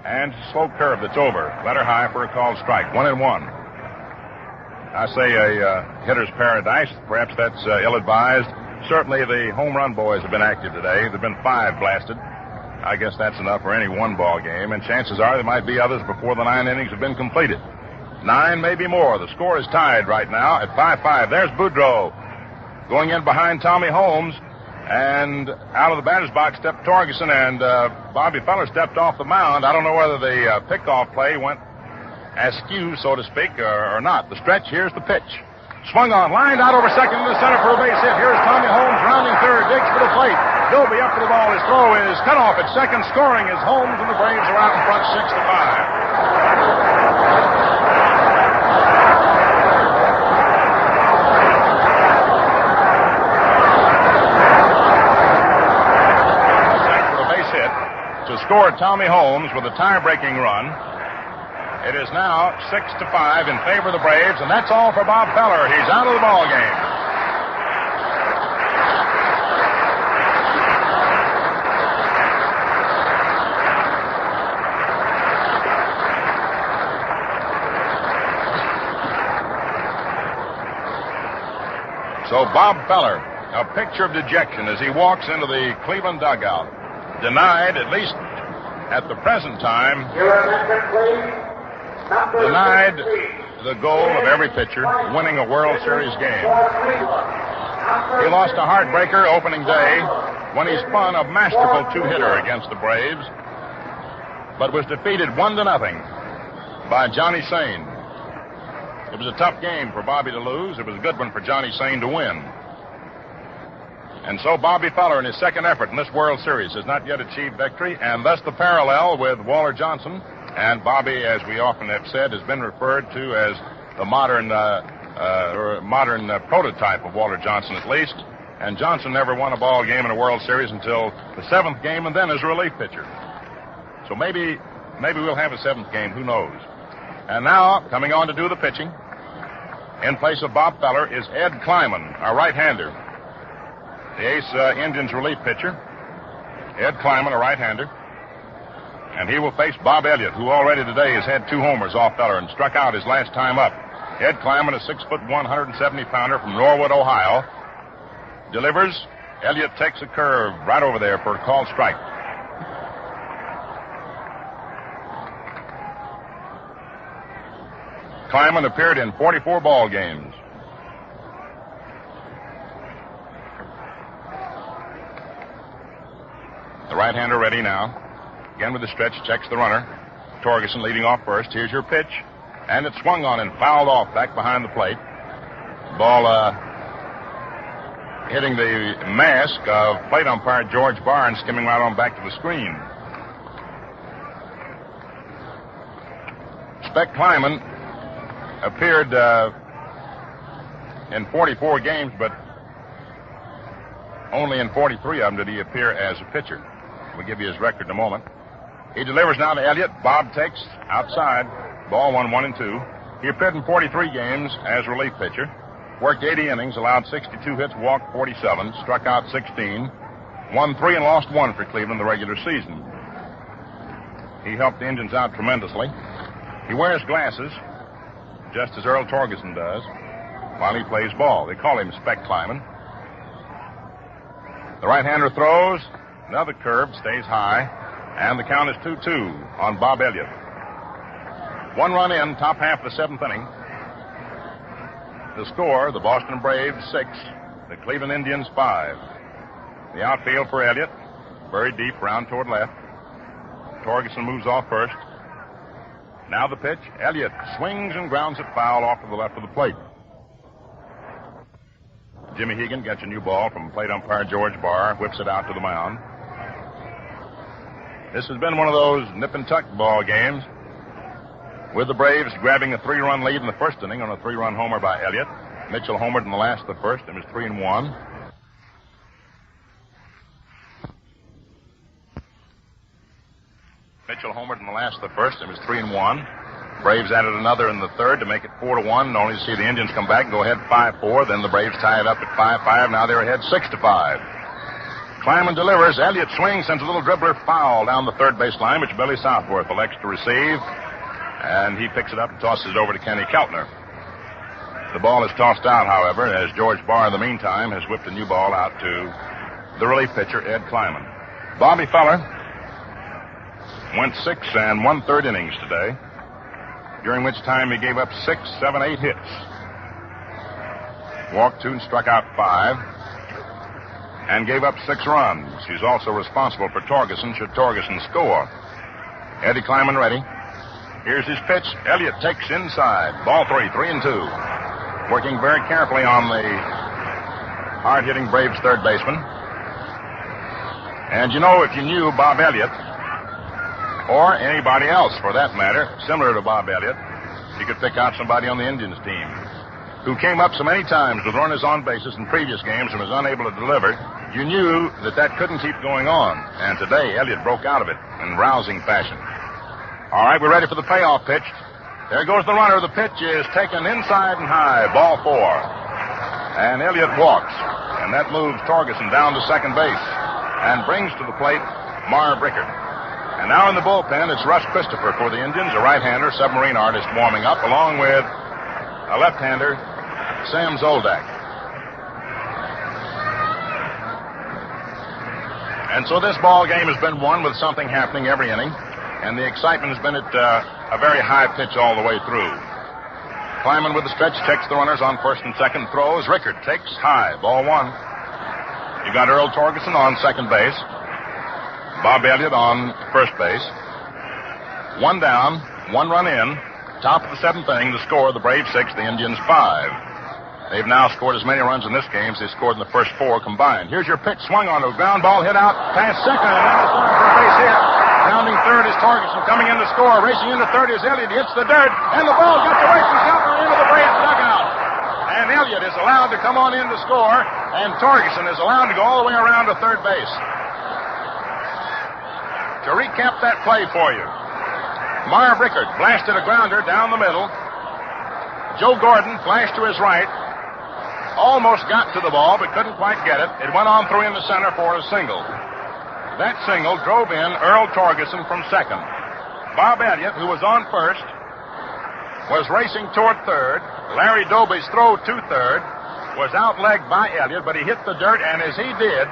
and slow curve that's over. Letter high for a called strike. 1-1. I say a hitter's paradise. Perhaps that's ill-advised. Certainly the home run boys have been active today. There have been 5 blasted. I guess that's enough for any one ball game, and chances are there might be others before the 9 innings have been completed. 9, maybe more. The score is tied right now at 5-5. There's Boudreau going in behind Tommy Holmes, and out of the batter's box stepped Torgerson, and Bobby Feller stepped off the mound. I don't know whether the pickoff play went askew, so to speak, or not. The stretch, here's the pitch. Swung on, lined out over second in the center for a base hit. Here's Tommy Holmes rounding third, digs for the plate. Gilby up to the ball. His throw is cut off at second. Scoring is Holmes, and the Braves are out in front 6-5. For a base hit to score Tommy Holmes with a tie-breaking run. It is now 6-5 in favor of the Braves, and that's all for Bob Feller. He's out of the ball game. So Bob Feller, a picture of dejection as he walks into the Cleveland dugout, denied, at least at the present time, denied the goal of every pitcher, winning a World Series game. He lost a heartbreaker opening day when he spun a masterful 2-hitter against the Braves, but was defeated 1-0 by Johnny Sain. It was a tough game for Bobby to lose. It was a good one for Johnny Sain to win. And so Bobby Feller, in his second effort in this World Series, has not yet achieved victory, and thus the parallel with Waller Johnson. And Bobby, as we often have said, has been referred to as the modern prototype of Waller Johnson, at least. And Johnson never won a ball game in a World Series until the 7th game, and then as a relief pitcher. So maybe we'll have a 7th game. Who knows? And now, coming on to do the pitching, in place of Bob Feller is Ed Kleiman, our right-hander. The Ace Indians relief pitcher. Ed Kleiman, a right-hander. And he will face Bob Elliott, who already today has had 2 homers off Feller and struck out his last time up. Ed Kleiman, a 6'1", 170-pounder from Norwood, Ohio, delivers. Elliott takes a curve right over there for a called strike. Kleiman appeared in 44 ball games. The right-hander ready now. Again with the stretch, checks the runner. Torgerson leading off first. Here's your pitch. And it swung on and fouled off back behind the plate. Ball hitting the mask of plate umpire George Barnes, skimming right on back to the screen. Spec Kleiman appeared in 44 games, but only in 43 of them did he appear as a pitcher. We'll give you his record in a moment. He delivers now to Elliott. Bob takes outside. Ball 1-1-2. He appeared in 43 games as relief pitcher. Worked 80 innings, allowed 62 hits, walked 47, struck out 16, won 3 and lost 1 for Cleveland in the regular season. He helped the Indians out tremendously. He wears glasses, just as Earl Torgerson does, while he plays ball. They call him Spec Kleiman. The right-hander throws. Another curve, stays high, and the count is 2-2 on Bob Elliott. 1 run in, top half of the 7th inning. The score, the Boston Braves 6, the Cleveland Indians 5. The outfield for Elliott, buried deep, round toward left. Torgerson moves off first. Now the pitch. Elliott swings and grounds it foul off to the left of the plate. Jimmy Hegan gets a new ball from plate umpire George Barr, whips it out to the mound. This has been one of those nip-and-tuck ball games, with the Braves grabbing a 3-run lead in the first inning on a 3-run homer by Elliott. Mitchell homered in the last of the first. It was 3-1. Mitchell homered in the last of the first. It was 3-1. Braves added another in the third to make it 4-1, and only to see the Indians come back and go ahead 5-4. Then the Braves tie it up at 5-5. Now they're ahead 6-5. Kleiman delivers. Elliott swings, sends a little dribbler foul down the third base line, which Billy Southworth elects to receive. And he picks it up and tosses it over to Kenny Keltner. The ball is tossed out, however, as George Barr, in the meantime, has whipped a new ball out to the relief pitcher, Ed Kleiman. Bobby Feller went 6 1/3 innings today, during which time he gave up 6, 7, 8 hits. Walked 2 and struck out 5, and gave up 6 runs. He's also responsible for Torgerson, should Torgerson score. Eddie Kleiman ready. Here's his pitch. Elliott takes inside. Ball 3, 3-2. Working very carefully on the hard-hitting Braves third baseman. And you know, if you knew Bob Elliott, or anybody else for that matter, similar to Bob Elliott, you could pick out somebody on the Indians team who came up so many times with runners on bases in previous games and was unable to deliver. You knew that that couldn't keep going on. And today, Elliott broke out of it in rousing fashion. All right, we're ready for the payoff pitch. There goes the runner. The pitch is taken inside and high. Ball 4. And Elliott walks. And that moves Torgerson down to second base and brings to the plate Marv Rickard. And now in the bullpen, it's Russ Christopher for the Indians, a right-hander, submarine artist warming up, along with a left-hander, Sam Zoldak. And so this ball game has been won with something happening every inning. And the excitement has been at a very high pitch all the way through. Kleiman with the stretch checks the runners on first and second, throws. Rickard takes high. Ball 1. You got Earl Torgerson on second base. Bob Elliott on first base. 1 down, 1 run in. Top of the 7th inning, the score, the Braves 6, the Indians 5. They've now scored as many runs in this game as they scored in the first 4 combined. Here's your pitch, swung on a ground ball, hit out past second, and that is going for a base hit. Rounding third is Torgerson, coming in to score. Racing into third is Elliott. He hits the dirt, and the ball gets away from Keltner into the Braves dugout. And Elliott is allowed to come on in to score, and Torgerson is allowed to go all the way around to third base. To recap that play for you, Marv Rickard blasted a grounder down the middle. Joe Gordon flashed to his right, almost got to the ball, but couldn't quite get it. It went on through in the center for a single. That single drove in Earl Torgerson from second. Bob Elliott, who was on first, was racing toward third. Larry Doby's throw to third was outlegged by Elliott, but he hit the dirt, and as he did,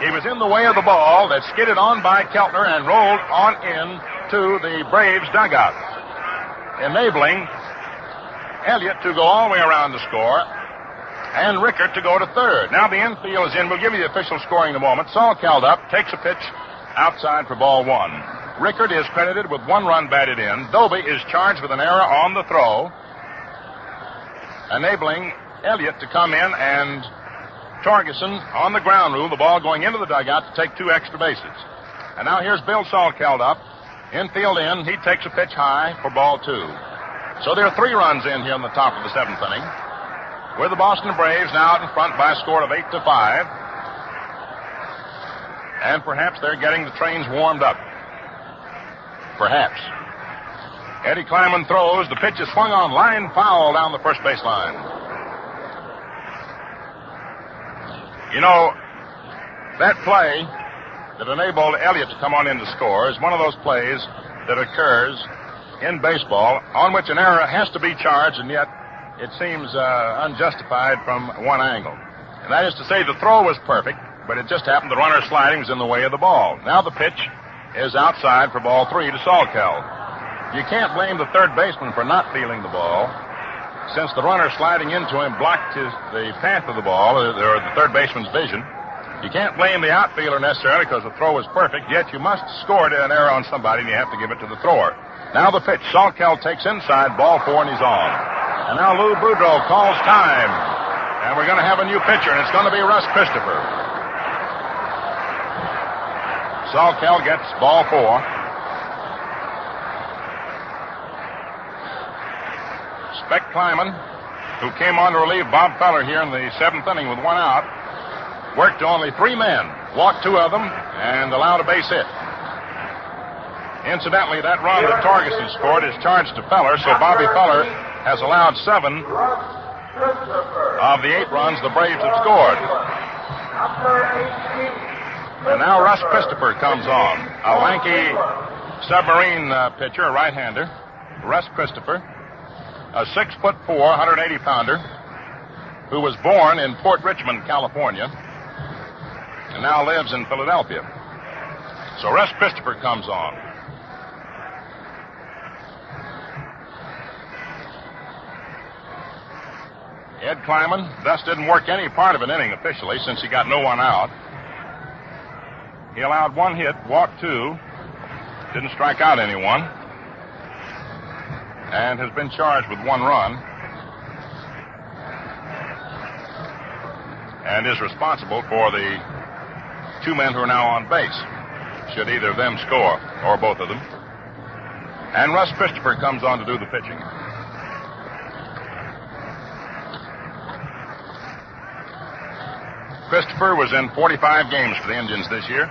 he was in the way of the ball that skidded on by Keltner and rolled on in to the Braves dugout, enabling Elliott to go all the way around to score and Rickard to go to third. Now the infield is in. We'll give you the official scoring in a moment. Saul Caldup takes a pitch outside for ball 1. Rickard is credited with 1 run batted in. Doby is charged with an error on the throw, enabling Elliott to come in and Torgerson on the ground rule, the ball going into the dugout to take 2 extra bases. And now here's Bill Saul Caldup. Infield in. He takes a pitch high for ball 2. So there are 3 runs in here in the top of the 7th inning, with the Boston Braves now out in front by a score of 8-5. And perhaps they're getting the trains warmed up. Perhaps. Eddie Kleiman throws. The pitch is swung on, line foul down the first base line. You know, that play that enabled Elliott to come on in to score is one of those plays that occurs in baseball on which an error has to be charged, and yet it seems unjustified from one angle. And that is to say, the throw was perfect, but it just happened the runner sliding was in the way of the ball. Now the pitch is outside for ball 3 to Salkel. You can't blame the third baseman for not feeling the ball, since the runner sliding into him blocked the path of the ball, or the third baseman's vision. You can't blame the outfielder necessarily because the throw was perfect, yet you must score an error on somebody, and you have to give it to the thrower. Now the pitch. Salkel takes inside, ball 4, and he's on. And now Lou Boudreau calls time. And we're going to have a new pitcher, and it's going to be Russ Christopher. Salkel gets ball 4. Speck Kleiman, who came on to relieve Bob Feller here in the 7th inning with 1 out, worked to only 3 men, walked 2 of them, and allowed a base hit. Incidentally, that run that Torgerson scored is charged to Feller, so Bobby Feller has allowed 7 of the 8 runs the Braves have scored. And now Russ Christopher comes on, a lanky submarine pitcher, a right-hander. Russ Christopher, a 6'4", 180-pounder, who was born in Port Richmond, California, and now lives in Philadelphia. So Russ Christopher comes on. Ed Kleiman thus didn't work any part of an inning officially since he got no one out. He allowed 1 hit, walked 2, didn't strike out anyone, and has been charged with 1 run, and is responsible for the 2 men who are now on base, should either of them score, or both of them. And Russ Christopher comes on to do the pitching. Christopher was in 45 games for the Indians this year.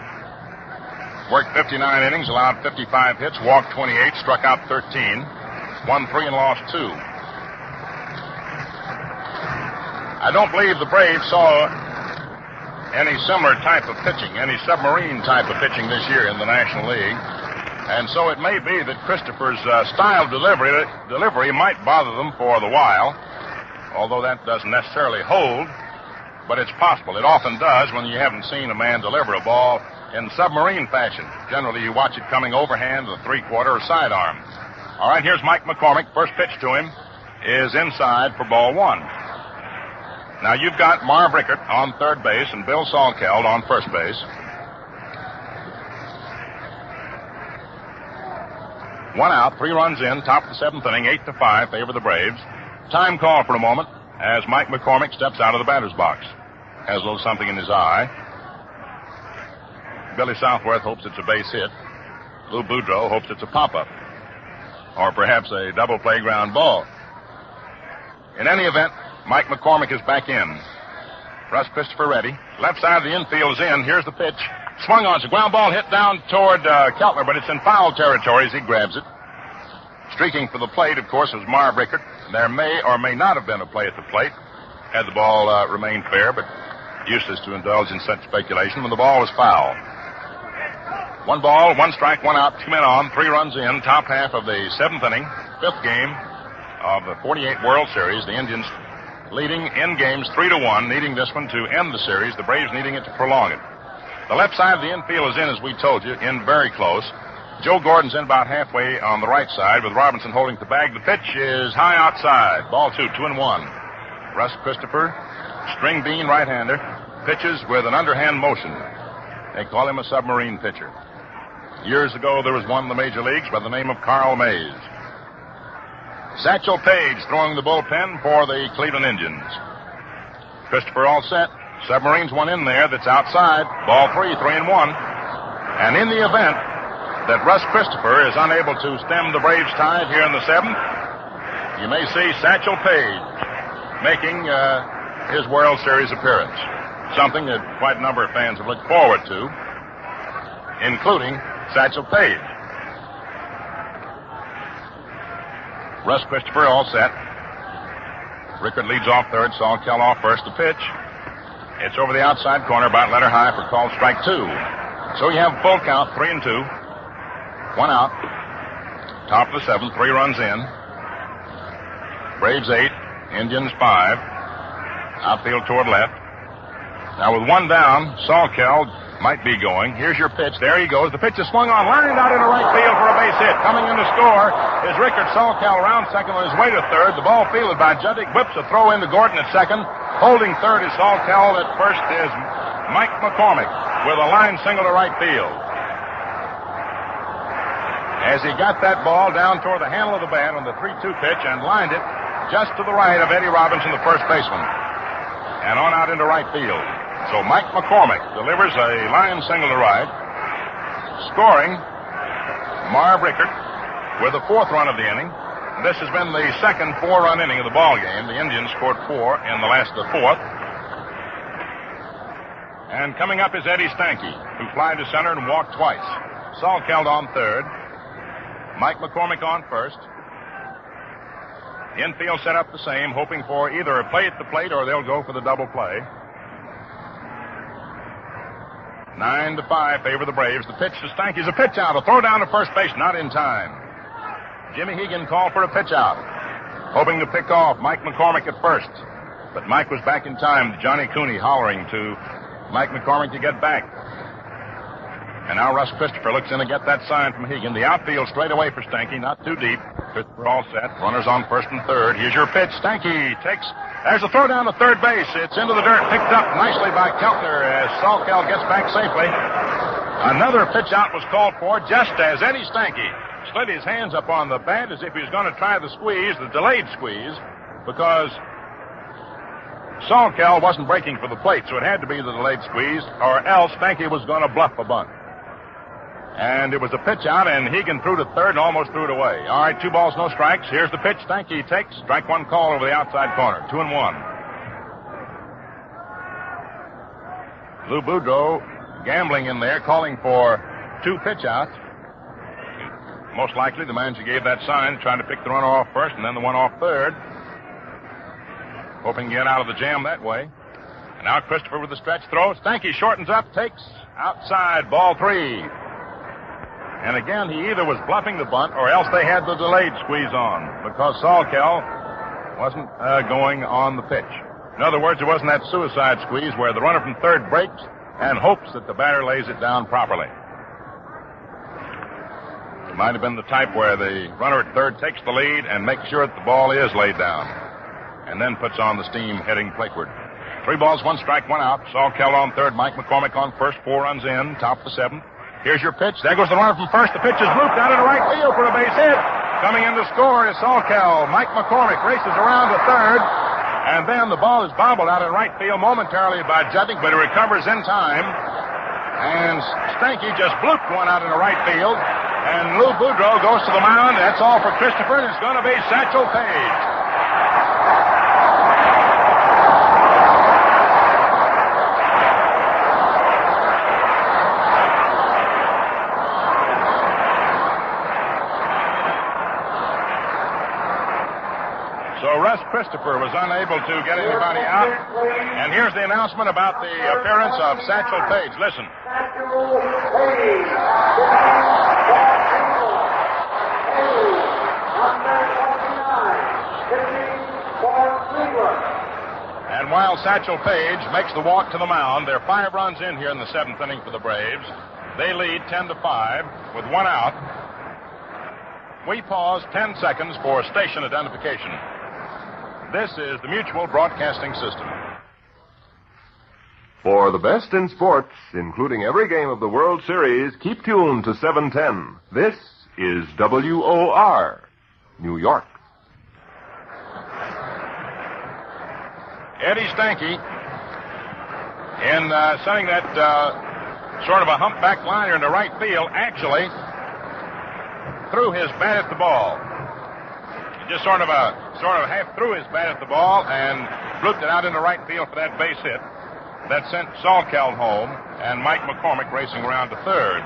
Worked 59 innings, allowed 55 hits, walked 28, struck out 13, won 3 and lost 2. I don't believe the Braves saw any similar type of pitching, any submarine type of pitching this year in the National League. And so it may be that Christopher's style of delivery might bother them for the while, although that doesn't necessarily hold. But it's possible. It often does when you haven't seen a man deliver a ball in submarine fashion. Generally, you watch it coming overhand, a 3/4 or sidearm. All right, here's Mike McCormick. First pitch to him is inside for ball 1. Now, you've got Marv Rickert on third base and Bill Salkeld on first base. 1 out, 3 runs in, top of the 7th inning, 8-5, favor the Braves. Time call for a moment as Mike McCormick steps out of the batter's box. Has a little something in his eye. Billy Southworth hopes it's a base hit. Lou Boudreau hopes it's a pop-up. Or perhaps a double play ground ball. In any event, Mike McCormick is back in. Russ Christopher ready. Left side of the infield is in. Here's the pitch. Swung on. It's a ground ball hit down toward Keltner, but it's in foul territory as he grabs it. Streaking for the plate, of course, was Marv Rickert. There may or may not have been a play at the plate had the ball remained fair, but useless to indulge in such speculation when the ball was foul. 1 ball, 1 strike, 1 out, 2 men on, 3 runs in, top half of the 7th inning, 5th game of the 48 World Series. The Indians leading in games 3-1, needing this one to end the series. The Braves needing it to prolong it. The left side of the infield is in, as we told you, in very close. Joe Gordon's in about halfway on the right side with Robinson holding the bag. The pitch is high outside. Ball 2, 2-1. Russ Christopher, string bean right-hander, pitches with an underhand motion. They call him a submarine pitcher. Years ago, there was one in the major leagues by the name of Carl Mays. Satchel Paige throwing the bullpen for the Cleveland Indians. Christopher all set. Submarine's one in there that's outside. Ball 3, 3-1. And in the event that Russ Christopher is unable to stem the Braves' tide here in the 7th, you may see Satchel Paige making his World Series appearance. Something that quite a number of fans have looked forward to, including Satchel Paige. Russ Christopher all set. Rickert leads off third, Salkel off first. The pitch. It's over the outside corner, about letter high for called strike 2. So you have full count, 3-2. 1 out. top of the 7th, 3 runs in. Braves 8, Indians 5. Outfield toward left. Now with 1 down, Salkel might be going. Here's your pitch. There he goes. The pitch is swung on, lined out into right field for a base hit. Coming in to score is Rickard Salkel, around second on his way to third. The ball fielded by Juddick. Whips a throw into Gordon at second. Holding third is Salkel. At first is Mike McCormick with a line single to right field. As he got that ball down toward the handle of the bat on the 3-2 pitch and lined it just to the right of Eddie Robinson, the first baseman, and on out into right field. So Mike McCormick delivers a line single to right, scoring Marv Rickard with the 4th run of the inning. This has been the second 4-run inning of the ball game. The Indians scored 4 in the last of the 4th. And coming up is Eddie Stanky, who flied to center and walked twice. Salkeld on third. Mike McCormick on first. The infield set up the same, hoping for either a play at the plate or they'll go for the double play. 9-5 favor the Braves. The pitch to Stanky's a pitch out. A throw down to first base, not in time. Jimmy Hegan called for a pitch out, hoping to pick off Mike McCormick at first. But Mike was back in time. Johnny Cooney hollering to Mike McCormick to get back. And now Russ Christopher looks in to get that sign from Hegan. The outfield straight away for Stanky, not too deep. Christopher all set. Runners on first and third. Here's your pitch. Stanky takes. There's a throw down to third base. It's into the dirt. Picked up nicely by Keltner as Salkel gets back safely. Another pitch out was called for just as Eddie Stanky slid his hands up on the bat as if he was going to try the squeeze, the delayed squeeze, because Salkel wasn't breaking for the plate, so it had to be the delayed squeeze, or else Stanky was going to bluff a bunt. And it was a pitch out, and Hegan threw to third and almost threw it away. All right, 2 balls, no strikes. Here's the pitch. Stanky takes. Strike 1 call over the outside corner. 2-1. Lou Boudreau gambling in there, calling for 2 pitch outs. Most likely the manager gave that sign, trying to pick the runner off first and then the one off third, hoping to get out of the jam that way. And now Christopher with the stretch throw. Stanky shortens up, takes outside, ball 3. And again, he either was bluffing the bunt or else they had the delayed squeeze on because Salkel wasn't going on the pitch. In other words, it wasn't that suicide squeeze where the runner from third breaks and hopes that the batter lays it down properly. It might have been the type where the runner at third takes the lead and makes sure that the ball is laid down and then puts on the steam heading plateward. 3 balls, 1 strike, 1 out. Salkel on third, Mike McCormick on first, 4 runs in, top of the 7th. Here's your pitch. There goes the runner from first. The pitch is looped out into right field for a base hit. Coming in to score is Salkel. Mike McCormick races around to third. And then the ball is bobbled out in right field momentarily by Juddick, but it recovers in time. And Stanky just blooped one out into right field. And Lou Boudreau goes to the mound. That's all for Christopher, and it's going to be Satchel Paige. Russ Christopher was unable to get anybody out. And here's the announcement about the appearance of Satchel Paige. Listen. And while Satchel Paige makes the walk to the mound, there are 5 runs in here in the 7th inning for the Braves. They lead 10-5 with 1 out. We pause 10 seconds for station identification. This is the Mutual Broadcasting System. For the best in sports, including every game of the World Series, keep tuned to 710. This is WOR, New York. Eddie Stanky, in sending that sort of a humpback liner into right field, actually threw his bat at the ball. He just sort of half threw his bat at the ball and blooped it out into right field for that base hit. That sent Salkel home and Mike McCormick racing around to third.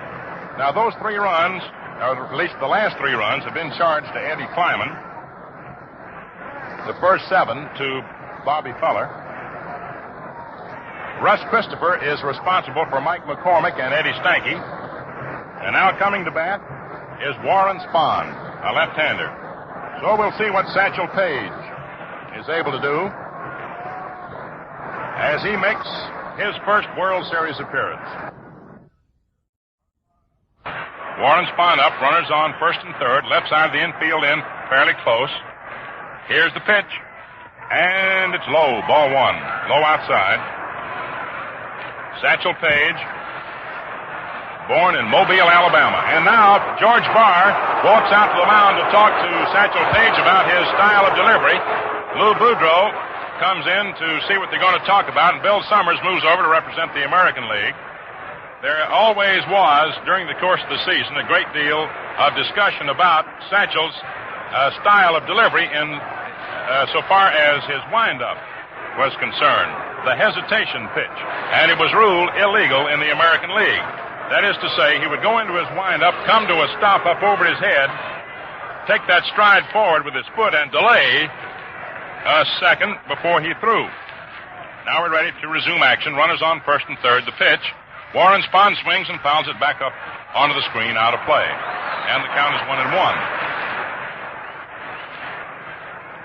Now those 3 runs, or at least the last 3 runs, have been charged to Eddie Kleiman. The first 7 to Bobby Feller. Russ Christopher is responsible for Mike McCormick and Eddie Stanky. And now coming to bat is Warren Spahn. a left-hander. So we'll see what Satchel Paige is able to do as he makes his first World Series appearance. Warren Spahn up, runners on first and third, left side of the infield in, fairly close. Here's the pitch, and it's low, ball one, low outside. Satchel Paige, born in Mobile, Alabama. And now George Barr walks out to the mound to talk to Satchel Paige about his style of delivery. Lou Boudreau comes in to see what they're going to talk about, and Bill Summers moves over to represent the American League. There always was, during the course of the season, a great deal of discussion about Satchel's style of delivery in so far as his windup was concerned, the hesitation pitch. And it was ruled illegal in the American League. That is to say, he would go into his windup, come to a stop up over his head, take that stride forward with his foot, and delay a second before he threw. Now we're ready to resume action. Runners on first and third. The pitch. Warren Spahn swings and fouls it back up onto the screen, out of play. And the count is 1-1.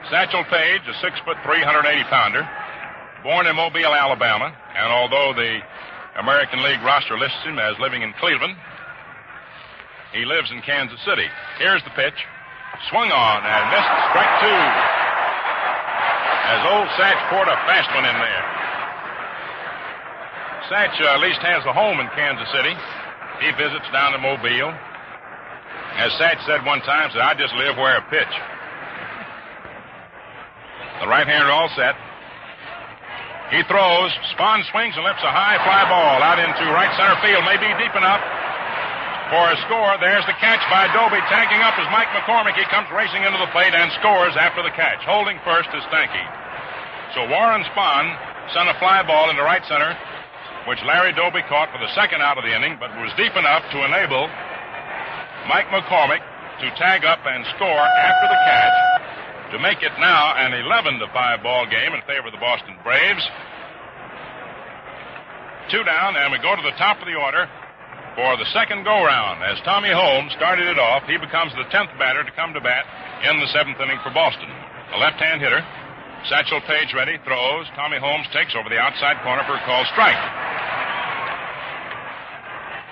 Satchel Paige, a 6'3", 180-pounder, born in Mobile, Alabama, and although the American League roster lists him as living in Cleveland, he lives in Kansas City. Here's the pitch. Swung on and missed, strike two. As old Satch poured a fast one in there. Satch at least has a home in Kansas City. He visits down in Mobile. As Satch said one time, I just live where I pitch. The right-hander all set. He throws. Spahn swings and lifts a high fly ball out into right center field. May be deep enough for a score. There's the catch by Doby. Tagging up is Mike McCormick. He comes racing into the plate and scores after the catch. Holding first is Stanky. So Warren Spahn sent a fly ball into right center, which Larry Doby caught for the second out of the inning, but was deep enough to enable Mike McCormick to tag up and score after the catch to make it now an 11-5 ball game in favor of the Boston Braves. 2 down, and we go to the top of the order for the second go-round. As Tommy Holmes started it off, he becomes the 10th batter to come to bat in the 7th inning for Boston. A left-hand hitter. Satchel Paige ready, throws. Tommy Holmes takes over the outside corner for a called strike.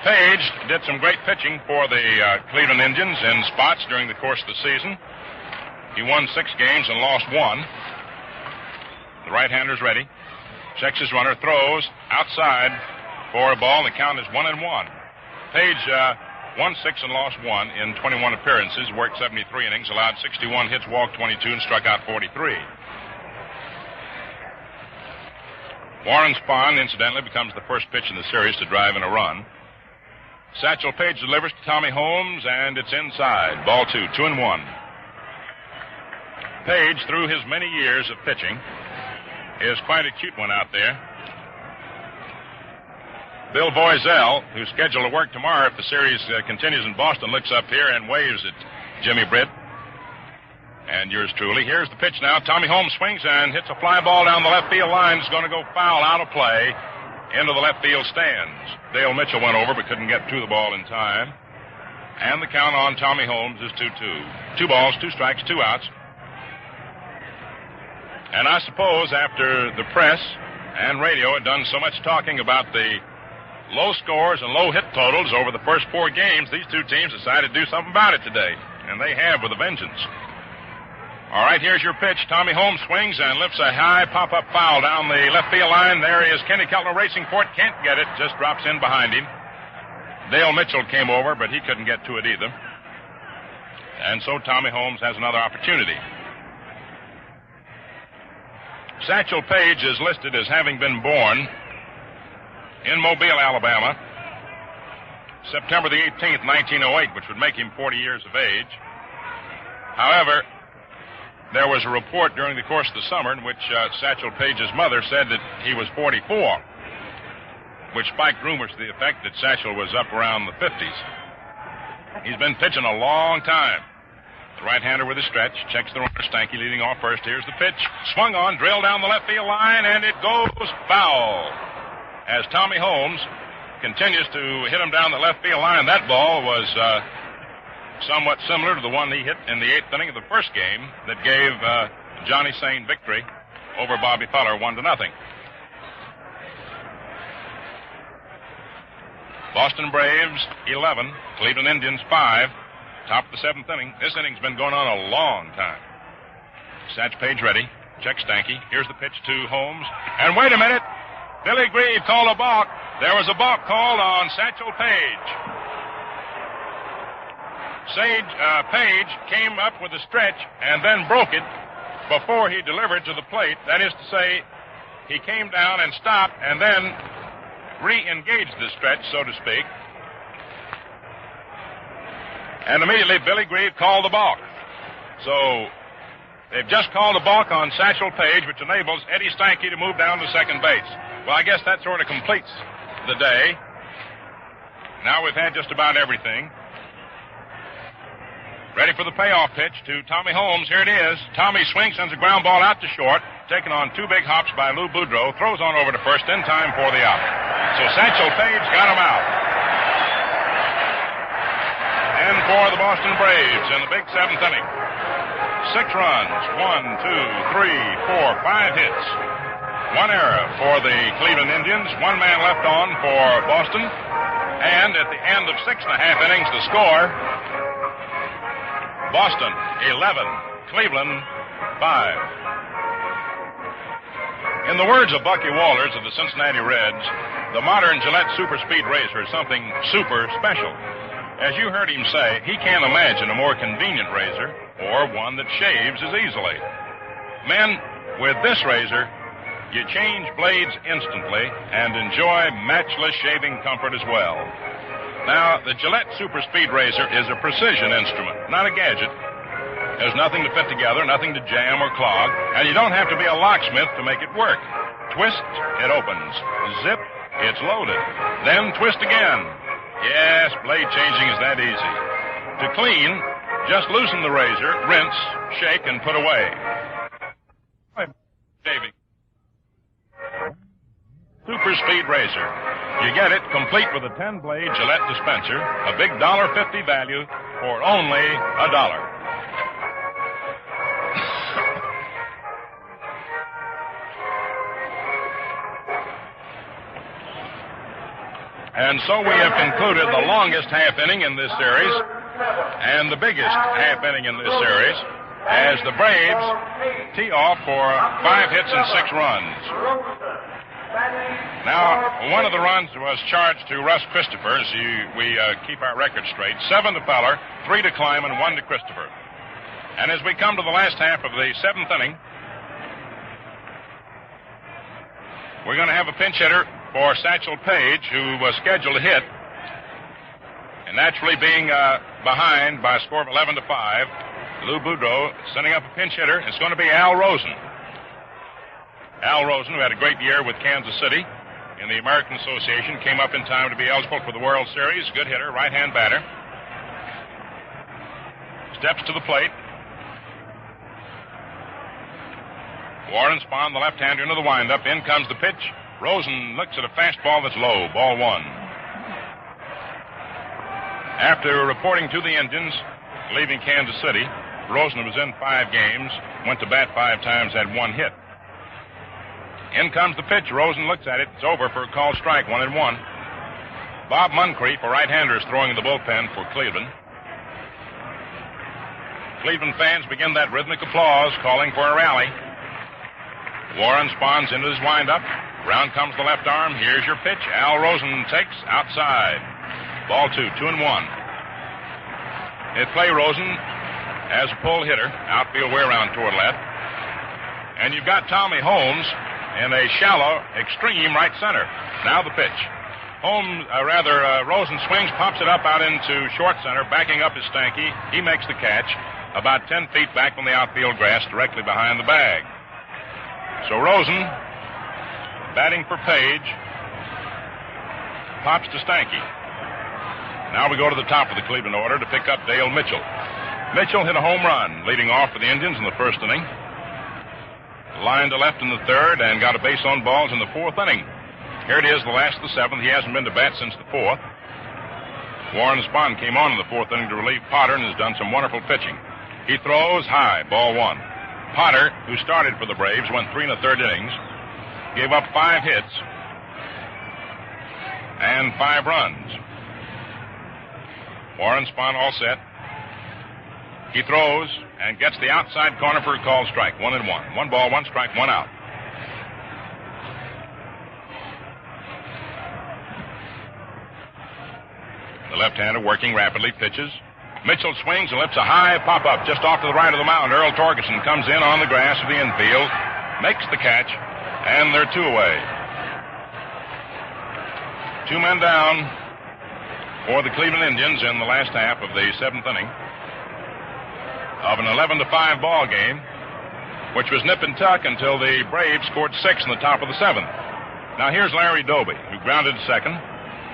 Paige did some great pitching for the Cleveland Indians in spots during the course of the season. He won 6 games and lost 1. The right-hander's ready. Checks his runner, throws outside for a ball, and the count is 1-1. Paige won 6 and lost 1 in 21 appearances, worked 73 innings, allowed 61 hits, walked 22, and struck out 43. Warren Spahn, incidentally, becomes the first pitch in the series to drive in a run. Satchel Paige delivers to Tommy Holmes, and it's inside. Ball 2, 2-1. Paige, through his many years of pitching, is quite a cute one out there. Bill Boiselle, who's scheduled to work tomorrow if the series continues in Boston, looks up here and waves at Jimmy Britt and yours truly. Here's the pitch now. Tommy Holmes swings and hits a fly ball down the left field line. It's going to go foul out of play into the left field stands. Dale Mitchell went over but couldn't get to the ball in time. And the count on Tommy Holmes is 2-2. 2 balls, 2 strikes, 2 outs. And I suppose after the press and radio had done so much talking about the low scores and low hit totals over the first 4 games, these 2 teams decided to do something about it today. And they have with a vengeance. All right, here's your pitch. Tommy Holmes swings and lifts a high pop-up foul down the left field line. There is Kenny Keltner racing for it. Can't get it. Just drops in behind him. Dale Mitchell came over, but he couldn't get to it either. And so Tommy Holmes has another opportunity. Satchel Paige is listed as having been born in Mobile, Alabama, September the 18th, 1908, which would make him 40 years of age. However, there was a report during the course of the summer in which Satchel Paige's mother said that he was 44, which spiked rumors to the effect that Satchel was up around the 50s. He's been pitching a long time. The right-hander with a stretch, checks the runner. Stanky leading off first. Here's the pitch. Swung on, drilled down the left field line, and it goes foul. As Tommy Holmes continues to hit him down the left field line, that ball was somewhat similar to the one he hit in the 8th inning of the first game that gave Johnny Sane victory over Bobby Feller 1-0. Boston Braves 11, Cleveland Indians 5. Top of the 7th inning. This inning's been going on a long time. Satch Page ready. Check Stanky. Here's the pitch to Holmes. And wait a minute. Billy Grieve called a balk. There was a balk called on Satchel Page. Page came up with a stretch and then broke it before he delivered to the plate. That is to say, he came down and stopped and then re-engaged the stretch, so to speak. And immediately Billy Grieve called the balk. So they've just called a balk on Satchel Page, which enables Eddie Stanky to move down to second base. Well, I guess that sort of completes the day. Now we've had just about everything. Ready for the payoff pitch to Tommy Holmes. Here it is. Tommy swings, sends a ground ball out to short, taken on 2 big hops by Lou Boudreau, throws on over to first in time for the out. So Satchel Page got him out. And for the Boston Braves in the big 7th inning. 6 runs, 1, 2, 3, 4, 5 hits. 1 error for the Cleveland Indians. 1 man left on for Boston. And at the end of 6.5 innings, the score, Boston 11, Cleveland 5. In the words of Bucky Walters of the Cincinnati Reds, the modern Gillette Super Speed Razor is something super special. As you heard him say, he can't imagine a more convenient razor or one that shaves as easily. Men, with this razor, you change blades instantly and enjoy matchless shaving comfort as well. Now, the Gillette Super Speed Razor is a precision instrument, not a gadget. There's nothing to fit together, nothing to jam or clog, and you don't have to be a locksmith to make it work. Twist, it opens. Zip, it's loaded. Then twist again. Yes, blade changing is that easy. To clean, just loosen the razor, rinse, shake, and put away. Davey. Super Speed Razor. You get it complete with a 10-blade Gillette dispenser, a big $1.50 value for only $1. And so we have concluded the longest half inning in this series and the biggest half inning in this series as the Braves tee off for 5 hits and 6 runs. Now, one of the runs was charged to Russ Christopher, as we keep our record straight. 7 to Feller, 3 to Kleiman, 1 to Christopher. And as we come to the last half of the 7th inning, we're going to have a pinch hitter for Satchel Page, who was scheduled to hit. And naturally being behind by a score of 11 to 5, Lou Boudreau sending up a pinch hitter. It's going to be Al Rosen. Al Rosen, who had a great year with Kansas City in the American Association, came up in time to be eligible for the World Series. Good hitter, right-hand batter. Steps to the plate. Warren Spahn, the left-hander, into the windup. In comes the pitch. Rosen looks at a fastball that's low. Ball 1. After reporting to the Indians, leaving Kansas City, Rosen was in 5 games, went to bat 5 times, had 1 hit. In comes the pitch. Rosen looks at it. It's over for a called strike, 1-1. Bob Muncrief, a right-hander, is throwing in the bullpen for Cleveland. Cleveland fans begin that rhythmic applause, calling for a rally. Warren Spahns into his windup. Round comes the left arm. Here's your pitch. Al Rosen takes outside. Ball 2, 2-1. They play Rosen as a pull hitter, outfield way around toward left. And you've got Tommy Holmes in a shallow, extreme right center. Now the pitch. Rosen swings, pops it up out into short center, backing up is Stanky. He makes the catch about 10 feet back from the outfield grass, directly behind the bag. So Rosen, batting for Page, pops to Stanky. Now we go to the top of the Cleveland order to pick up Dale Mitchell. Mitchell hit a home run, leading off for the Indians in the first inning. Line to left in the third and got a base on balls in the 4th inning. Here it is, the last of the 7th. He hasn't been to bat since the 4th. Warren Spahn came on in the fourth inning to relieve Potter and has done some wonderful pitching. He throws high, ball one. Potter, who started for the Braves, went 3 1/3 innings, gave up 5 hits and 5 runs. Warren Spahn all set. He throws and gets the outside corner for a called strike. 1-1. 1 ball, 1 strike, 1 out. The left-hander working rapidly, pitches. Mitchell swings and lifts a high pop-up just off to the right of the mound. Earl Torgerson comes in on the grass of the infield, makes the catch, and they're 2 away. 2 men down for the Cleveland Indians in the last half of the 7th inning of an 11-5 ball game, which was nip and tuck until the Braves scored 6 in the top of the 7th. Now here's Larry Doby, who grounded second,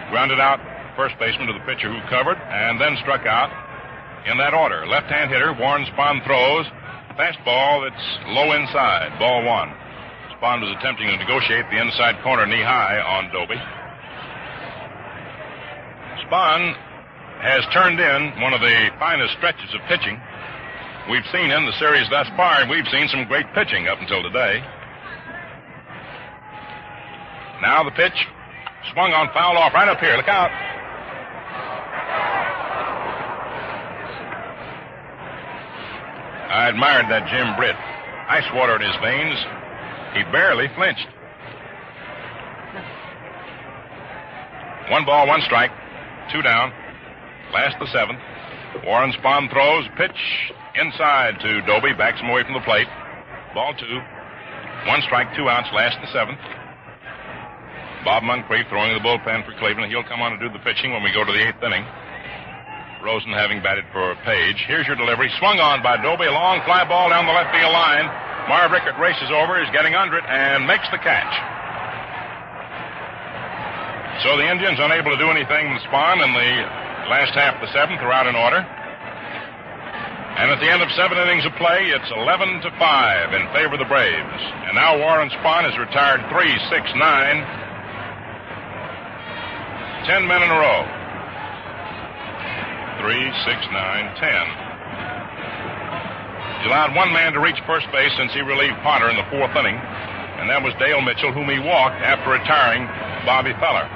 grounded out first baseman to the pitcher who covered, and then struck out in that order. Left-hand hitter, Warren Spahn throws. Fastball that's low inside, ball 1. Spahn was attempting to negotiate the inside corner knee-high on Doby. Spahn has turned in one of the finest stretches of pitching we've seen in the series thus far, and we've seen some great pitching up until today. Now the pitch swung on, foul off right up here. Look out. I admired that Jim Britt. Ice water in his veins. He barely flinched. 1 ball, 1 strike. 2 down. Last the 7th. Warren Spahn throws. Pitch inside to Doby. Backs him away from the plate. Ball 2. 1 strike, 2 outs. Last the 7th. Bob Moncrief throwing the bullpen for Cleveland. He'll come on to do the pitching when we go to the 8th inning. Rosen having batted for Page. Here's your delivery. Swung on by Doby. A long fly ball down the left field line. Marv Rickert races over, is getting under it, and makes the catch. So the Indians, unable to do anything with Spahn in the last half of the 7th, are out in order. And at the end of 7 innings of play, it's 11-5 in favor of the Braves. And now Warren Spahn has retired 3, 6, 9. 10 men in a row. 3, 6, 9, 10. He allowed 1 man to reach first base since he relieved Potter in the 4th inning, and that was Dale Mitchell, whom he walked after retiring Bobby Feller.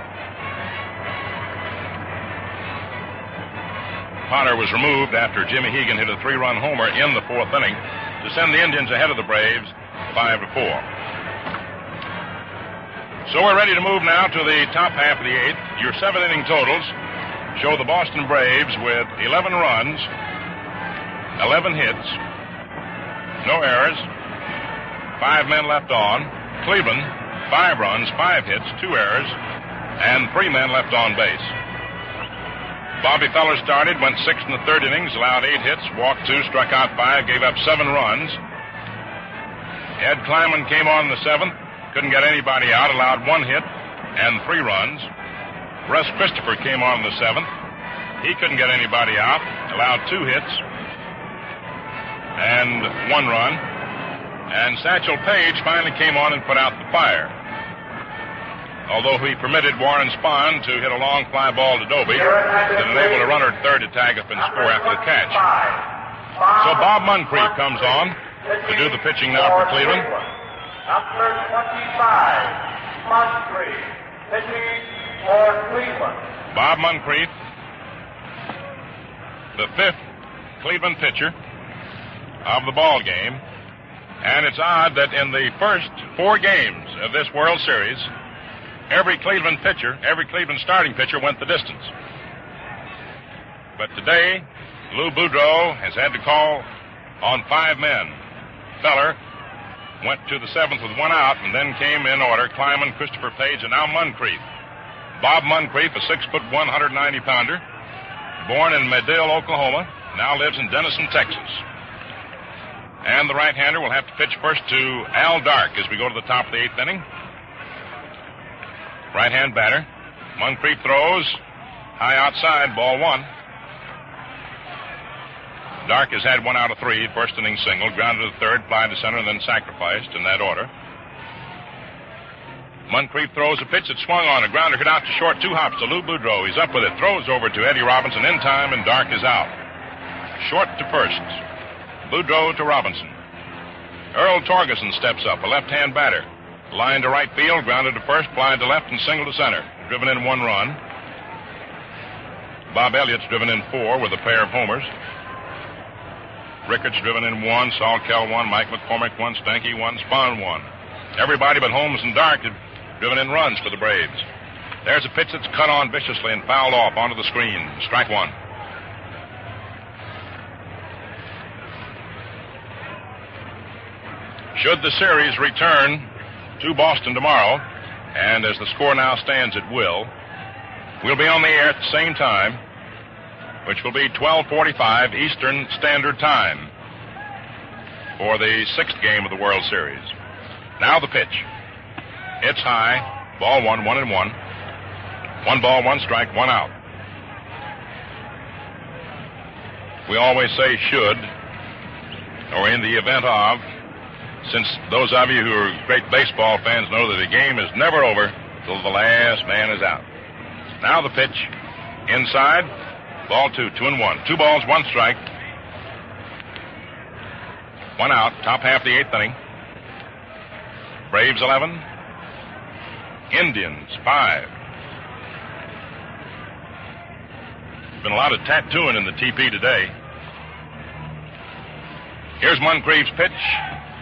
Potter was removed after Jimmy Hegan hit a 3-run homer in the 4th inning to send the Indians ahead of the Braves 5-4. So we're ready to move now to the top half of the 8th. Your 7-inning totals show the Boston Braves with 11 runs, 11 hits, no errors, 5 men left on. Cleveland, 5 runs, 5 hits, 2 errors, and 3 men left on base. Bobby Feller started, went 6 in the 3rd innings, allowed 8 hits, walked 2, struck out 5, gave up 7 runs. Ed Kleiman came on in the 7th, couldn't get anybody out, allowed 1 hit and 3 runs. Russ Christopher came on in the 7th. He couldn't get anybody out, allowed 2 hits and 1 run. And Satchel Paige finally came on and put out the fire. Although he permitted Warren Spahn to hit a long fly ball to Doby that enabled a runner at third to tag up and score after the catch. So Bob Moncrief comes on to do the pitching now for Cleveland. Number 25, Moncrief, pitching for Cleveland. Bob Moncrief, the 5th Cleveland pitcher of the ball game. And it's odd that in the first 4 games of this World Series, every Cleveland pitcher, every Cleveland starting pitcher went the distance. But today, Lou Boudreau has had to call on 5 men. Feller went to the 7th with 1 out, and then came in order Kleiman, Christopher Page, and now Moncrief. Bob Moncrief, a 6'1", 190-pounder, born in Medill, Oklahoma, now lives in Denison, Texas. And the right-hander will have to pitch first to Al Dark as we go to the top of the 8th inning. Right-hand batter. Moncrief throws. High outside, ball 1. Dark has had 1 out of 3. First inning single. Grounded to the 3rd, fly to center, and then sacrificed in that order. Moncrief throws a pitch that swung on. A grounder hit out to short. 2 hops to Lou Boudreau. He's up with it. Throws over to Eddie Robinson in time, and Dark is out. Short to first. Boudreau to Robinson. Earl Torgeson steps up, a left-hand batter. Line to right field, grounded to first, fly to left, and single to center. Driven in 1 run. Bob Elliott's driven in 4 with a pair of homers. Rickards driven in 1, Saul Kell 1, Mike McCormick 1, Stanky 1, Spahn 1. Everybody but Holmes and Dark have driven in runs for the Braves. There's a pitch that's cut on viciously and fouled off onto the screen. Strike 1. Should the series return to Boston tomorrow, and as the score now stands, it will, we'll be on the air at the same time, which will be 12:45 Eastern Standard Time for the 6th game of the World Series. Now the pitch. It's high. Ball 1, 1-1. 1 ball, 1 strike, 1 out. We always say should, or in the event of, since those of you who are great baseball fans know that the game is never over till the last man is out. Now the pitch. Inside. Ball 2, 2-1. 2 balls, 1 strike. 1 out. Top half of the 8th inning. Braves 11. Indians 5. There's been a lot of tattooing in the TP today. Here's Moncrief's pitch,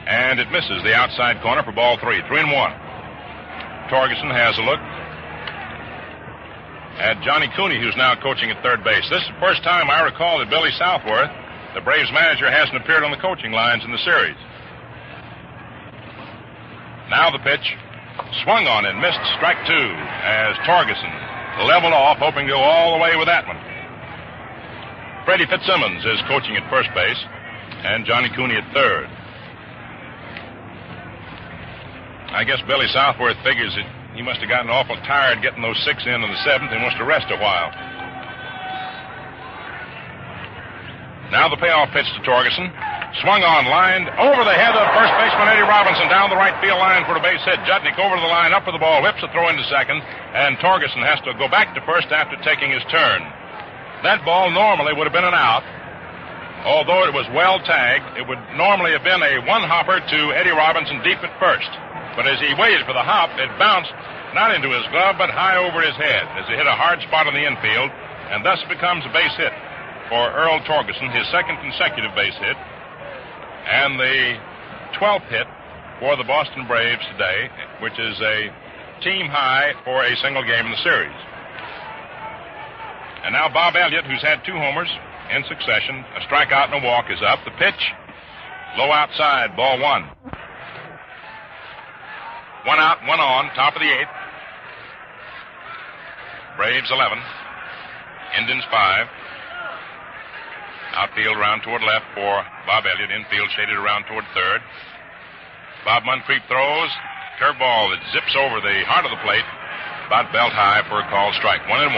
and it misses the outside corner for ball 3. 3-1. Torgeson has a look at Johnny Cooney, who's now coaching at third base. This is the first time I recall that Billy Southworth, the Braves manager, hasn't appeared on the coaching lines in the series. Now the pitch. Swung on and missed. Strike 2 as Torgeson leveled off, hoping to go all the way with that one. Freddie Fitzsimmons is coaching at first base, and Johnny Cooney at third. I guess Billy Southworth figures that he must have gotten awful tired getting those 6 in the 7th and wants to rest a while. Now the payoff pitch to Torgeson. Swung on, lined over the head of first baseman Eddie Robinson down the right field line for a base hit. Jutnik over the line, up with the ball, whips a throw into second, and Torgeson has to go back to first after taking his turn. That ball normally would have been an out. Although it was well tagged, it would normally have been a 1-hopper to Eddie Robinson deep at first. But as he waited for the hop, it bounced not into his glove, but high over his head as it hit a hard spot on the infield, and thus becomes a base hit for Earl Torgeson, his 2nd consecutive base hit, and the 12th hit for the Boston Braves today, which is a team high for a single game in the series. And now Bob Elliott, who's had 2 homers in succession, a strikeout and a walk, is up. The pitch, low outside, ball 1. 1 out, 1 on, top of the 8th. Braves 11. Indians 5. Outfield around toward left for Bob Elliott. Infield shaded around toward third. Bob Moncrief throws. Curveball that zips over the heart of the plate. About belt high for a called strike. 1-1.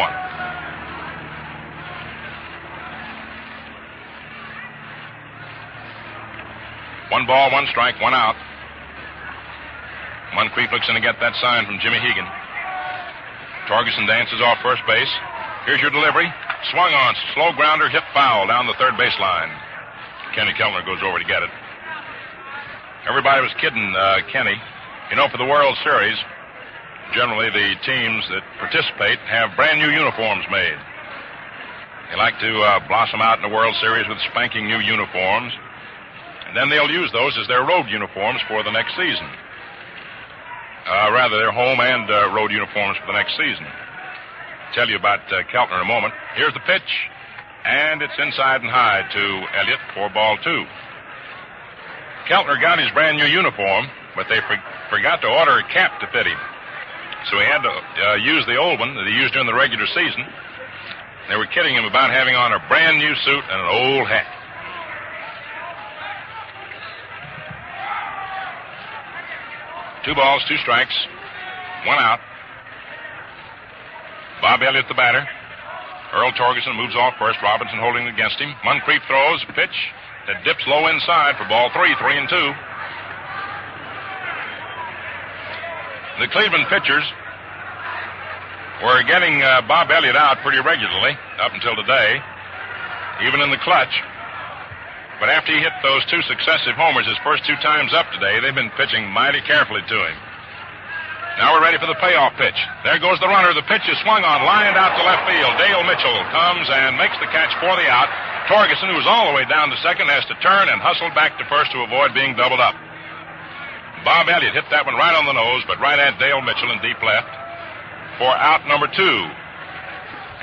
One ball, 1 strike, 1 out. Moncrief looks in to get that sign from Jimmy Hegan. Torgeson dances off first base. Here's your delivery. Swung on, slow grounder, hit foul down the third baseline. Kenny Kellner goes over to get it. Everybody was kidding Kenny. You know, for the World Series, generally the teams that participate have brand new uniforms made. They like to blossom out in the World Series with spanking new uniforms, and then they'll use those as their road uniforms for the next season. Rather, their home and road uniforms for the next season. Tell you about Keltner in a moment. Here's the pitch, and it's inside and high to Elliott for ball 2. Keltner got his brand new uniform, but they forgot to order a cap to fit him. So he had to use the old one that he used during the regular season. They were kidding him about having on a brand new suit and an old hat. Two balls, 2 strikes, 1 out. Bob Elliott the batter. Earl Torgeson moves off first. Robinson holding against him. Moncrief throws a pitch that dips low inside for ball 3, 3-2. The Cleveland pitchers were getting Bob Elliott out pretty regularly up until today, even in the clutch. But after he hit those two successive homers his first two times up today, they've been pitching mighty carefully to him. Now we're ready for the payoff pitch. There goes the runner. The pitch is swung on, lined out to left field. Dale Mitchell comes and makes the catch for the out. Torgeson, who's all the way down to second, has to turn and hustle back to first to avoid being doubled up. Bob Elliott hit that one right on the nose, but right at Dale Mitchell in deep left for out number 2.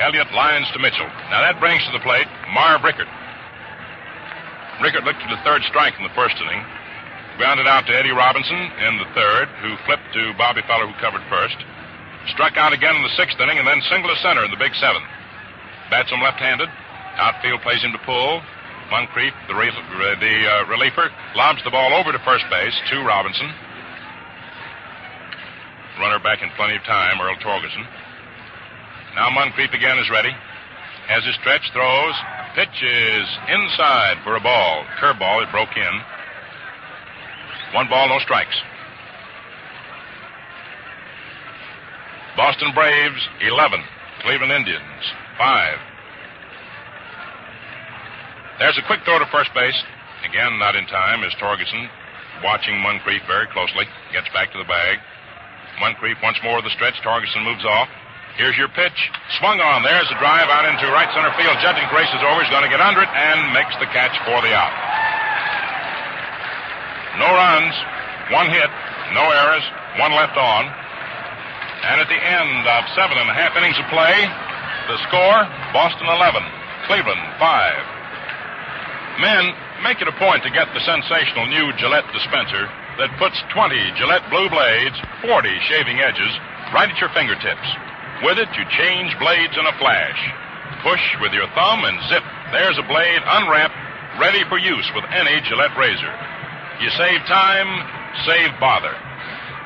Elliott lines to Mitchell. Now that brings to the plate Marv Rickert. Rickert looked to the third strike in the first inning. Grounded out to Eddie Robinson in the third, who flipped to Bobby Feller, who covered first. Struck out again in the sixth inning, and then single to center in the big seventh. Bats him left-handed. Outfield plays him to pull. Moncrief, the reliever, lobs the ball over to first base to Robinson. Runner back in plenty of time, Earl Torgeson. Now Moncrief again is ready. Has his stretch, throws. Pitch is inside for a ball. Curveball, it broke in. 1 ball, no strikes. Boston Braves, 11. Cleveland Indians, 5. There's a quick throw to first base. Again, not in time, as Torgeson, watching Moncrief very closely, gets back to the bag. Moncrief once more with the stretch. Torgeson moves off. Here's your pitch. Swung on. There's a drive out into right center field. Judging races over. He's going to get under it and makes the catch for the out. No runs, 1 hit, no errors, 1 left on. And at the end of 7.5 innings of play, the score, Boston 11, Cleveland 5. Men, make it a point to get the sensational new Gillette dispenser that puts 20 Gillette blue blades, 40 shaving edges, right at your fingertips. With it, you change blades in a flash. Push with your thumb and zip. There's a blade unwrapped, ready for use with any Gillette razor. You save time, save bother.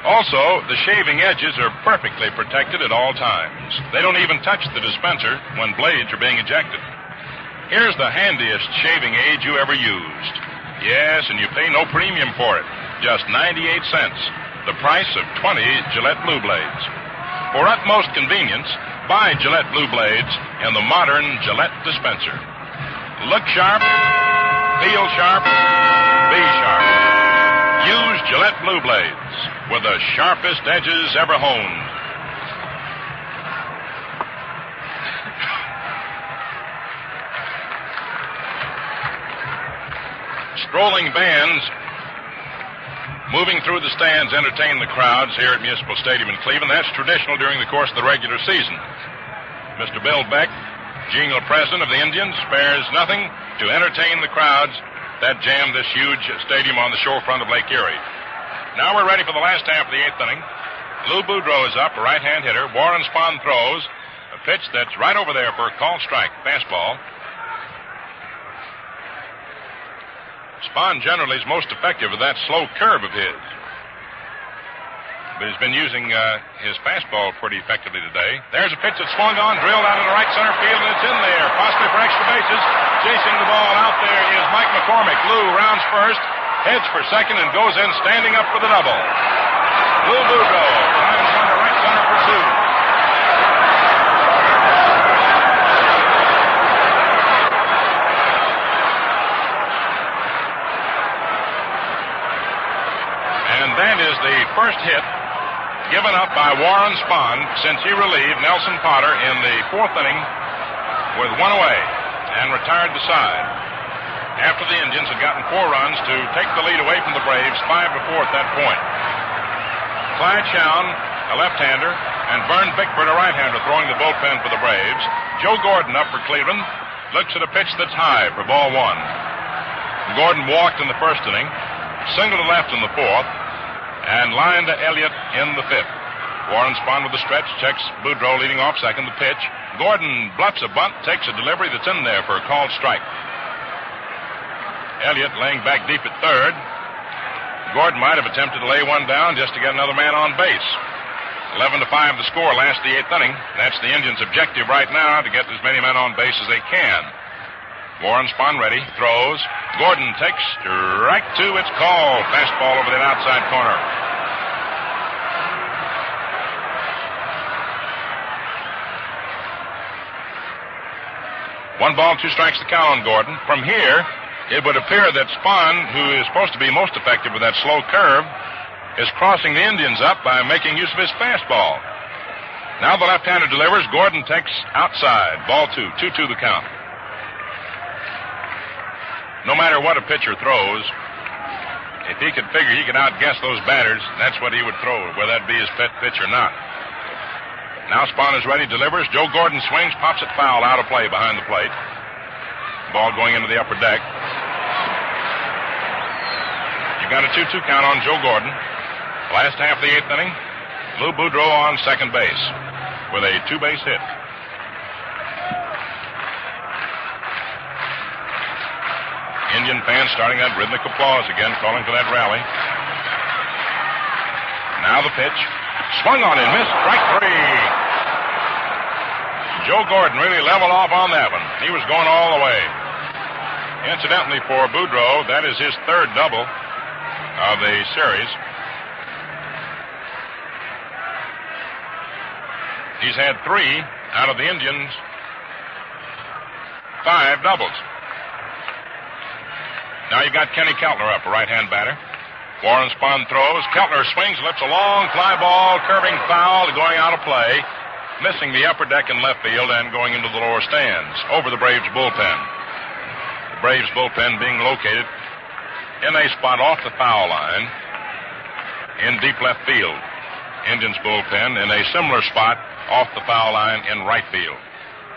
Also, the shaving edges are perfectly protected at all times. They don't even touch the dispenser when blades are being ejected. Here's the handiest shaving aid you ever used. Yes, and you pay no premium for it. Just 98 cents. The price of 20 Gillette Blue Blades. For utmost convenience, buy Gillette Blue Blades in the modern Gillette dispenser. Look sharp, feel sharp, be sharp. Use Gillette Blue Blades with the sharpest edges ever honed. Strolling bands moving through the stands entertain the crowds here at Municipal Stadium in Cleveland. That's traditional during the course of the regular season. Mr. Bill Beck, genial president of the Indians, spares nothing to entertain the crowds that jam this huge stadium on the shorefront of Lake Erie. Now we're ready for the last half of the 8th inning. Lou Boudreau is up, a right-hand hitter. Warren Spahn throws a pitch that's right over there for a called strike, fastball. Spahn generally is most effective with that slow curve of his. But he's been using his fastball pretty effectively today. There's a pitch that swung on, drilled out into right center field, and it's in there, possibly for extra bases. Chasing the ball out there is Mike McCormick. Lou rounds first, heads for second, and goes in standing up for the double. Lou Boudreau climbs on to right center pursuit. And that is the first hit given up by Warren Spahn since he relieved Nelson Potter in the 4th inning with 1 away and retired the side. After the Indians had gotten 4 runs to take the lead away from the Braves, 5-4 at that point. Clyde Chown, a left-hander, and Vern Bickford, a right-hander, throwing the bullpen for the Braves. Joe Gordon up for Cleveland, looks at a pitch that's high for ball 1. Gordon walked in the first inning, single to left in the 4th, and line to Elliott in the 5th. Warren Spahn with the stretch, checks Boudreau leading off second, the pitch. Gordon bluffs a bunt, takes a delivery that's in there for a called strike. Elliott laying back deep at third. Gordon might have attempted to lay one down just to get another man on base. 11-5 the score, last the 8th inning. That's the Indians' objective right now, to get as many men on base as they can. Warren Spahn ready, throws. Gordon takes strike 2. It's called. Fastball over the outside corner. 1 ball, 2 strikes the count on Gordon. From here, it would appear that Spahn, who is supposed to be most effective with that slow curve, is crossing the Indians up by making use of his fastball. Now the left-hander delivers. Gordon takes outside. Ball 2. 2-2 the count. No matter what a pitcher throws, if he could figure he could outguess those batters, that's what he would throw, whether that be his pet pitch or not. Now Spahn is ready, delivers. Joe Gordon swings, pops it foul, out of play behind the plate. Ball going into the upper deck. You got a 2-2 count on Joe Gordon. Last half of the 8th inning, Lou Boudreau on second base with a 2-base hit. Indian fans starting that rhythmic applause again, calling for that rally. Now the pitch. Swung on and missed. Strike 3. Joe Gordon really leveled off on that one. He was going all the way. Incidentally, for Boudreau, that is his 3rd double of the series. He's had 3 out of the Indians' 5 doubles. Now you've got Kenny Keltner up, a right-hand batter. Warren Spahn throws. Keltner swings, lifts a long fly ball, curving foul, going out of play, missing the upper deck in left field and going into the lower stands, over the Braves bullpen. The Braves bullpen being located in a spot off the foul line in deep left field. Indians bullpen in a similar spot off the foul line in right field.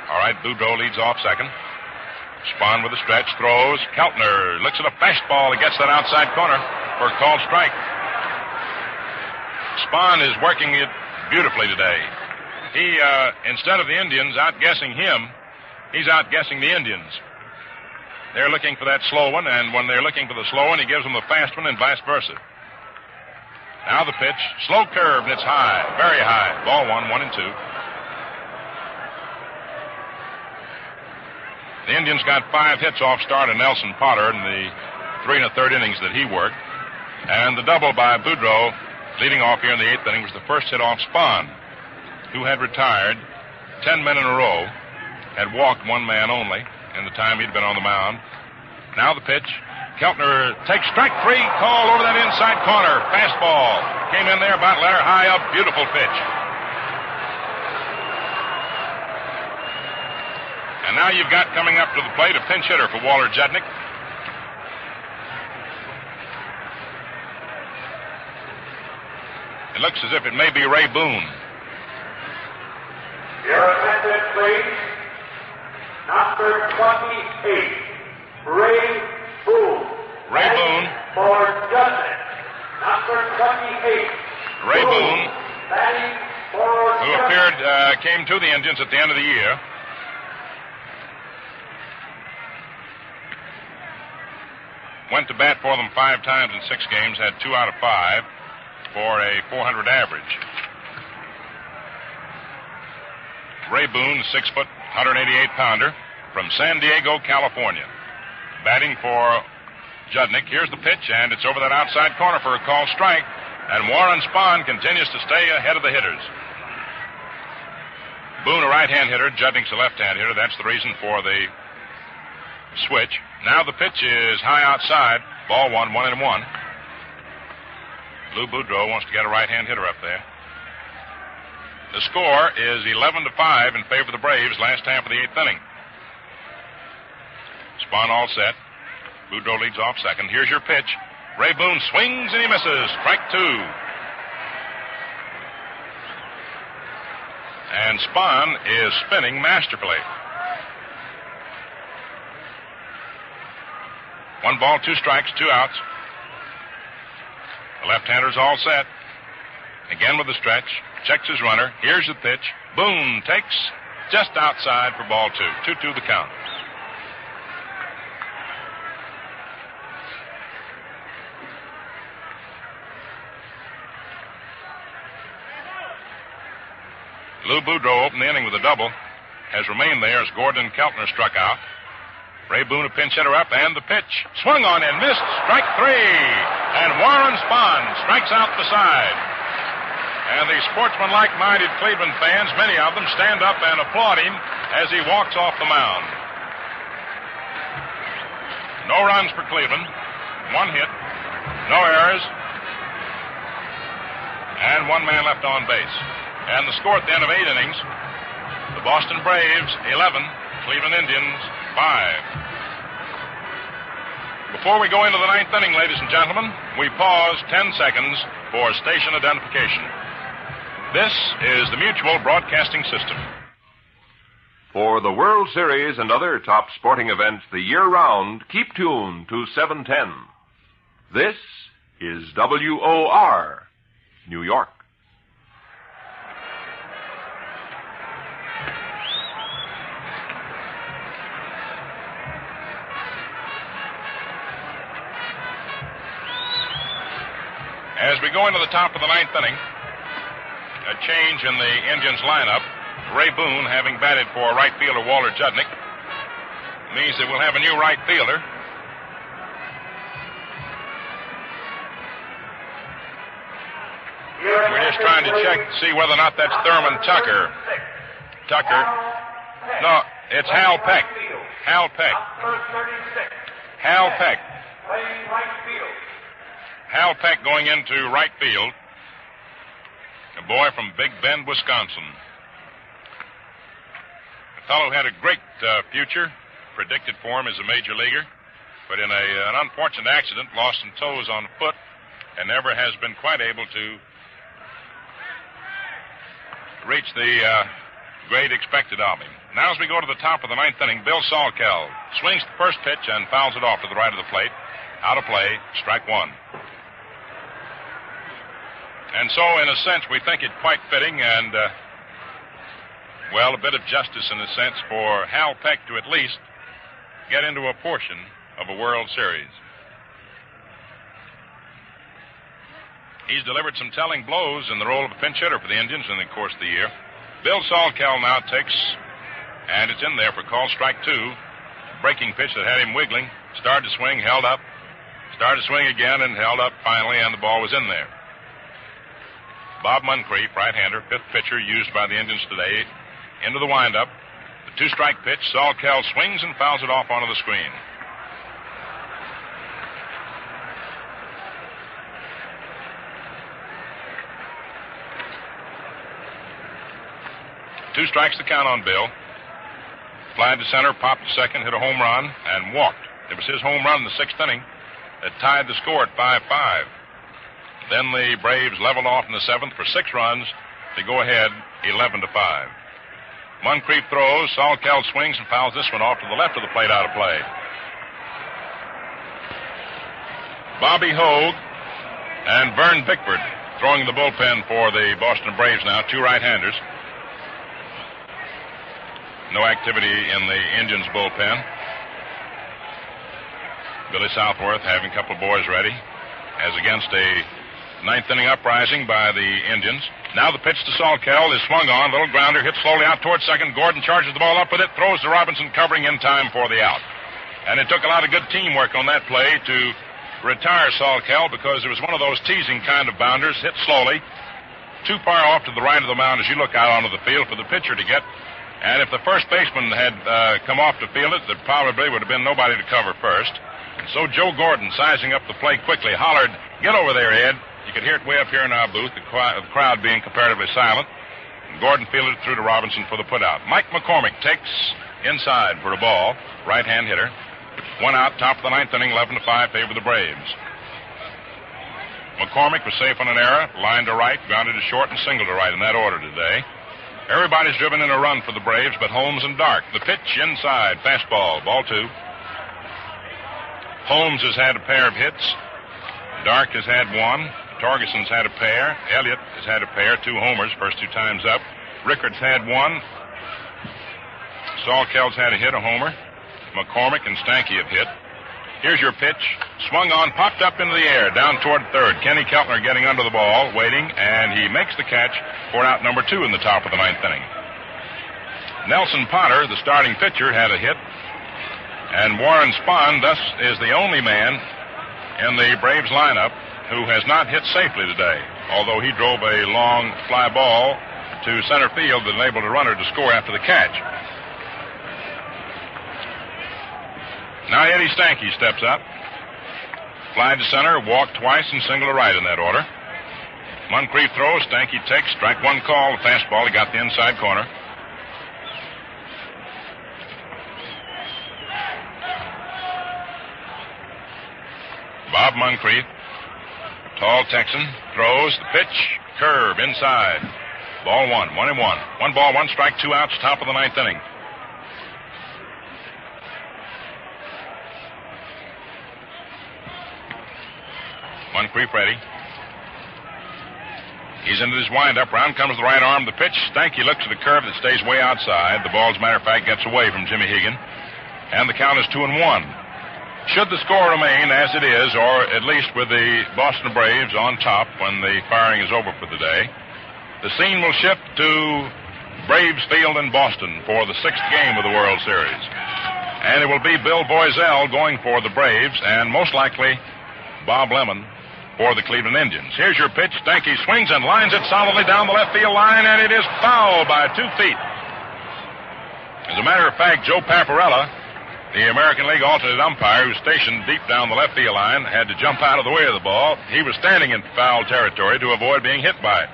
All right, Boudreau leads off second. Spahn with a stretch, throws. Keltner looks at a fastball. He gets that outside corner for a called strike. Spahn is working it beautifully today. He, instead of the Indians outguessing him, he's outguessing the Indians. They're looking for that slow one, and when they're looking for the slow one, he gives them the fast one and vice versa. Now the pitch. Slow curve, and it's high. Very high. Ball 1, 1-2. The Indians got 5 hits off start of Nelson Potter in the 3 1/3 innings that he worked. And the double by Boudreau, leading off here in the 8th inning, was the first hit off Spahn, who had retired 10 men in a row, had walked 1 man only in the time he'd been on the mound. Now the pitch. Keltner takes strike 3, call over that inside corner. Fastball. Came in there about ladder high up. Beautiful pitch. And now you've got coming up to the plate a pinch hitter for Walter Jednick. It looks as if it may be Ray Boone. Your attention, please. Number 28, Ray Boone. Ray Boone. For Jednick. Number 28. Ray Boone, Batting for who Jednick. appeared, came to the Indians at the end of the year. Went to bat for them 5 times in 6 games, had 2 out of 5 for a .400 average. Ray Boone, 6 foot, 188-pounder from San Diego, California. Batting for Jednick. Here's the pitch, and it's over that outside corner for a called strike. And Warren Spahn continues to stay ahead of the hitters. Boone, a right-hand hitter. Jednick's a left-hand hitter. That's the reason for the switch. Now the pitch is high outside. Ball 1, 1-1. Lou Boudreau wants to get a right-hand hitter up there. The score is 11-5 in favor of the Braves last half of the 8th inning. Spahn all set. Boudreau leads off second. Here's your pitch. Ray Boone swings and he misses. Strike 2. And Spahn is spinning masterfully. 1 ball, 2 strikes, 2 outs. The left-hander's all set. Again with the stretch. Checks his runner. Here's the pitch. Boone takes just outside for ball 2. 2-2 the count. Lou Boudreau opened the inning with a double. Has remained there as Gordon and Keltner struck out. Ray Boone, a pinch hitter up, and the pitch. Swung on and missed. Strike 3. And Warren Spahn strikes out the side. And the sportsmanlike-minded Cleveland fans, many of them, stand up and applaud him as he walks off the mound. No runs for Cleveland. 1 hit. No errors. And 1 man left on base. And the score at the end of 8 innings, the Boston Braves 11, Cleveland Indians 5. Before we go into the 9th inning, ladies and gentlemen, we pause 10 seconds for station identification. This is the Mutual Broadcasting System. For the World Series and other top sporting events the year round, keep tuned to 710. This is WOR, New York. As we go into the top of the 9th inning, a change in the Indians lineup. Ray Boone, having batted for right fielder Walter Judnick, means that we'll have a new right fielder. We're just trying to check to see whether or not that's Thurman Tucker. No, it's Hal Peck. Hal Peck. Hal Peck going into right field. A boy from Big Bend, Wisconsin. A fellow who had a great future, predicted for him as a major leaguer, but in an unfortunate accident, lost some toes on the foot, and never has been quite able to reach the grade expected of him. Now as we go to the top of the 9th inning, Bill Salkeld swings the first pitch and fouls it off to the right of the plate. Out of play, strike 1. And so, in a sense, we think it quite fitting and, a bit of justice in a sense for Hal Peck to at least get into a portion of a World Series. He's delivered some telling blows in the role of a pinch hitter for the Indians in the course of the year. Bill Salkeld now takes, and it's in there for call strike 2. Breaking pitch that had him wiggling. Started to swing, held up. Started to swing again and held up finally, and the ball was in there. Bob Moncrief, right-hander, 5th pitcher used by the Indians today, into the windup. The 2-strike pitch, Salkeld swings and fouls it off onto the screen. Two strikes to count on Bill. Flied to center, popped to second, hit a home run, and walked. It was his home run in the 6th inning that tied the score at 5-5. Then the Braves leveled off in the 7th for 6 runs to go ahead 11-5. Moncrief throws, Salkeld swings and fouls this one off to the left of the plate, out of play. Bobby Hogue and Vern Bickford throwing the bullpen for the Boston Braves now, 2 right-handers. No activity in the Indians' bullpen. Billy Southworth having a couple of boys ready as against a 9th inning uprising by the Indians. Now the pitch to Salkeld is swung on. Little grounder hit slowly out towards second. Gordon charges the ball up with it, throws to Robinson, covering in time for the out. And it took a lot of good teamwork on that play to retire Salkeld because it was one of those teasing kind of bounders, hit slowly, too far off to the right of the mound as you look out onto the field for the pitcher to get. And if the first baseman had come off to field it, there probably would have been nobody to cover first. And so Joe Gordon, sizing up the play quickly, hollered, "Get over there, Ed." You could hear it way up here in our booth, the crowd being comparatively silent. And Gordon fielded it through to Robinson for the putout. Mike McCormick takes inside for a ball, right-hand hitter. 1 out, top of the 9th inning, 11-5, favor the Braves. McCormick was safe on an error, line to right, grounded to short, and single to right in that order today. Everybody's driven in a run for the Braves but Holmes and Dark. The pitch inside, fastball, ball 2. Holmes has had a pair of hits. Dark has had 1. Torgeson's had a pair. Elliott has had a pair, 2 homers, first 2 times up. Rickards had 1. Salkeld's had a hit, a homer. McCormick and Stanky have hit. Here's your pitch. Swung on, popped up into the air, down toward third. Kenny Keltner getting under the ball, waiting, and he makes the catch for out number 2 in the top of the 9th inning. Nelson Potter, the starting pitcher, had a hit. And Warren Spahn, thus, is the only man in the Braves lineup who has not hit safely today, although he drove a long fly ball to center field that enabled a runner to score after the catch. Now Eddie Stanky steps up. Fly to center, walk twice, and single to right in that order. Moncrief throws, Stanky takes, strike one call, the fastball, he got the inside corner. Bob Moncrief, tall Texan, throws the pitch, curve inside. Ball 1, 1-1. 1 ball, 1 strike, 2 outs, top of the 9th inning. Moncrief ready. He's into his windup. Round comes the right arm. The pitch. Stanky looks at the curve that stays way outside. The ball, as a matter of fact, gets away from Jimmy Hegan. And the count is 2-1. Should the score remain as it is, or at least with the Boston Braves on top when the firing is over for the day, the scene will shift to Braves Field in Boston for the 6th game of the World Series. And it will be Bill Boiselle going for the Braves, and most likely Bob Lemon for the Cleveland Indians. Here's your pitch. Stanky swings and lines it solidly down the left field line, and it is fouled by 2 feet. As a matter of fact, Joe Paparella, the American League alternate umpire who's stationed deep down the left field line, had to jump out of the way of the ball. He was standing in foul territory to avoid being hit by it.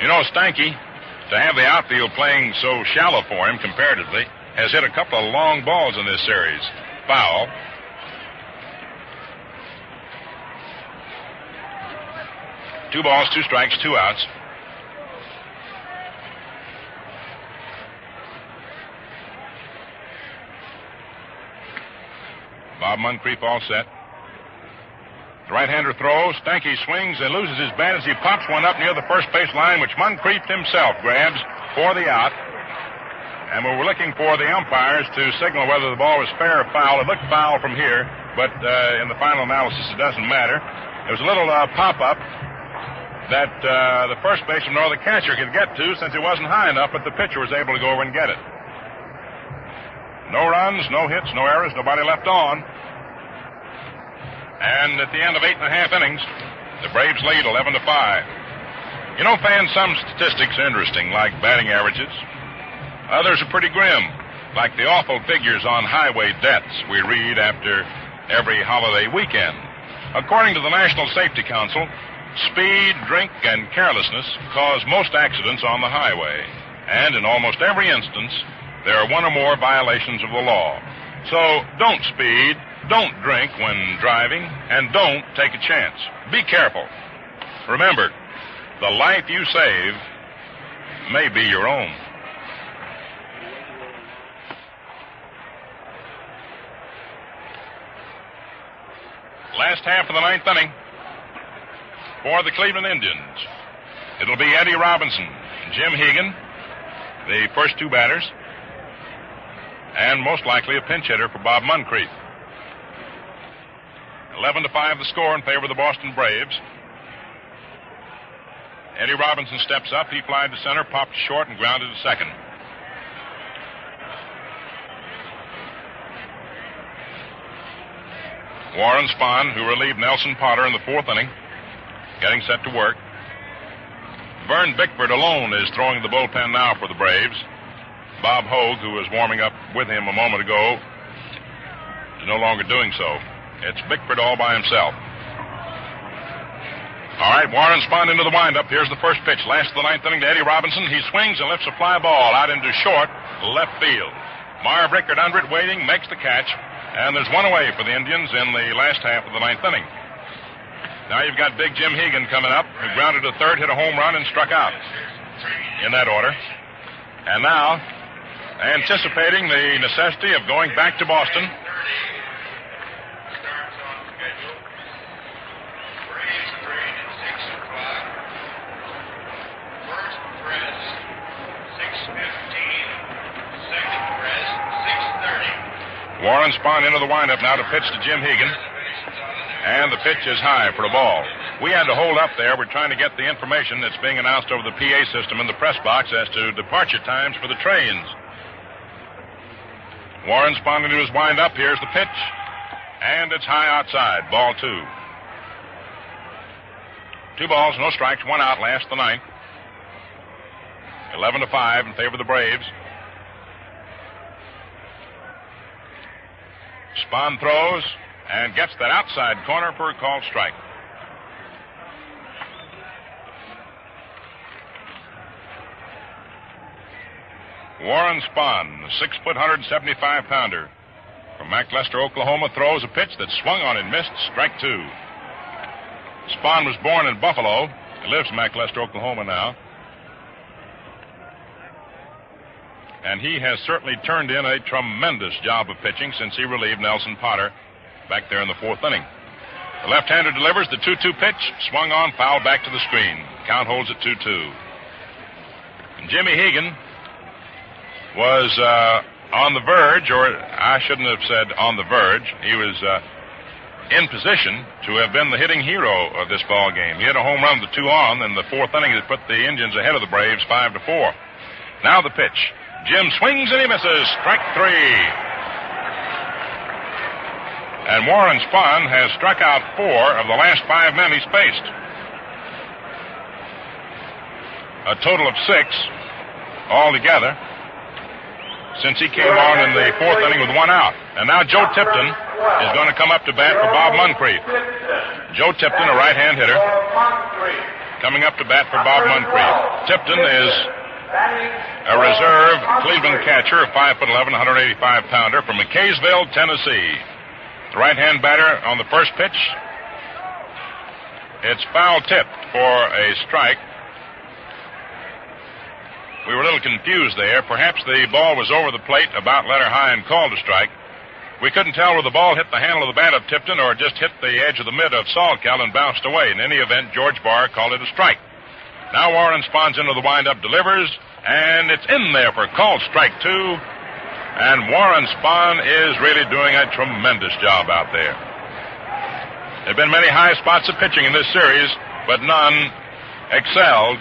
You know, Stanky, to have the outfield playing so shallow for him comparatively, has hit a couple of long balls in this series. Foul. Two balls, 2 strikes, 2 outs. Bob Moncrief all set. The right-hander throws. Stanky swings and loses his bat as he pops one up near the first base line, which Moncrief himself grabs for the out. And we were looking for the umpires to signal whether the ball was fair or foul. It looked foul from here, but in the final analysis, it doesn't matter. There was a little pop-up that the first baseman or the catcher could get to since it wasn't high enough, but the pitcher was able to go over and get it. No runs, no hits, no errors, nobody left on. And at the end of 8.5 innings, the Braves lead 11-5. You know, fans, some statistics are interesting, like batting averages. Others are pretty grim, like the awful figures on highway deaths we read after every holiday weekend. According to the National Safety Council, speed, drink, and carelessness cause most accidents on the highway. And in almost every instance, there are one or more violations of the law. So don't speed, don't drink when driving, and don't take a chance. Be careful. Remember, the life you save may be your own. Last half of the 9th inning for the Cleveland Indians. It'll be Eddie Robinson and Jim Hegan, the first 2 batters, and most likely a pinch hitter for Bob Moncrief. 11-5 the score in favor of the Boston Braves. Eddie Robinson steps up. He flied to center, popped short, and grounded to second. Warren Spahn, who relieved Nelson Potter in the 4th inning, getting set to work. Vern Bickford alone is throwing the bullpen now for the Braves. Bob Hogue, who was warming up with him a moment ago, is no longer doing so. It's Bickford all by himself. All right, Warren Spahn into the windup. Here's the first pitch. Last of the 9th inning to Eddie Robinson. He swings and lifts a fly ball out into short left field. Marv Rickard under it, waiting, makes the catch. And there's one away for the Indians in the last half of the 9th inning. Now you've got Big Jim Hegan coming up, who grounded to third, hit a home run, and struck out. In that order. And now, anticipating the necessity of going back to Boston, Warren Spahn into the windup now to pitch to Jim Hegan. And the pitch is high for a ball. We had to hold up there. We're trying to get the information that's being announced over the PA system in the press box as to departure times for the trains. Warren Spahn into his windup. Here's the pitch. And it's high outside. Ball 2. 2 balls, no strikes, 1 out, last the 9th. 11-5 in favor of the Braves. Spahn throws and gets that outside corner for a called strike. Warren Spahn, the 6-foot, 175-pounder from McLester, Oklahoma, throws a pitch that swung on and missed. Strike two. Spahn was born in Buffalo. He lives in McLester, Oklahoma now. And he has certainly turned in a tremendous job of pitching since he relieved Nelson Potter back there in the fourth inning. The left-hander delivers the 2-2 pitch, swung on, fouled back to the screen. Count holds at 2-2. And Jimmy Hegan was on the verge, or I shouldn't have said on the verge. He was in position to have been the hitting hero of this ball game. He hit a home run with the 2 on, and the fourth inning that put the Indians ahead of the Braves 5-4. Now the pitch. Jim swings and he misses. Strike three. And Warren Spahn has struck out 4 of the last 5 men he's faced. A total of 6 altogether since he came on in the fourth inning with 1 out. And now Joe Tipton is going to come up to bat for Bob Moncrief. Joe Tipton, a right-hand hitter, coming up to bat for Bob Moncrief. Tipton is a reserve Cleveland catcher, a 5'11", 185-pounder from McKaysville, Tennessee. The right-hand batter on the first pitch. It's foul-tipped for a strike. We were a little confused there. Perhaps the ball was over the plate about letter high and called a strike. We couldn't tell whether the ball hit the handle of the bat of Tipton or just hit the edge of the mid of Salkel and bounced away. In any event, George Barr called it a strike. Now Warren Spahn's into the windup, delivers, and it's in there for called strike 2. And Warren Spahn is really doing a tremendous job out there. There have been many high spots of pitching in this series, but none excelled.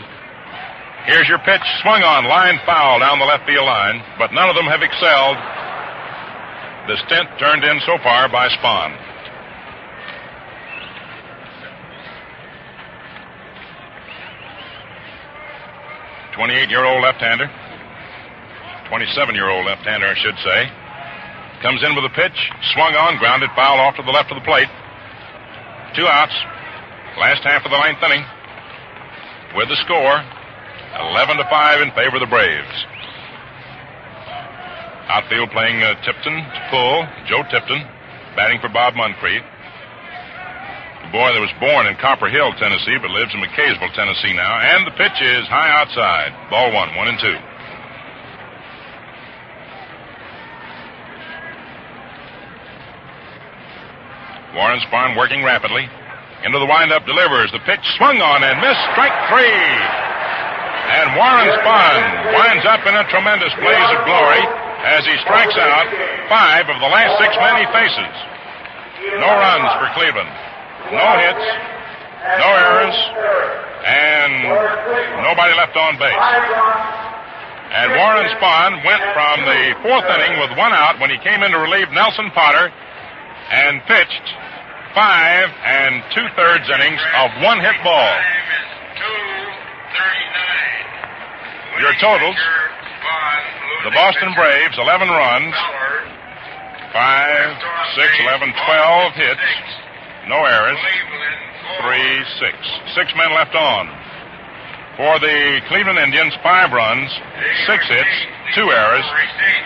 Here's your pitch, swung on, line foul down the left field line, but none of them have excelled the stint turned in so far by Spahn. "28-year-old left-hander, 27-year-old left-hander, I should say, comes in with a pitch, swung on, grounded foul off to the left of the plate. 2 outs, last half of the 9th inning, with the score 11-5 in favor of the Braves. Outfield playing Tipton to pull. Joe Tipton batting for Bob Moncrief. The boy that was born in Copper Hill, Tennessee, but lives in McKaysville, Tennessee now. And the pitch is high outside. Ball 1, 1-2. Warren Spahn working rapidly. Into the windup, delivers. The pitch swung on and missed. Strike 3. And Warren Spahn winds up in a tremendous blaze of glory as he strikes out 5 of the last 6 men he faces. No runs for Cleveland. No hits. No errors. And nobody left on base. And Warren Spahn went from the 4th inning with 1 out when he came in to relieve Nelson Potter and pitched 5 2/3 innings of 1-hit ball. Your totals: the Boston Braves, 11 runs, 5, 6, 11, 12 hits, no errors, 3, 6. 6 men left on. For the Cleveland Indians, 5 runs, 6 hits, 2 errors,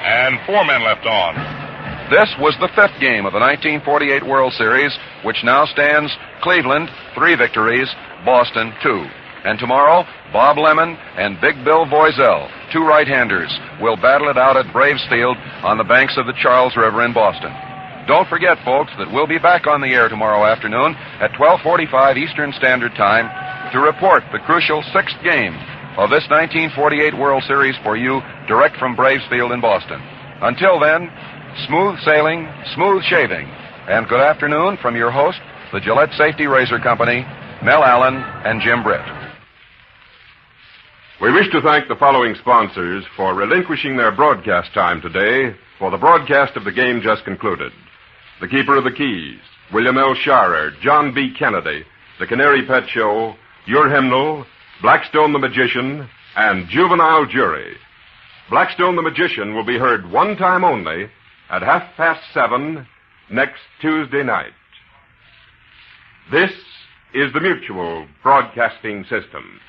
and 4 men left on. This was the 5th game of the 1948 World Series, which now stands Cleveland 3 victories, Boston 2. And tomorrow, Bob Lemon and Big Bill Voiselle, 2 right-handers, will battle it out at Braves Field on the banks of the Charles River in Boston. Don't forget, folks, that we'll be back on the air tomorrow afternoon at 12:45 Eastern Standard Time to report the crucial 6th game of this 1948 World Series for you, direct from Braves Field in Boston. Until then, smooth sailing, smooth shaving, and good afternoon from your host, the Gillette Safety Razor Company, Mel Allen and Jim Britt. We wish to thank the following sponsors for relinquishing their broadcast time today for the broadcast of the game just concluded. The Keeper of the Keys, William L. Sharer, John B. Kennedy, The Canary Pet Show, Your Hymnal, Blackstone the Magician, and Juvenile Jury. Blackstone the Magician will be heard one time only at 7:30 next Tuesday night. This is the Mutual Broadcasting System.